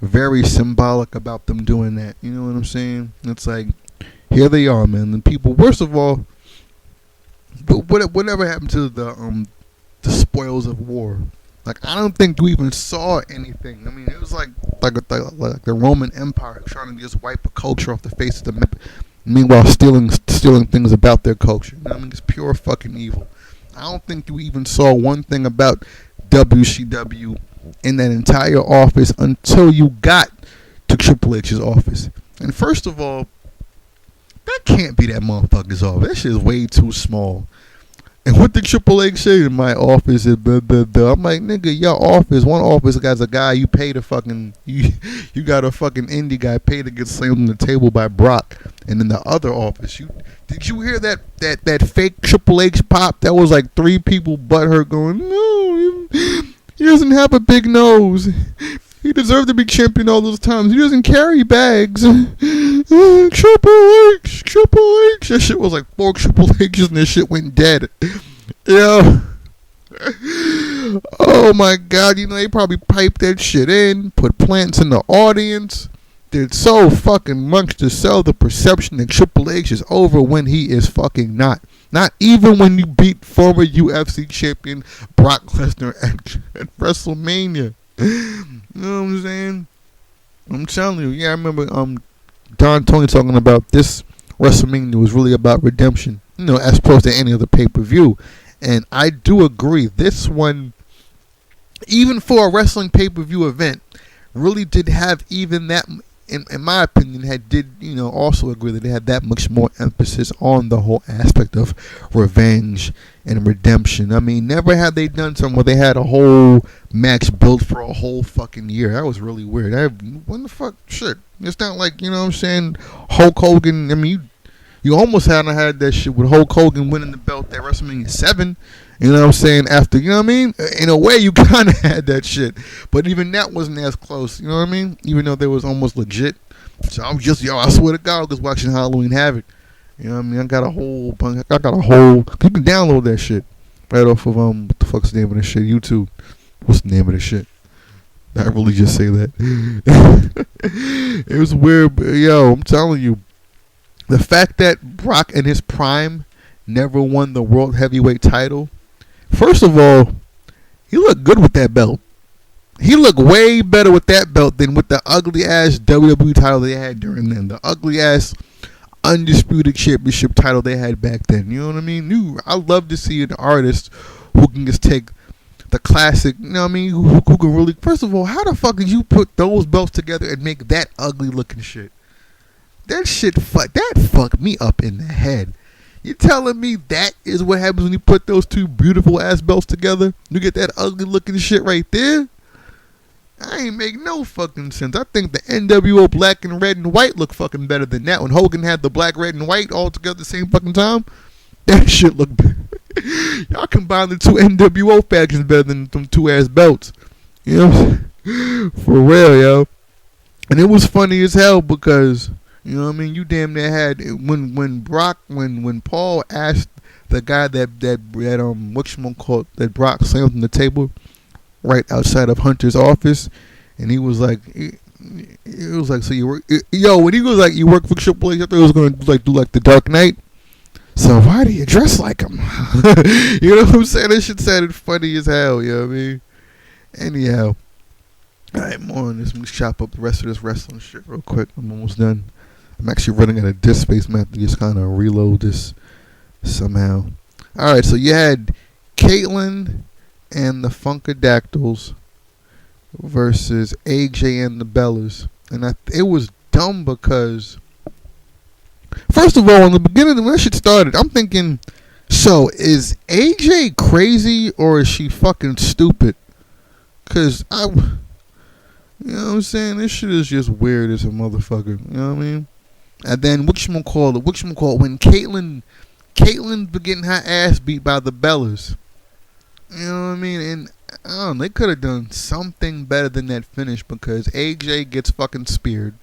A: very symbolic about them doing that. You know what I'm saying? It's like, here they are, man. The people, worst of all, but whatever happened to the spoils of war? Like, I don't think we even saw anything. I mean, it was like the Roman Empire trying to just wipe a culture off the face of the map. Meanwhile, stealing things about their culture. I mean, it's pure fucking evil. I don't think we even saw one thing about WCW in that entire office until you got to Triple H's office. And first of all, that can't be that motherfucker's office. That shit is way too small. And what did Triple H say in my office? I'm like, nigga, your office, one office has a guy you pay to fucking, you got a fucking indie guy paid to get slammed on the table by Brock. And in the other office, did you hear that fake Triple H pop? That was like 3 people butthurt going, no, he doesn't have a big nose. He deserved to be champion all those times. He doesn't carry bags. Triple H. That shit was like 4 Triple H's and this shit went dead. Yeah. Oh my God. You know, they probably piped that shit in, put plants in the audience. Did so fucking much to sell the perception that Triple H is over when he is fucking not. Not even when you beat former UFC champion Brock Lesnar at WrestleMania. You know what I'm saying? I'm telling you, yeah, I remember Don Tony talking about this WrestleMania was really about redemption, as opposed to any other pay-per-view. And I do agree, this one, even for a wrestling pay-per-view event, really did have even that, in my opinion, also agree that they had that much more emphasis on the whole aspect of revenge and redemption. I mean, never had they done something where they had a whole match built for a whole fucking year. That was really weird. What the fuck? Shit. It's not like, Hulk Hogan. I mean, you almost had that shit with Hulk Hogan winning the belt at WrestleMania 7. You know what I'm saying? After, you know what I mean? In a way, you kind of had that shit. But even that wasn't as close. You know what I mean? Even though they was almost legit. So I was just, I swear to God, I was watching Halloween Havoc. You know what I mean? I got a whole, you can download that shit right off of, what the fuck's the name of this shit? YouTube. What's the name of this shit? I really just say that. It was weird, but I'm telling you. The fact that Brock in his prime never won the World Heavyweight title. First of all, he looked good with that belt. He looked way better with that belt than with the ugly-ass WWE title they had during then. The ugly-ass Undisputed Championship title they had back then. You know what I mean? I love to see an artist who can just take the classic, you know what I mean? Who can really... First of all, how the fuck did you put those belts together and make that ugly-looking shit? That shit fucked me up in the head. You telling me that is what happens when you put those two beautiful ass belts together? You get that ugly looking shit right there? I ain't make no fucking sense. I think the NWO black and red and white look fucking better than that. When Hogan had the black, red, and white all together at the same fucking time, that shit looked better. Y'all combine the two NWO factions better than them two ass belts. You know what I'm saying? For real, yo. And it was funny as hell because... You know what I mean? You damn near had when Paul asked the guy that Brock slammed on the table right outside of Hunter's office, and he was like, so you work, when he was like, you work for Triple H, I thought he was gonna do the Dark Knight. So why do you dress like him? You know what I'm saying? That shit sounded funny as hell. You know what I mean? Anyhow, all right, more on this. Let me chop up the rest of this wrestling shit real quick. I'm almost done. I'm actually running out of disk space. I have to just kind of reload this somehow. Alright, so you had Caitlyn and the Funkadactyls versus AJ and the Bellas. And it was dumb because, first of all, in the beginning when that shit started, I'm thinking, so is AJ crazy or is she fucking stupid? Because you know what I'm saying? This shit is just weird as a motherfucker. You know what I mean? And then whatchamacallit, when Caitlyn was getting her ass beat by the Bellas. You know what I mean? And I don't know, they could have done something better than that finish because AJ gets fucking speared.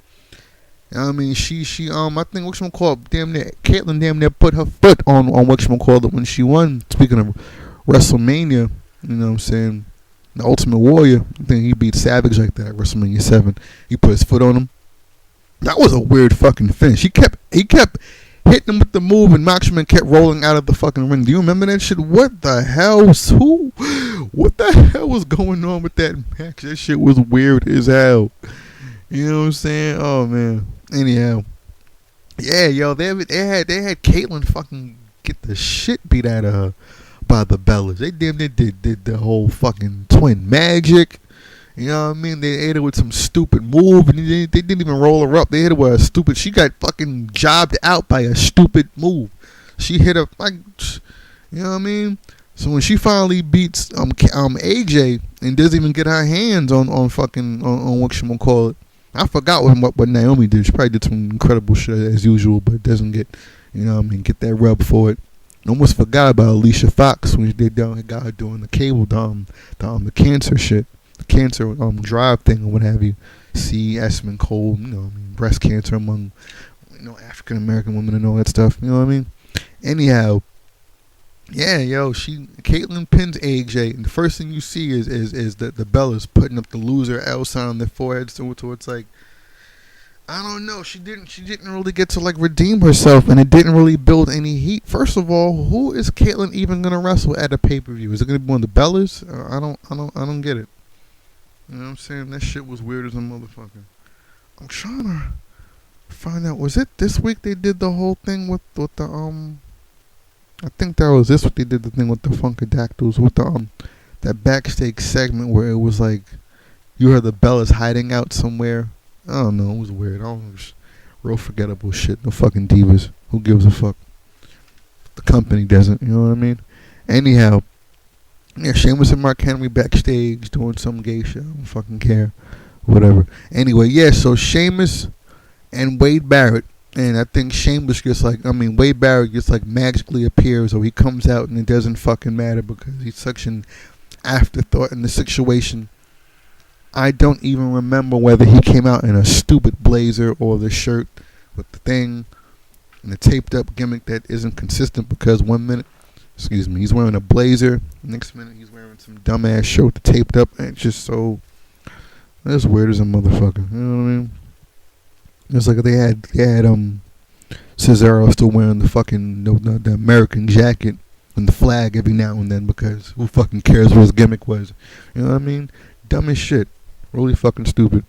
A: You know what I mean? I think Caitlyn damn near put her foot on whatchamacallit when she won. Speaking of WrestleMania, you know what I'm saying? The Ultimate Warrior, I think he beat Savage like that at WrestleMania 7. He put his foot on him. That was a weird fucking finish. He kept hitting him with the move, and Macho Man kept rolling out of the fucking ring. Do you remember that shit? What the hell was going on with that match? That shit was weird as hell. You know what I'm saying? Oh man. Anyhow, yeah, yo, they had Caitlyn fucking get the shit beat out of her by the Bellas. They did the whole fucking twin magic. You know what I mean? They hit her with some stupid move, and they didn't even roll her up. They hit her with a stupid... She got fucking jobbed out by a stupid move. She hit her like... You know what I mean? So when she finally beats AJ and doesn't even get her hands on whatchamacallit. I forgot what Naomi did. She probably did some incredible shit as usual, but doesn't get... You know what I mean? Get that rub for it. I almost forgot about Alicia Fox when they got her doing the cable, the cancer shit. Cancer drive thing or what have you. See Esmond Cole, breast cancer among African American women and all that stuff. You know what I mean? Anyhow, yeah, Caitlyn pins AJ, and the first thing you see is the Bellas putting up the loser L sign on their foreheads. So it's like, I don't know. She didn't really get to redeem herself, and it didn't really build any heat. First of all, who is Caitlyn even gonna wrestle at a pay-per-view? Is it gonna be one of the Bellas? I don't get it. You know what I'm saying? That shit was weird as a motherfucker. I'm trying to find out. Was it this week they did the whole thing with the I think that was this week they did the thing with the Funkadactyls with the that backstage segment where it was like you heard the Bellas hiding out somewhere. I don't know. It was weird. I don't know. Real forgettable shit. No fucking divas. Who gives a fuck? The company doesn't. You know what I mean? Anyhow, yeah, Sheamus and Mark Henry backstage doing some gay shit. I don't fucking care. Whatever. Anyway, yeah, so Sheamus and Wade Barrett. And I think Sheamus gets Wade Barrett just magically appears, or he comes out and it doesn't fucking matter because he's such an afterthought in the situation. I don't even remember whether he came out in a stupid blazer or the shirt with the thing and the taped up gimmick that isn't consistent because 1 minute, he's wearing a blazer, next minute he's wearing some dumbass shirt with the taped up, and it's just so, that's weird as a motherfucker, you know what I mean? It's like they had Cesaro still wearing the fucking the American jacket and the flag every now and then because who fucking cares what his gimmick was, you know what I mean? Dumb as shit. Really fucking stupid.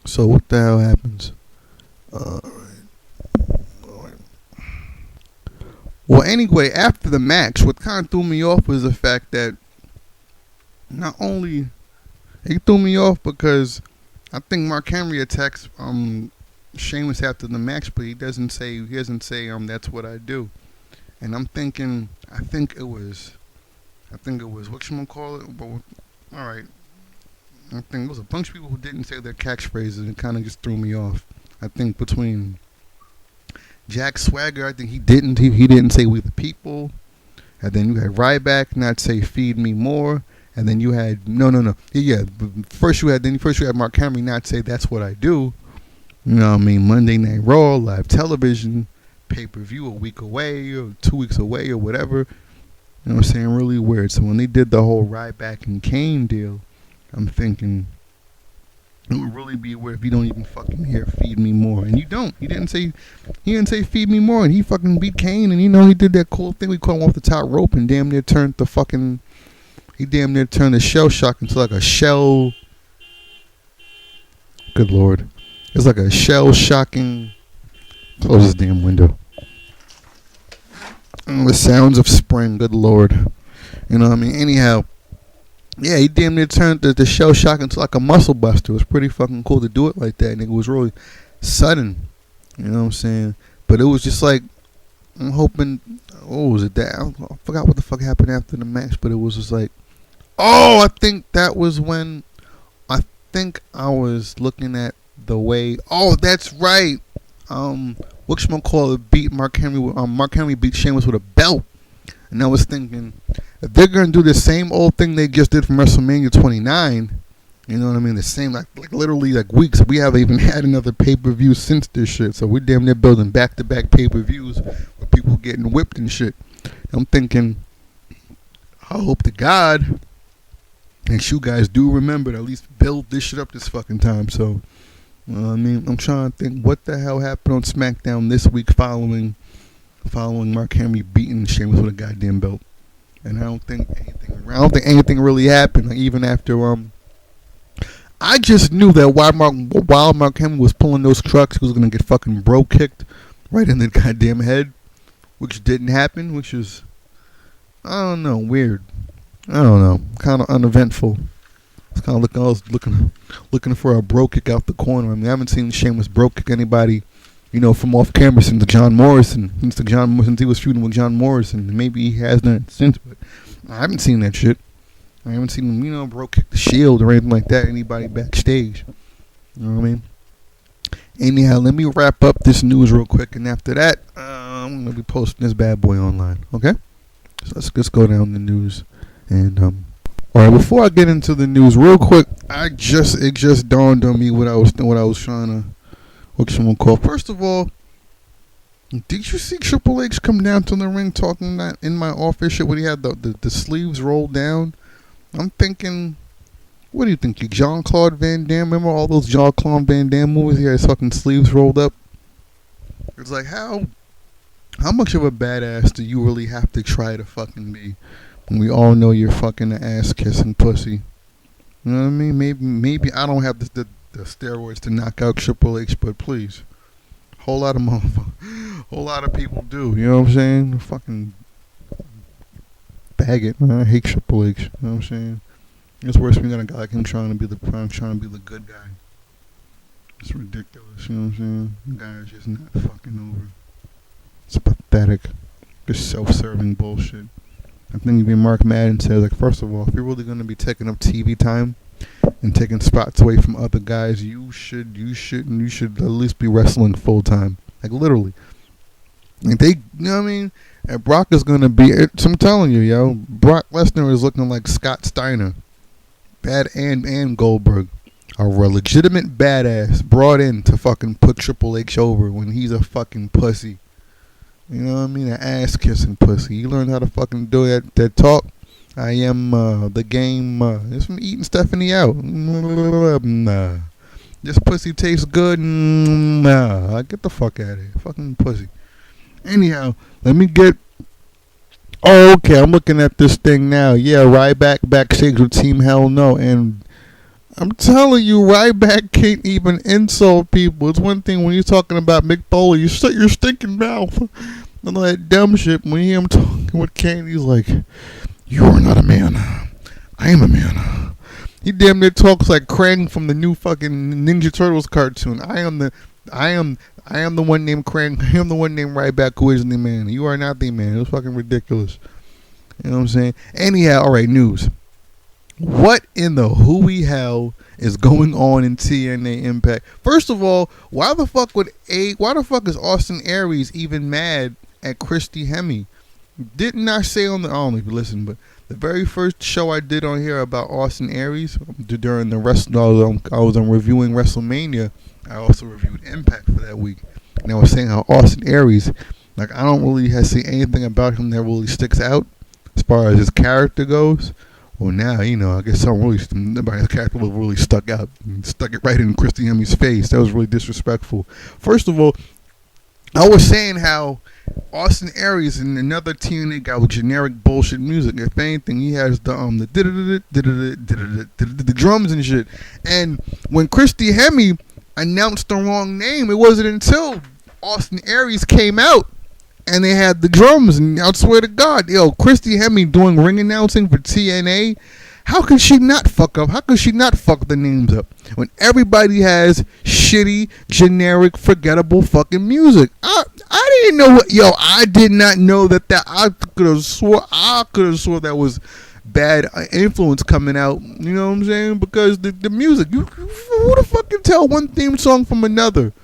A: So what the hell happens? Alright. Well, anyway, after the match, what kind of threw me off was the fact that not only it threw me off because I think Mark Henry attacks Sheamus after the match, but he doesn't say that's what I do. And I'm thinking I think it was whatchamacallit, but alright. I think it was a bunch of people who didn't say their catchphrases and kind of just threw me off. I think between Jack Swagger, I think he didn't say we the people, and then you had Ryback not say feed me more, and then you had first you had Mark Henry not say that's what I do. You know what I mean? Monday Night Raw, live television, pay-per-view a week away or 2 weeks away or whatever. You know what I'm saying? Really weird. So when they did the whole Ryback and Cain deal, I'm thinking it would really be weird if you don't even fucking hear feed me more. And you don't. He didn't say feed me more, and he fucking beat Cain, and he did that cool thing we caught him off the top rope and damn near turned the shell shock into like a shell. Good Lord. It's like a shell shocking. Close this damn window. The sounds of spring, good Lord. You know what I mean? Anyhow, yeah, he damn near turned the shell shock into like a muscle buster. It was pretty fucking cool to do it like that, and it was really sudden. You know what I'm saying? But it was just like, I'm hoping, what was it that? I forgot what the fuck happened after the match, but it was just like, I think that was when, I think I was looking at the way, that's right. Whatchamacallit beat Mark Henry, Mark Henry beat Sheamus with a belt. And I was thinking, if they're going to do the same old thing they just did from WrestleMania 29, you know what I mean? The same, like literally like weeks. We haven't even had another pay-per-view since this shit. So we're damn near building back-to-back pay-per-views with people getting whipped and shit. I'm thinking, I hope to God that you guys do remember to at least build this shit up this fucking time. So, you know what I mean? I'm trying to think what the hell happened on Smackdown this week following Mark Henry beating Sheamus with a goddamn belt. And I don't think anything really happened. Like even after I just knew that while Mark Henry was pulling those trucks, he was gonna get fucking bro kicked right in the goddamn head, which didn't happen. Which is, I don't know, weird. I don't know, kind of uneventful. It's kind of looking for a bro kick out the corner. I mean, I haven't seen Sheamus bro kick anybody, you know, from off camera since John Morrison. Since he was shooting with John Morrison. Maybe he has done it since, but I haven't seen that shit. I haven't seen him, you know, bro kick the Shield or anything like that. Anybody backstage. You know what I mean? Anyhow, let me wrap up this news real quick, and after that, I'm gonna be posting this bad boy online. Okay? So let's go down the news, and all right. Before I get into the news, real quick, it just dawned on me what I was trying to. What someone call. First of all, did you see Triple H come down to the ring talking that in my office shit when he had the sleeves rolled down? I'm thinking, what do you think? You Jean-Claude Van Damme? Remember all those Jean-Claude Van Damme movies? He had his fucking sleeves rolled up. It's like, how much of a badass do you really have to try to fucking be when we all know you're fucking an ass kissing pussy? You know what I mean? Maybe I don't have the steroids to knock out Triple H, but please, whole lot of people do. You know what I'm saying? Fucking faggot, man. I hate Triple H. You know what I'm saying? It's worse when you got a guy like him trying to be the good guy. It's ridiculous. You know what I'm saying? The guy is just not fucking over. It's pathetic. Just self-serving bullshit. I think even Mark Madden says, like, first of all, if you're really gonna be taking up TV time and taking spots away from other guys, you should at least be wrestling full time. Like, literally. And you know what I mean? And Brock is gonna be. I'm telling you, yo, Brock Lesnar is looking like Scott Steiner. Bad and Goldberg are a legitimate badass brought in to fucking put Triple H over when he's a fucking pussy. You know what I mean? An ass kissing pussy. He learned how to fucking do that talk. I am the game. It's from eating Stephanie out. Nah. This pussy tastes good. Nah. Get the fuck out of here. Fucking pussy. Anyhow, let me get. Oh, okay, I'm looking at this thing now. Yeah, Ryback backstage with Team Hell No. And I'm telling you, Ryback can't even insult people. It's one thing when you're talking about Mick Foley, you shut your stinking mouth. And all that dumb shit. When you hear him talking with Cain, he's like, you are not a man. I am a man. He damn near talks like Krang from the new fucking Ninja Turtles cartoon. I am the one named Krang. I am the one named Ryback who is the man. You are not the man. It was fucking ridiculous. You know what I'm saying? Anyhow, alright, news. What in the hooey hell is going on in TNA Impact? First of all, why the fuck is Austin Aries even mad at Christy Hemme? Didn't I say on the, I don't know if you listen, but the very first show I did on here about Austin Aries during the I was on reviewing WrestleMania. I also reviewed Impact for that week, and I was saying how Austin Aries, like, I don't really see anything about him that really sticks out as far as his character goes. Well, now, you know, I guess his character was really stuck out and stuck it right in Christy Hemme's face. That was really disrespectful. First of all, I was saying how Austin Aries and another TNA guy with generic bullshit music. If anything, he has the drums and shit. And when Christy Hemme announced the wrong name, it wasn't until Austin Aries came out and they had the drums. And I swear to God, yo, Christy Hemme doing ring announcing for TNA. How can she not fuck up? How can she not fuck the names up when everybody has shitty, generic, forgettable fucking music? I didn't know what, yo, I did not know that I could have swore that was bad influence coming out. You know what I'm saying? Because the music, who the fuck can tell one theme song from another?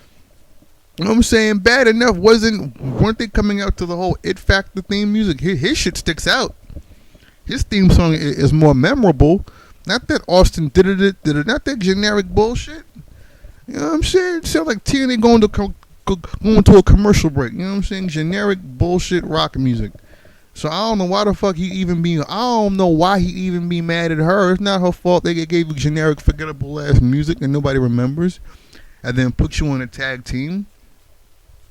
A: You know what I'm saying? Bad enough weren't they coming out to the whole It Factor theme music? His shit sticks out. His theme song is more memorable. Not that Austin did it, not that generic bullshit. You know what I'm saying? It sounds like TNA going to a commercial break. You know what I'm saying? Generic bullshit rock music. So I don't know why the fuck I don't know why he even be mad at her. It's not her fault they gave you generic, forgettable ass music and nobody remembers. And then put you on a tag team.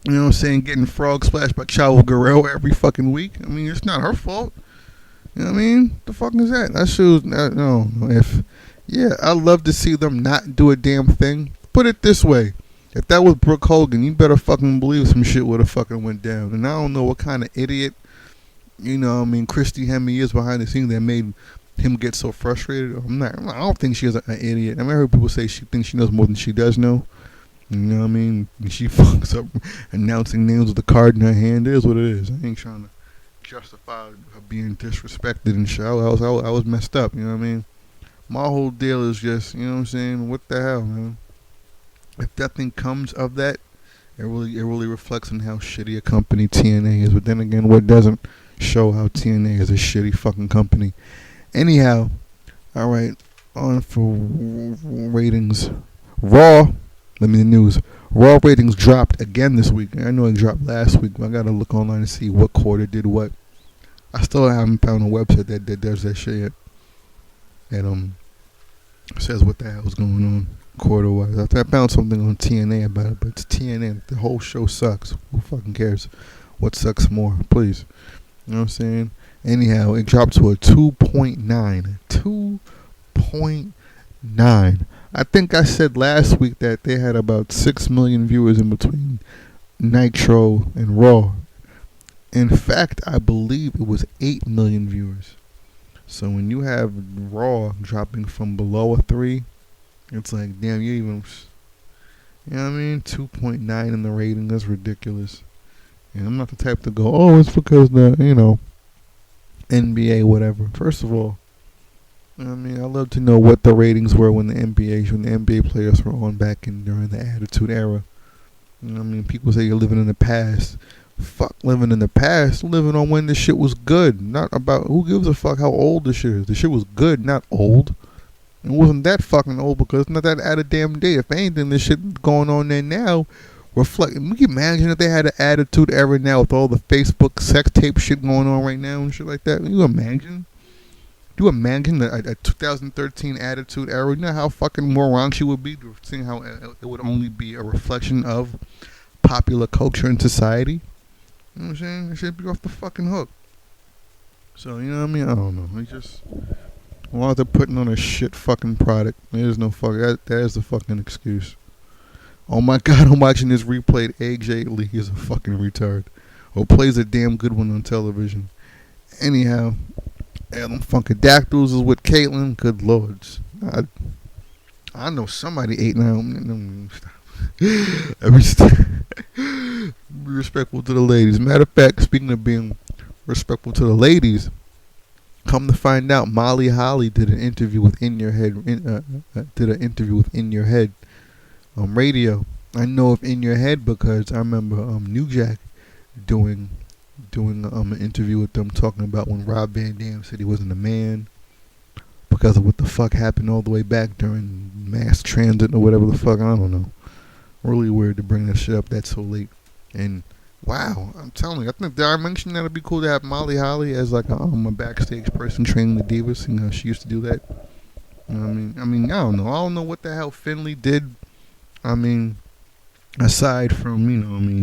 A: You know what I'm saying? Getting frog splashed by Chavo Guerrero every fucking week. I mean, it's not her fault. You know what I mean? The fuck is that? That shit was, I'd love to see them not do a damn thing. Put it this way. If that was Brooke Hogan, you better fucking believe some shit would have fucking went down. And I don't know what kind of idiot, you know what I mean, Christy Hemme is behind the scenes that made him get so frustrated. I don't think she is an idiot. I mean, I heard people say she thinks she knows more than she does know. You know what I mean? And she fucks up announcing names with the card in her hand. It is what it is. I ain't trying to justify her being disrespected and shit. I was messed up, you know what I mean? My whole deal is just, you know what I'm saying, what the hell, man? If nothing comes of that, it really reflects on how shitty a company TNA is. But then again, what doesn't show how TNA is a shitty fucking company? Anyhow, alright, on for ratings. Raw, let me the news. Raw ratings dropped again this week. I know it dropped last week, but I gotta look online and see what quarter did what. I still haven't found a website that does that shit yet. And says what the hell's going on quarter wise. I found something on TNA about it, but it's TNA. The whole show sucks. Who fucking cares? What sucks more? Please. You know what I'm saying? Anyhow, it dropped to a 2.9. 2.9 I think I said last week that they had about 6 million viewers in between Nitro and Raw. In fact, I believe it was 8 million viewers. So when you have Raw dropping from below a 3, it's like, damn, you even, you know what I mean? 2.9 in the rating, that's ridiculous. And I'm not the type to go, oh, it's because the, NBA, whatever. First of all, I mean, I love to know what the ratings were when the NBA players were on back during the Attitude Era. You know what I mean? People say you're living in the past. Fuck living in the past. Living on when this shit was good. Not about, who gives a fuck how old this shit is. The shit was good, not old. It wasn't that fucking old because it's not that out of damn day. If anything, this shit going on there now reflecting. Can you imagine if they had an Attitude Era now with all the Facebook sex tape shit going on right now and shit like that? Can you imagine? Do you imagine a 2013 Attitude Era? You know how fucking more wrong she would be, seeing how it would only be a reflection of popular culture and society. You know what I'm saying? It should be off the fucking hook. So, you know what I mean? I don't know. It's just, while they're putting on a shit fucking product, there's no fuck. That is a fucking excuse. Oh my god, I'm watching this replayed. AJ Lee is a fucking retard. Or plays a damn good one on television. Anyhow. And them Funkadactyls is with Caitlyn. Good lords. I know somebody ate now. Be respectful to the ladies. Matter of fact, speaking of being respectful to the ladies, come to find out, Molly Holly did an interview with In Your Head. In Your Head radio. I know of In Your Head because I remember New Jack doing an interview with them talking about when Rob Van Dam said he wasn't a man because of what the fuck happened all the way back during mass transit or whatever the fuck. I don't know. Really weird to bring that shit up that so late. And wow, I'm telling you, I think, did I mention that it'd be cool to have Molly Holly as like a backstage person training the divas? You know, she used to do that. You know what I mean, I don't know. I don't know what the hell Finley did. I mean, aside from,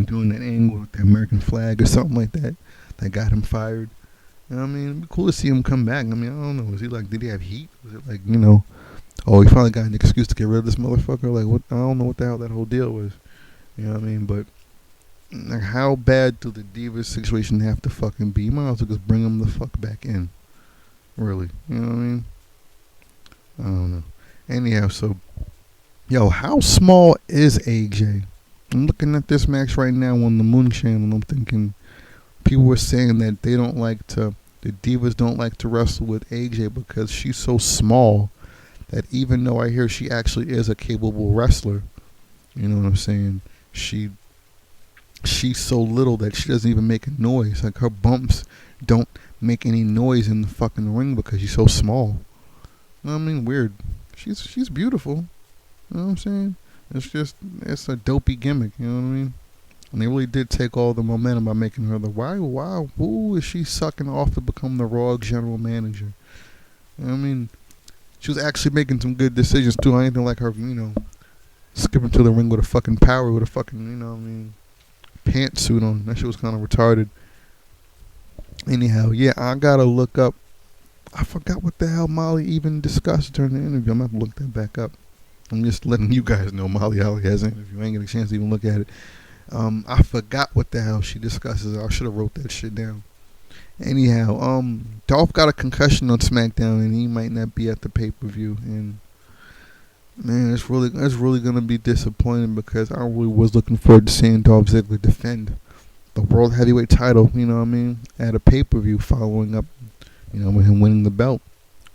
A: doing that angle with the American flag or something like that got him fired. You know what I mean? It'd be cool to see him come back. I mean, I don't know. Was he like, did he have heat? Was it like, oh, he finally got an excuse to get rid of this motherfucker? Like, what? I don't know what the hell that whole deal was. You know what I mean? But, like, how bad do the Divas situation have to fucking be? You might as well just bring him the fuck back in. Really. You know what I mean? I don't know. Anyhow, so, yo, how small is AJ? I'm looking at this match right now on the Moon Channel, and I'm thinking, people were saying that the Divas don't like to wrestle with AJ because she's so small that even though I hear she actually is a capable wrestler, you know what I'm saying, she's so little that she doesn't even make a noise. Like, her bumps don't make any noise in the fucking ring because she's so small. You know what I mean? Weird. She's beautiful. You know what I'm saying? It's a dopey gimmick, you know what I mean? And they really did take all the momentum by making her the wow, who is she sucking off to become the Raw general manager? You know what I mean? She was actually making some good decisions too. I ain't like her, skipping to the ring with a fucking power, with a fucking, pantsuit on. That shit was kind of retarded. Anyhow, yeah, I gotta look up. I forgot what the hell Molly even discussed during the interview. I'm gonna have to look that back up. I'm just letting you guys know Molly Holly has an interview. I ain't get a chance to even look at it. I forgot what the hell she discusses. I should have wrote that shit down. Anyhow, Dolph got a concussion on SmackDown and he might not be at the pay-per-view. And man, it's really gonna be disappointing because I really was looking forward to seeing Dolph Ziggler defend the World Heavyweight title, you know what I mean, at a pay-per-view following up, with him winning the belt.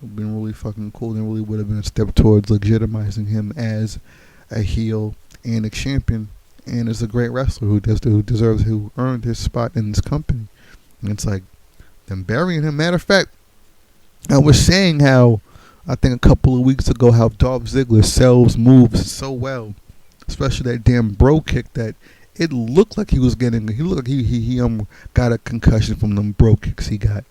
A: It would have been really fucking cool and really would have been a step towards legitimizing him as a heel and a champion and as a great wrestler who earned his spot in this company. And it's like them burying him. Matter of fact, I was saying how I think a couple of weeks ago how Dolph Ziggler sells moves so well, especially that damn bro kick, that it looked like he looked like he got a concussion from them bro kicks he got.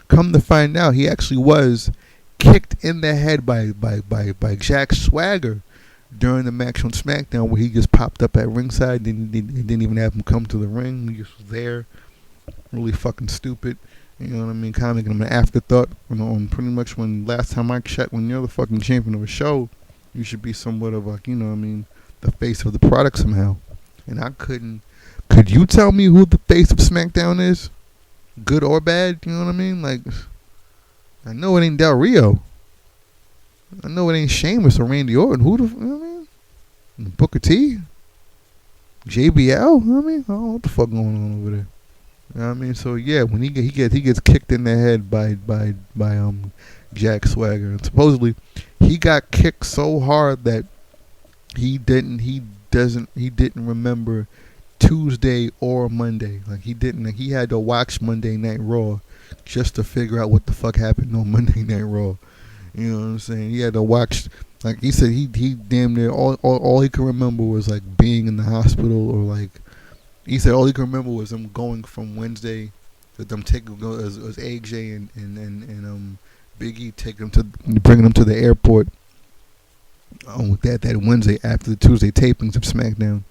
A: Come to find out, he actually was kicked in the head by Jack Swagger during the match on SmackDown, where he just popped up at ringside. Didn't even have him come to the ring. He just was there. Really fucking stupid. You know what I mean? Kind of making him an afterthought. On pretty much when last time I checked, when you're the fucking champion of a show, You should be somewhat of like, the face of the product somehow. And I couldn't. Could you tell me who the face of SmackDown is? Good or bad? You know what I mean? Like, I know it ain't Del Rio. I know it ain't Sheamus or Randy Orton. Who the, you know what I mean? Booker T? JBL? You know what I mean? I don't know what the fuck going on over there. You know what I mean? So yeah, when he gets kicked in the head by Jack Swagger, and supposedly he got kicked so hard that he didn't remember Tuesday or Monday. Like he had to watch Monday Night Raw just to figure out what the fuck happened on Monday Night Raw. You know what I'm saying? He had to watch, like he said, he damn near all he could remember was like being in the hospital, or like he said all he could remember was them going from Wednesday, that them taking as AJ and Big E bringing them to the airport with that Wednesday after the Tuesday tapings of SmackDown.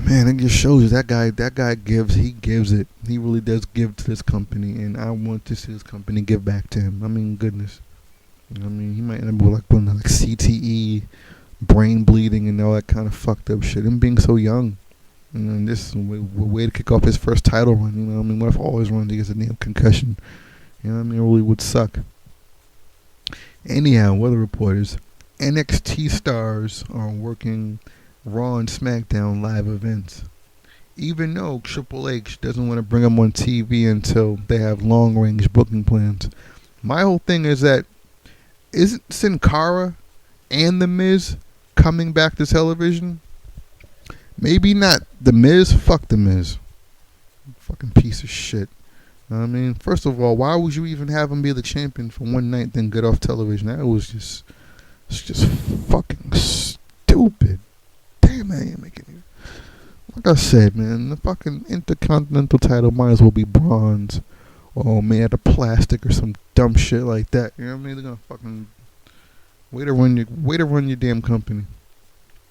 A: Man, it just shows you that guy gives it. He really does give to this company, and I want to see this company give back to him. I mean, goodness. I mean, he might end up with like CTE, brain bleeding, and all that kind of fucked up shit. Him being so young. And this is a way to kick off his first title run. You know what I mean? What if all his runs he gets a damn concussion? You know what I mean? It really would suck. Anyhow, weather reporters, NXT stars are working Raw and SmackDown live events, even though Triple H doesn't want to bring them on TV until they have long-range booking plans. My whole thing is that, isn't Sin Cara and The Miz coming back to television? Maybe not The Miz. Fuck The Miz. Fucking piece of shit. I mean, first of all, why would you even have him be the champion for one night then get off television? That was just fucking stupid. Damn, I ain't making it. Like I said, man, the fucking Intercontinental title might as well be bronze, or made out of plastic or some dumb shit like that. You know what I mean? They're gonna fucking way to run your damn company.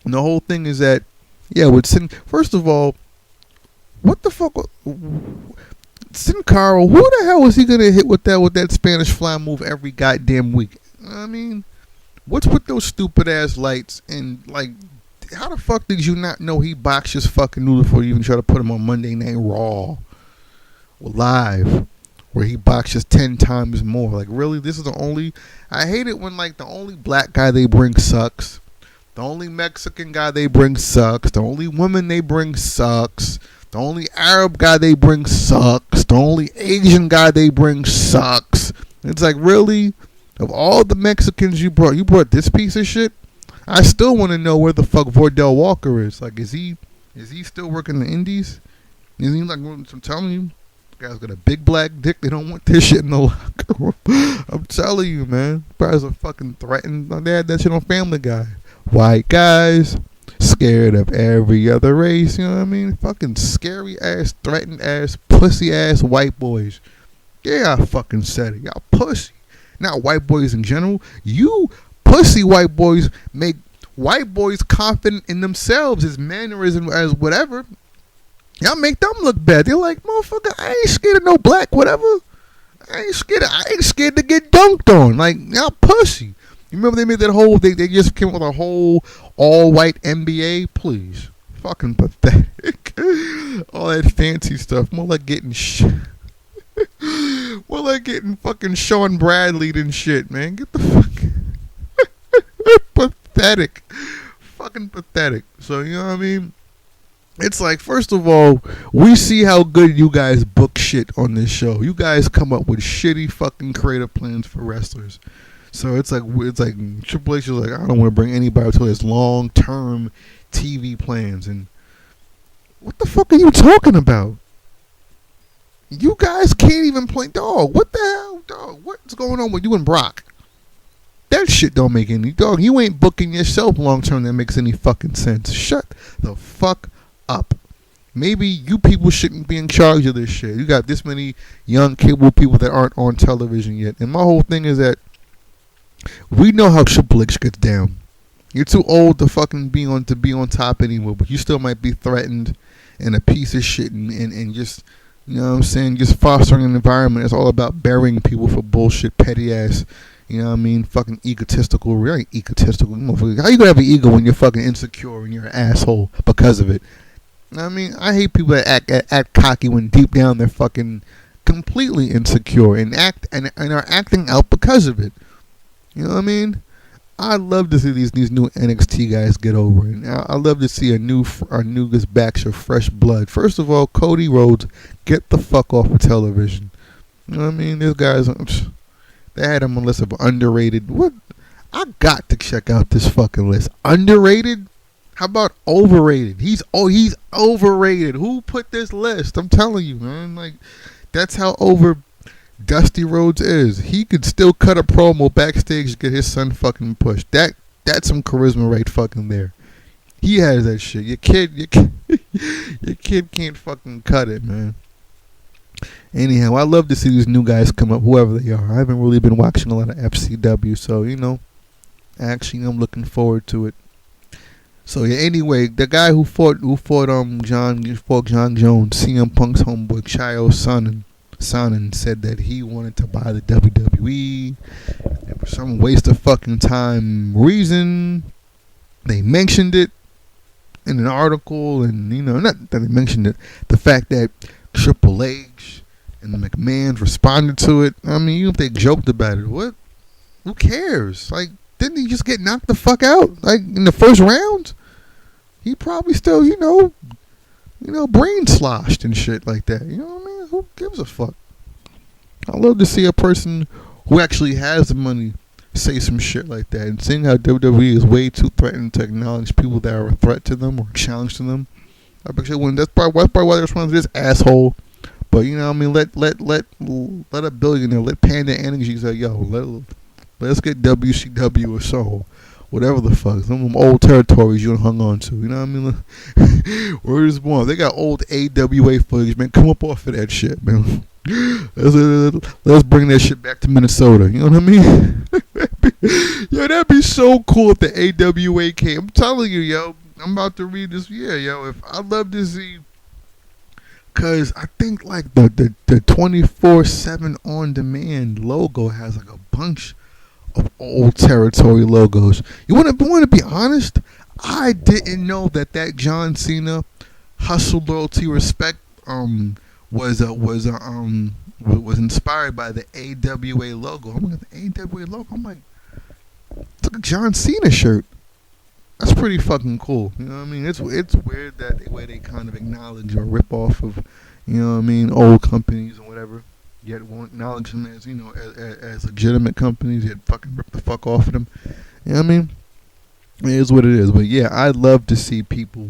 A: And the whole thing is that, yeah, with Sin. First of all, what the fuck, Sin Cara? Who the hell was he gonna hit with that Spanish Fly move every goddamn week? I mean, what's with those stupid ass lights? And like, how the fuck did you not know he boxed his fucking noodle before you even try to put him on Monday Night Raw live, where he boxes 10 times more? Like, really? This is the only... I hate it when, like, the only black guy they bring sucks. The only Mexican guy they bring sucks. The only woman they bring sucks. The only Arab guy they bring sucks. The only Asian guy they bring sucks. It's like, really? Of all the Mexicans you brought this piece of shit? I still want to know where the fuck Vordell Walker is. Like, is he still working the indies? Is he like, I'm telling you, the guy's got a big black dick. They don't want this shit in the locker room. I'm telling you, man. Guys are fucking threatened. They had that shit on Family Guy. White guys scared of every other race. You know what I mean? Fucking scary ass, threatened ass, pussy ass white boys. Yeah, I fucking said it. Y'all pussy. Not white boys in general. You pussy white boys make white boys confident in themselves as mannerism, as whatever. Y'all make them look bad. They're like, motherfucker, I ain't scared of no black whatever. I ain't scared to get dunked on. Like, y'all pussy. You remember they made that whole, they just came up with a whole all-white NBA? Please. Fucking pathetic. All that fancy stuff. More like getting more like getting fucking Sean Bradley than shit, man. Get the fuck... Pathetic. Fucking pathetic. So, you know what I mean? It's like, first of all, we see how good you guys book shit on this show. You guys come up with shitty fucking creative plans for wrestlers. So it's like Triple H is like, I don't want to bring anybody to his long-term TV plans. And what the fuck are you talking about? You guys can't even play, dog. What the hell, dog? What's going on with you and Brock? That shit don't make any, dog. You ain't booking yourself long-term that makes any fucking sense. Shut the fuck up. Maybe you people shouldn't be in charge of this shit. You got this many young, capable people that aren't on television yet. And my whole thing is that we know how Triple H gets down. You're too old to fucking be on top anymore, but you still might be threatened and a piece of shit and just, you know what I'm saying, just fostering an environment that's all about burying people for bullshit, petty ass, You know what I mean? Fucking egotistical. Really egotistical. How you gonna have an ego when you're fucking insecure and you're an asshole because of it? You know what I mean? I hate people that act cocky when deep down they're fucking completely insecure and are acting out because of it. You know what I mean? I love to see these new NXT guys get over it. I love to see a new batch of fresh blood. First of all, Cody Rhodes, get the fuck off of television. You know what I mean? These guys, they had him on a list of underrated. What? I got to check out this fucking list. Underrated? How about overrated? He's overrated. Who put this list? I'm telling you, man. Like, that's how over Dusty Rhodes is. He could still cut a promo backstage to get his son fucking pushed. That's some charisma right fucking there. He has that shit. Your kid can't fucking cut it, man. Anyhow, I love to see these new guys come up, whoever they are. I haven't really been watching a lot of FCW, so actually I'm looking forward to it. So yeah, anyway, the guy who fought John Jones, CM Punk's homeboy, Chael Sonnen, said that he wanted to buy the WWE. And for some waste of fucking time reason, they mentioned it in an article, and not that they mentioned it, the fact that Triple H and the McMahons responded to it. I mean, even if they joked about it, what? Who cares? Like, didn't he just get knocked the fuck out? Like, in the first round? He probably still, brain sloshed and shit like that. You know what I mean? Who gives a fuck? I love to see a person who actually has the money say some shit like that. And seeing how WWE is way too threatening to acknowledge people that are a threat to them or a challenge to them. That's probably why they're responding to this asshole. But let a billionaire, let Panda Energy say, yo, let's get WCW or so, whatever the fuck, some of them old territories you hung on to. You know what I mean? Where is one? They got old AWA footage, man. Come up off of that shit, man. Let's bring that shit back to Minnesota. You know what I mean? Yo, that'd be so cool if the AWA came. I'm telling you, yo. I'm about to read this. Yeah, yo. If I'd love to see, cause I think like the 24/7 on demand logo has like a bunch of old territory logos. You want to be honest? I didn't know that John Cena hustle, loyalty, respect was inspired by the AWA logo. I'm looking at the AWA logo. I'm like, it's like a John Cena shirt. That's pretty fucking cool. You know what I mean? It's weird that the way they kind of acknowledge or rip off of, old companies and whatever, yet won't acknowledge them as, as legitimate companies, yet fucking rip the fuck off of them. You know what I mean? It is what it is. But yeah, I'd love to see people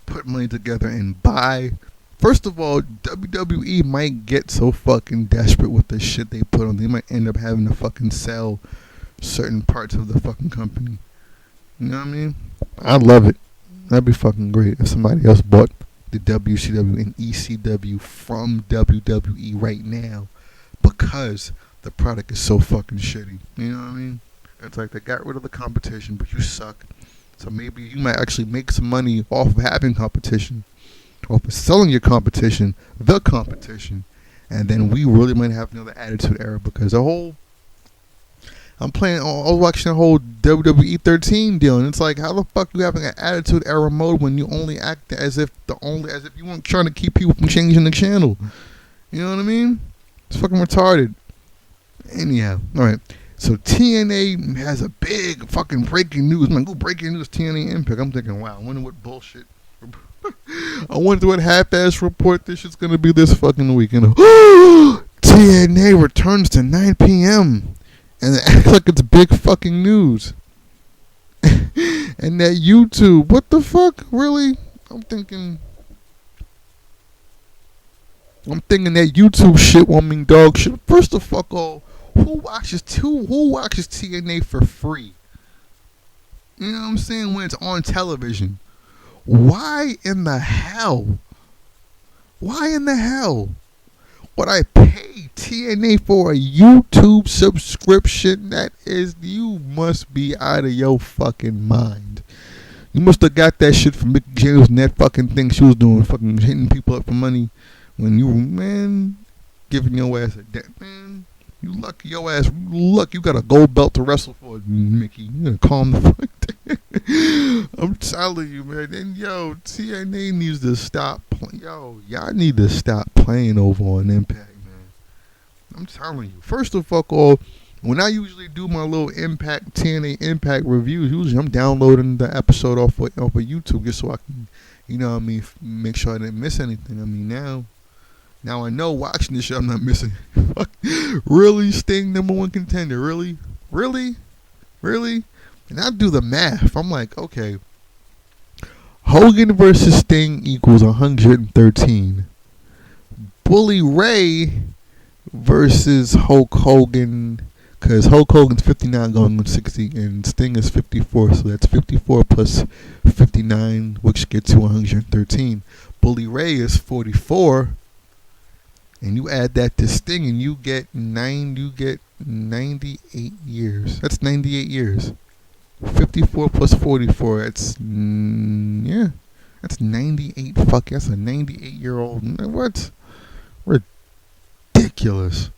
A: put money together and buy. First of all, WWE might get so fucking desperate with the shit they put on. They might end up having to fucking sell certain parts of the fucking company. You know what I mean? I'd love it. That'd be fucking great if somebody else bought the WCW and ECW from WWE right now because the product is so fucking shitty. You know what I mean? It's like they got rid of the competition, but you suck. So maybe you might actually make some money off of having competition, off of selling your competition, the competition, and then we really might have another Attitude Era because I was watching the whole WWE 13 deal, and it's like, how the fuck you having an Attitude Era mode when you only act as if you weren't trying to keep people from changing the channel? You know what I mean? It's fucking retarded. Anyhow, all right. So TNA has a big fucking breaking news. Man, go breaking news, TNA Impact. I'm thinking, wow, I wonder what bullshit. I wonder what half-ass report this shit's gonna be this fucking weekend. TNA returns to 9 p.m. and it acts like it's big fucking news. And that YouTube, what the fuck, really? I'm thinking that YouTube shit won't mean dog shit. First of all, who watches TNA for free? You know what I'm saying? When it's on television. Why in the hell would I pay TNA for a YouTube subscription? You must be out of your fucking mind. You must have got that shit from Mickie James and that fucking thing she was doing, fucking hitting people up for money when you were, man, giving your ass a debt, man. You lucky your ass. You got a gold belt to wrestle for, Mickie. You gotta calm the fuck down. I'm telling you, man. And yo, TNA needs to stop. Y'all need to stop playing over on Impact, man. I'm telling you. First of all, when I usually do my little TNA Impact reviews, usually I'm downloading the episode off of YouTube just so I can, make sure I didn't miss anything. I mean, now I know watching this shit I'm not missing. Really, Sting #1 contender? Really? And I do the math. I'm like, okay, Hogan versus Sting equals 113. Bully Ray versus Hulk Hogan, because Hulk Hogan's 59 going on 60 and Sting is 54, so that's 54 plus 59, which gets you 113. Bully Ray is 44, and you add that to Sting and you get 98 years. That's 98 years. 54 plus 44, that's that's 98. That's a 98-year-old. What? Ridiculous.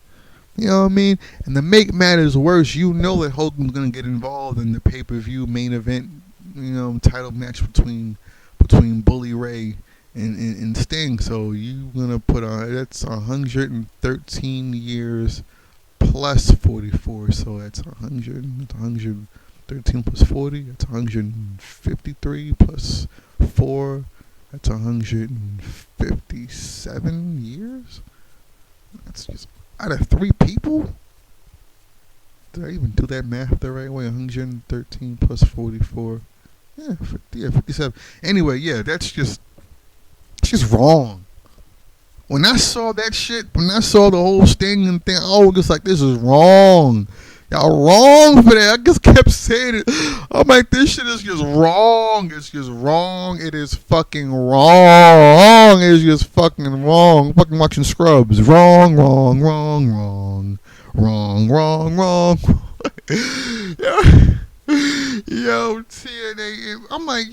A: You know what I mean? And to make matters worse, you know that Hogan's gonna get involved in the pay-per-view main event, title match between Bully Ray and Sting. So you gonna put on, that's 113 years plus 44. So that's 113 plus 40. That's 153 plus 4. That's 157 years. That's just out of 3 people. Did I even do that math the right way? 113 plus 44. Yeah, 57. Anyway, yeah, it's just wrong. When I saw that shit, when I saw the whole Sting and thing, I was just like, this is wrong. Y'all wrong for that. I just kept saying it. I'm like, this shit is just wrong. It's just wrong. It is fucking wrong. It is just fucking wrong. I'm fucking watching Scrubs. Wrong. Yo, TNA. I'm like,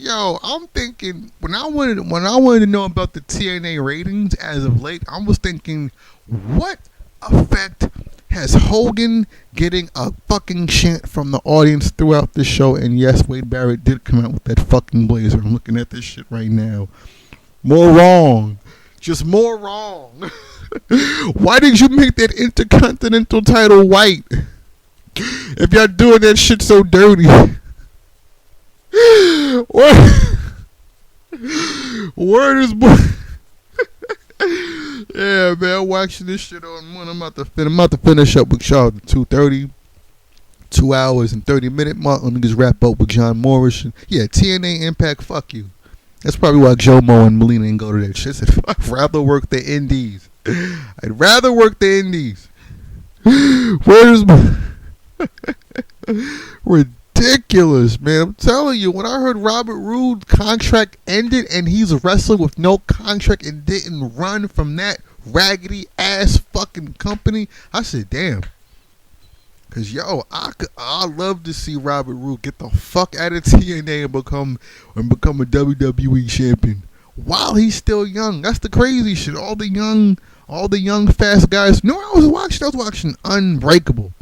A: I'm thinking when I wanted to know about the TNA ratings as of late, I was thinking, what effect has Hogan getting a fucking chant from the audience throughout the show? And yes, Wade Barrett did come out with that fucking blazer. I'm looking at this shit right now. More wrong. Just more wrong. Why did you make that Intercontinental title white? If y'all doing that shit so dirty. Word is yeah, man, I'm watching this shit on one. I'm about to finish up with y'all the 2:30, 2 hours and 30 minute mark. Let me just wrap up with John Morris. Yeah, TNA Impact, fuck you. That's probably why Jomo and Melina didn't go to that shit. I'd rather work the indies. Where is ridiculous, man. I'm telling you, when I heard Robert Roode's contract ended and he's wrestling with no contract and didn't run from that raggedy ass fucking company, I said, damn. Cause I'd love to see Robert Roode get the fuck out of TNA and become a WWE champion while he's still young. That's the crazy shit. All the young fast guys. No, I was watching Unbreakable.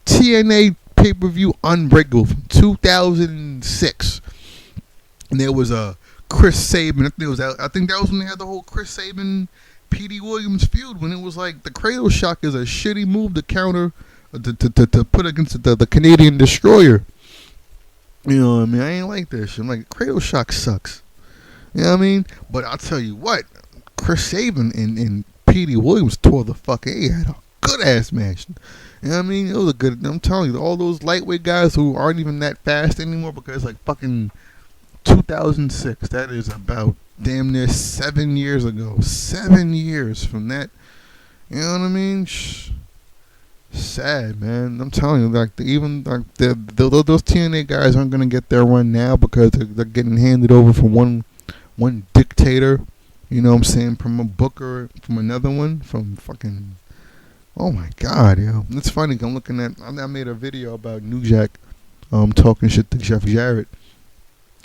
A: TNA pay-per-view Unbreakable from 2006. And there was a Chris Sabin. I think that was when they had the whole Chris Sabin Petey Williams feud, when it was like the Cradle Shock is a shitty move to counter to put against the Canadian Destroyer. You know what I mean? I ain't like that shit. I'm like, Cradle Shock sucks. You know what I mean? But I'll tell you what, Chris Sabin and Petey Williams tore the fuck. He had a good ass match. You know what I mean? It was a good. I'm telling you, all those lightweight guys who aren't even that fast anymore because like fucking 2006. That is about damn near 7 years ago. 7 years from that. You know what I mean? Sad, man. I'm telling you, like those TNA guys aren't gonna get their run now because they're getting handed over from one dictator. You know what I'm saying? From a booker, from another one, from fucking. Oh my God, yo! It's funny. I'm looking at. I made a video about New Jack, talking shit to Jeff Jarrett.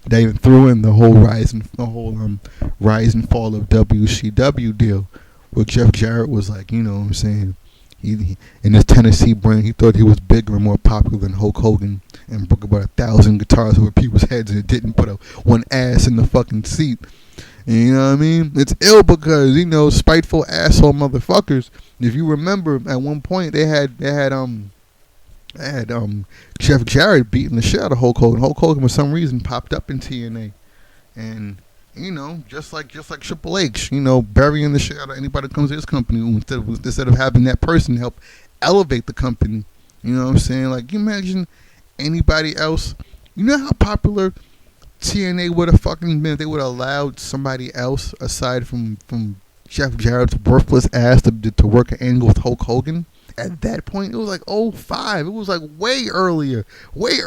A: They even threw in the whole rise and fall of WCW deal, where Jeff Jarrett was like, you know what I'm saying, He in his Tennessee brain, he thought he was bigger and more popular than Hulk Hogan, and broke about 1,000 guitars over people's heads, and it didn't put one ass in the fucking seat. And you know what I mean? It's ill because, you know, spiteful asshole motherfuckers. If you remember, at one point they had Jeff Jarrett beating the shit out of Hulk Hogan. Hulk Hogan for some reason popped up in TNA, and you know, just like Triple H, you know, burying the shit out of anybody that comes to his company instead of having that person help elevate the company. You know what I'm saying? Like, you imagine anybody else. You know how popular TNA would have fucking been if they would have allowed somebody else aside from Jeff Jarrett's worthless ass to work an angle with Hulk Hogan. At that point, it was like 05. It was like way earlier in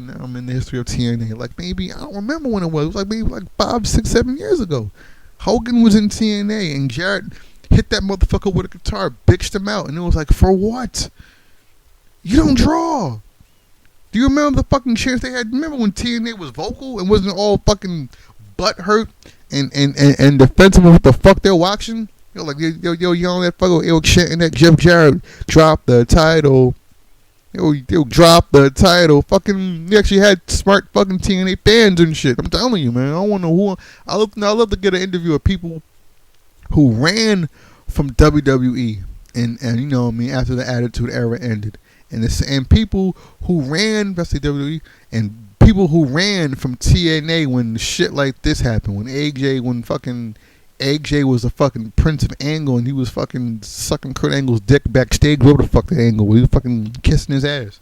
A: the history of TNA. Like, maybe, I don't remember when it was. It was like maybe like 5, 6, 7 years ago. Hogan was in TNA, and Jarrett hit that motherfucker with a guitar, bitched him out, and it was like, for what? You don't draw. Do you remember the fucking chance they had? Remember when TNA was vocal and wasn't all fucking butthurt and defensive of what the fuck they're watching? Yo, like, yo, yelling that fucker, yo, chanting that Jeff Jarrett dropped the title. Yo, drop the title. Fucking, they actually had smart fucking TNA fans and shit. I'm telling you, man. I don't want to know who. I love to get an interview of people who ran from WWE and you know what I mean, after the Attitude Era ended. And people who ran, let's say WWE, and people who ran from TNA when shit like this happened. When fucking AJ was a fucking Prince of Angle, and he was fucking sucking Kurt Angle's dick backstage. Whatever the fuck the Angle was, he was fucking kissing his ass.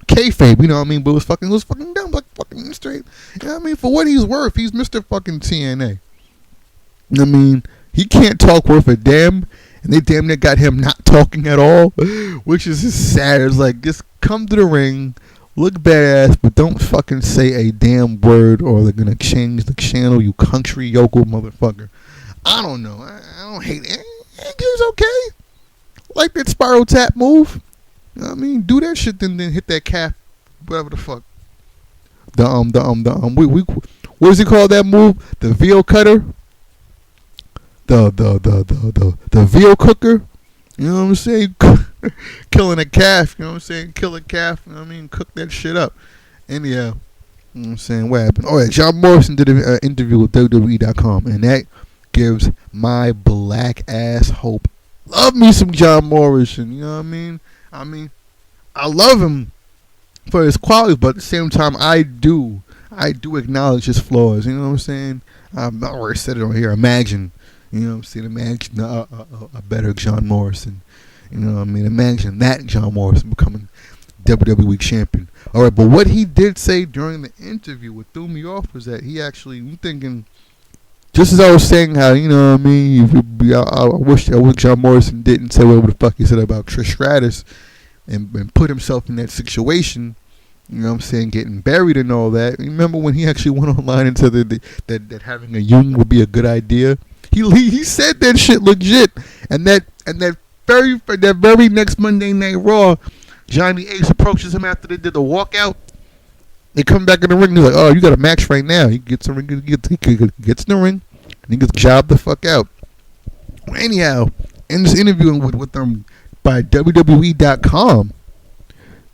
A: Kayfabe, you know what I mean? But it was fucking dumb, like fucking straight. You know what I mean? For what he's worth, he's Mr. fucking TNA. I mean, he can't talk worth a damn, and they damn near got him not talking at all, which is just sad. It's like, just come to the ring, look badass, but don't fucking say a damn word, or they're gonna change the channel, you country yokel motherfucker. I don't know. I don't hate it. It's okay. Like that spiral tap move. You know what I mean? Do that shit, then hit that calf, whatever the fuck. What does he call that move? The veal cutter. The veal cooker. You know what I'm saying? Killing a calf. You know what I'm saying? Kill a calf. You know what I mean? Cook that shit up. Anyhow, you know what I'm saying? What happened? Oh yeah, John Morrison did an interview with WWE.com, and that gives my black ass hope. Love me some John Morrison, you know what I mean? I love him for his qualities, but at the same time, I do acknowledge his flaws, you know what I'm saying? I've already said it on here. Imagine, you know what I'm saying? Imagine a better John Morrison, you know what I mean? Imagine that John Morrison becoming WWE Champion. Alright, but what he did say during the interview, what threw me off was that he actually, I'm thinking, just as I was saying how, you know what I mean, I wish John Morrison didn't say whatever the fuck he said about Trish Stratus and put himself in that situation, you know what I'm saying, getting buried and all that. Remember when he actually went online and said that having a union would be a good idea? He said that shit legit. And that very next Monday Night Raw, Johnny Ace approaches him after they did the walkout. They come back in the ring. They're like, "Oh, you got a match right now." He gets in the ring. He gets in the ring, and he gets jobbed the fuck out. Anyhow, in this interview with them by WWE.com,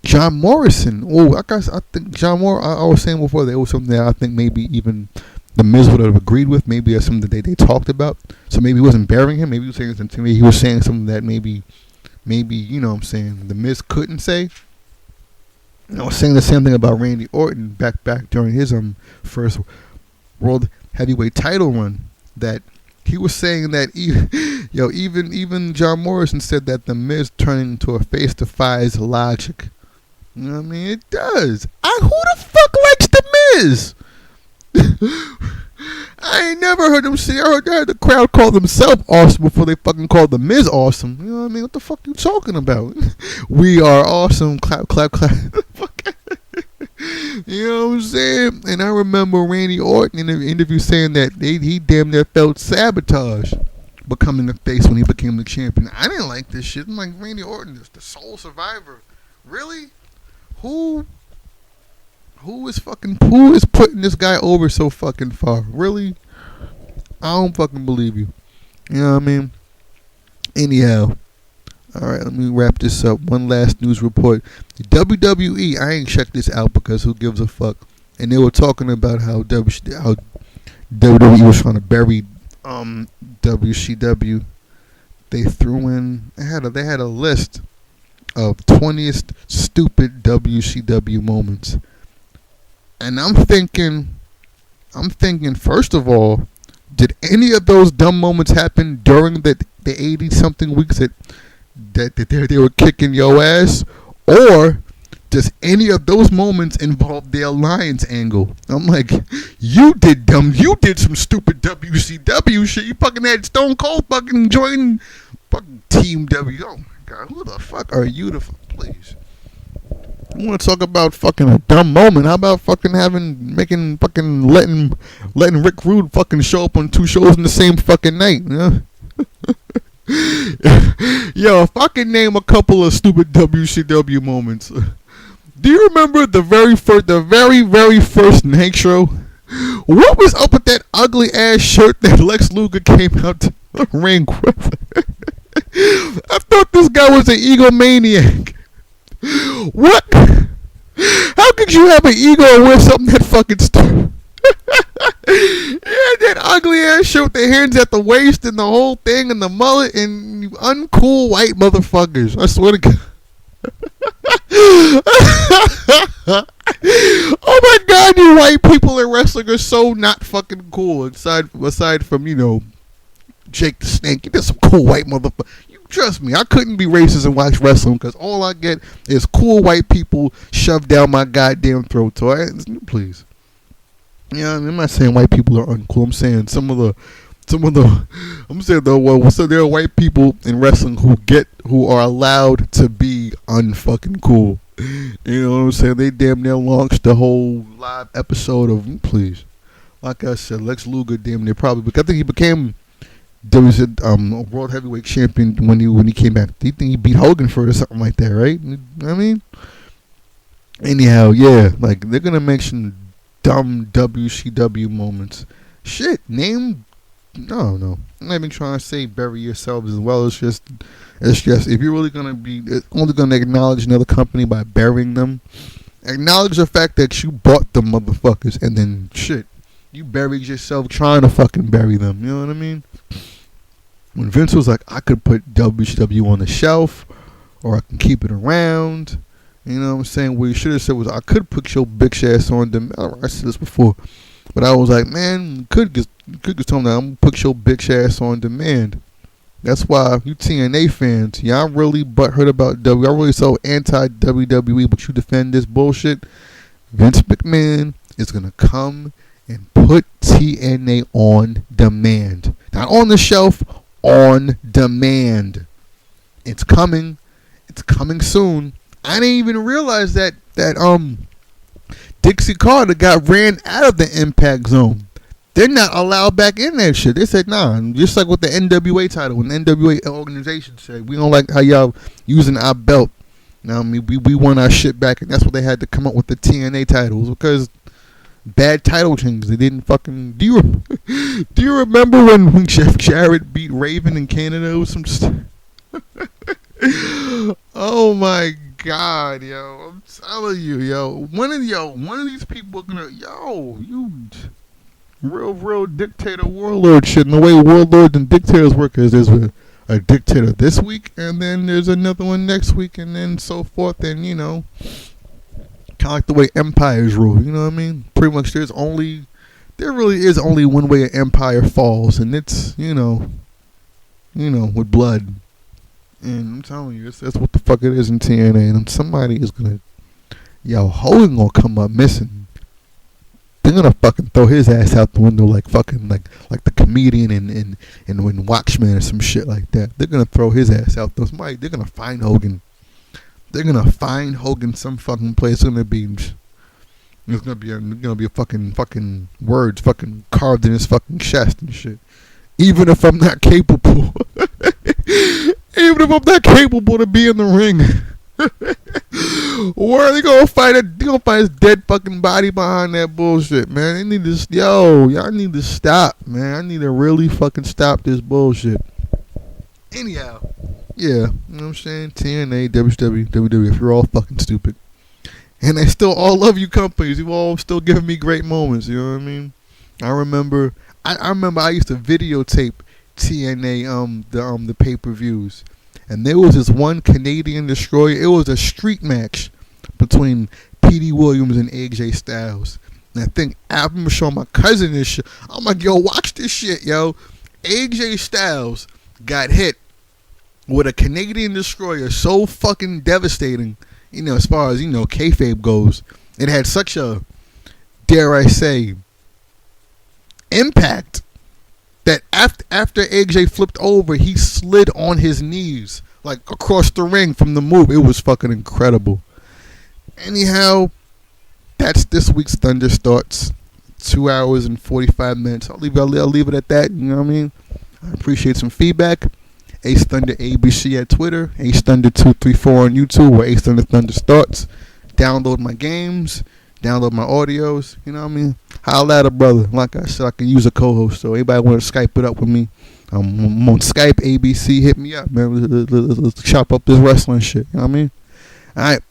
A: John Morrison. Oh, I think John Morrison. I was saying before, there was something that I think maybe even the Miz would have agreed with. Maybe that's something that they talked about. So maybe he wasn't burying him. Maybe he was saying something. Maybe he was saying something that maybe you know what I'm saying, the Miz couldn't say. I was saying the same thing about Randy Orton back during his first World Heavyweight title run, that he was saying that even John Morrison said that the Miz turning into a face defies logic. You know what I mean? It does. Who the fuck likes the Miz? I ain't never heard them say. I heard the crowd call themselves awesome before they fucking called the Miz awesome. You know what I mean? What the fuck you talking about? We are awesome. Clap, clap, clap. You know what I'm saying? And I remember Randy Orton in the interview saying that he damn near felt sabotage becoming the face when he became the champion. I didn't like this shit. I'm like, Randy Orton is the sole survivor. Really? Who is putting this guy over so fucking far? Really? I don't fucking believe you. You know what I mean? Anyhow, all right, let me wrap this up. One last news report. The WWE, I ain't checked this out because who gives a fuck. And they were talking about how WWE was trying to bury WCW. They threw in, they had a list of 20th stupid WCW moments. And I'm thinking, first of all, did any of those dumb moments happen during the 80-something weeks that they were kicking your ass? Or does any of those moments involve the alliance angle? I'm like, you did some stupid WCW shit. You fucking had Stone Cold fucking join fucking Team W. Oh my God, who the fuck are you to please? You want to talk about fucking a dumb moment? How about fucking letting Rick Rude fucking show up on 2 shows in the same fucking night? Yeah? Yo, if I can name a couple of stupid WCW moments. Do you remember the very first Nitro? What was up with that ugly ass shirt that Lex Luger came out to the ring with? I thought this guy was an egomaniac. What? How could you have an ego and wear something that fucking stupid? Yeah, that ugly ass shirt with the hands at the waist and the whole thing and the mullet and you uncool white motherfuckers. I swear to God. Oh my God, you white people in wrestling are so not fucking cool. Aside from, Jake the Snake, you got some cool white motherfucker. You trust me, I couldn't be racist and watch wrestling because all I get is cool white people shoved down my goddamn throat. So please. Yeah, I'm not saying white people are uncool. I'm saying there are white people in wrestling who are allowed to be unfucking cool. You know what I'm saying? They damn near launched the whole live episode of please. Like I said, Lex Luger damn near probably, because I think he became world heavyweight champion when he came back. Do you think he beat Hogan for it or something like that, right? I mean, anyhow, yeah, like they're gonna mention dumb WCW moments. Shit, name. No. I'm not even trying to say bury yourselves as well. It's just if you're really gonna be only gonna acknowledge another company by burying them, acknowledge the fact that you bought them motherfuckers and then shit, you buried yourself trying to fucking bury them. You know what I mean? When Vince was like, I could put WCW on the shelf, or I can keep it around. You know what I'm saying? What he should have said was, I could put your bitch ass on them. I said this before. But I was like, man, could just tell me that I'm going to put your bitch ass on demand. That's why you TNA fans, y'all really butthurt about WWE. Y'all really so anti-WWE, but you defend this bullshit. Vince McMahon is going to come and put TNA on demand. Not on the shelf, on demand. It's coming. It's coming soon. I didn't even realize that Dixie Carter got ran out of the Impact Zone. They're not allowed back in that shit. They said, nah, just like with the NWA title. When the NWA organization said, we don't like how y'all using our belt. Now, I mean, we want our shit back. And that's what they had to come up with the TNA titles. Because bad title changes. They didn't fucking... Do you remember when Jeff Jarrett beat Raven in Canada with some... Oh, my God, yo. I'm telling you, yo. One of these people are gonna... you... Real dictator warlord shit. And the way warlords and dictators work is there's a dictator this week, and then there's another one next week, and then so forth, and kind of like the way empires rule. You know what I mean? Pretty much, there really is only one way an empire falls, and it's with blood. And I'm telling you, that's what the fuck it is in TNA. And somebody is gonna, Hogan gonna come up missing. They're gonna fucking throw his ass out the window like fucking like the comedian in Watchmen or some shit like that. They're gonna throw his ass out. They're gonna find Hogan. They're gonna find Hogan some fucking place. It's gonna be a fucking words fucking carved in his fucking chest and shit. Even if I'm not capable, even if I'm not capable to be in the ring. Where are they gonna find it? They gonna find his dead fucking body behind that bullshit, man. They need to, y'all need to stop, man. I need to really fucking stop this bullshit. Anyhow, yeah, you know what I'm saying? TNA, WCW, WWF, you're all fucking stupid. And I still all love you companies. You all still giving me great moments, you know what I mean? I remember I used to videotape TNA the pay-per-views. And there was this one Canadian Destroyer. It was a street match between P.D. Williams and AJ Styles. And I think I remember showing my cousin this shit. I'm like, yo, watch this shit, yo. AJ Styles got hit with a Canadian Destroyer so fucking devastating, you know, as far as, you know, kayfabe goes. It had such a, dare I say, impact that after AJ flipped over, he slid on his knees, like, across the ring from the move. It was fucking incredible. Anyhow, that's this week's Thunder Starts. 2 hours and 45 minutes. I'll leave it at that, you know what I mean? I appreciate some feedback. Ace Thunder ABC at Twitter, Ace Thunder 234 on YouTube, or Ace Thunder Thunder Starts. Download my games, download my audios, you know what I mean? Holla at a brother. Like I said, I can use a co-host, so anybody want to Skype it up with me, I'm on Skype, ABC, hit me up, man. Let's chop up this wrestling shit, you know what I mean? Alright,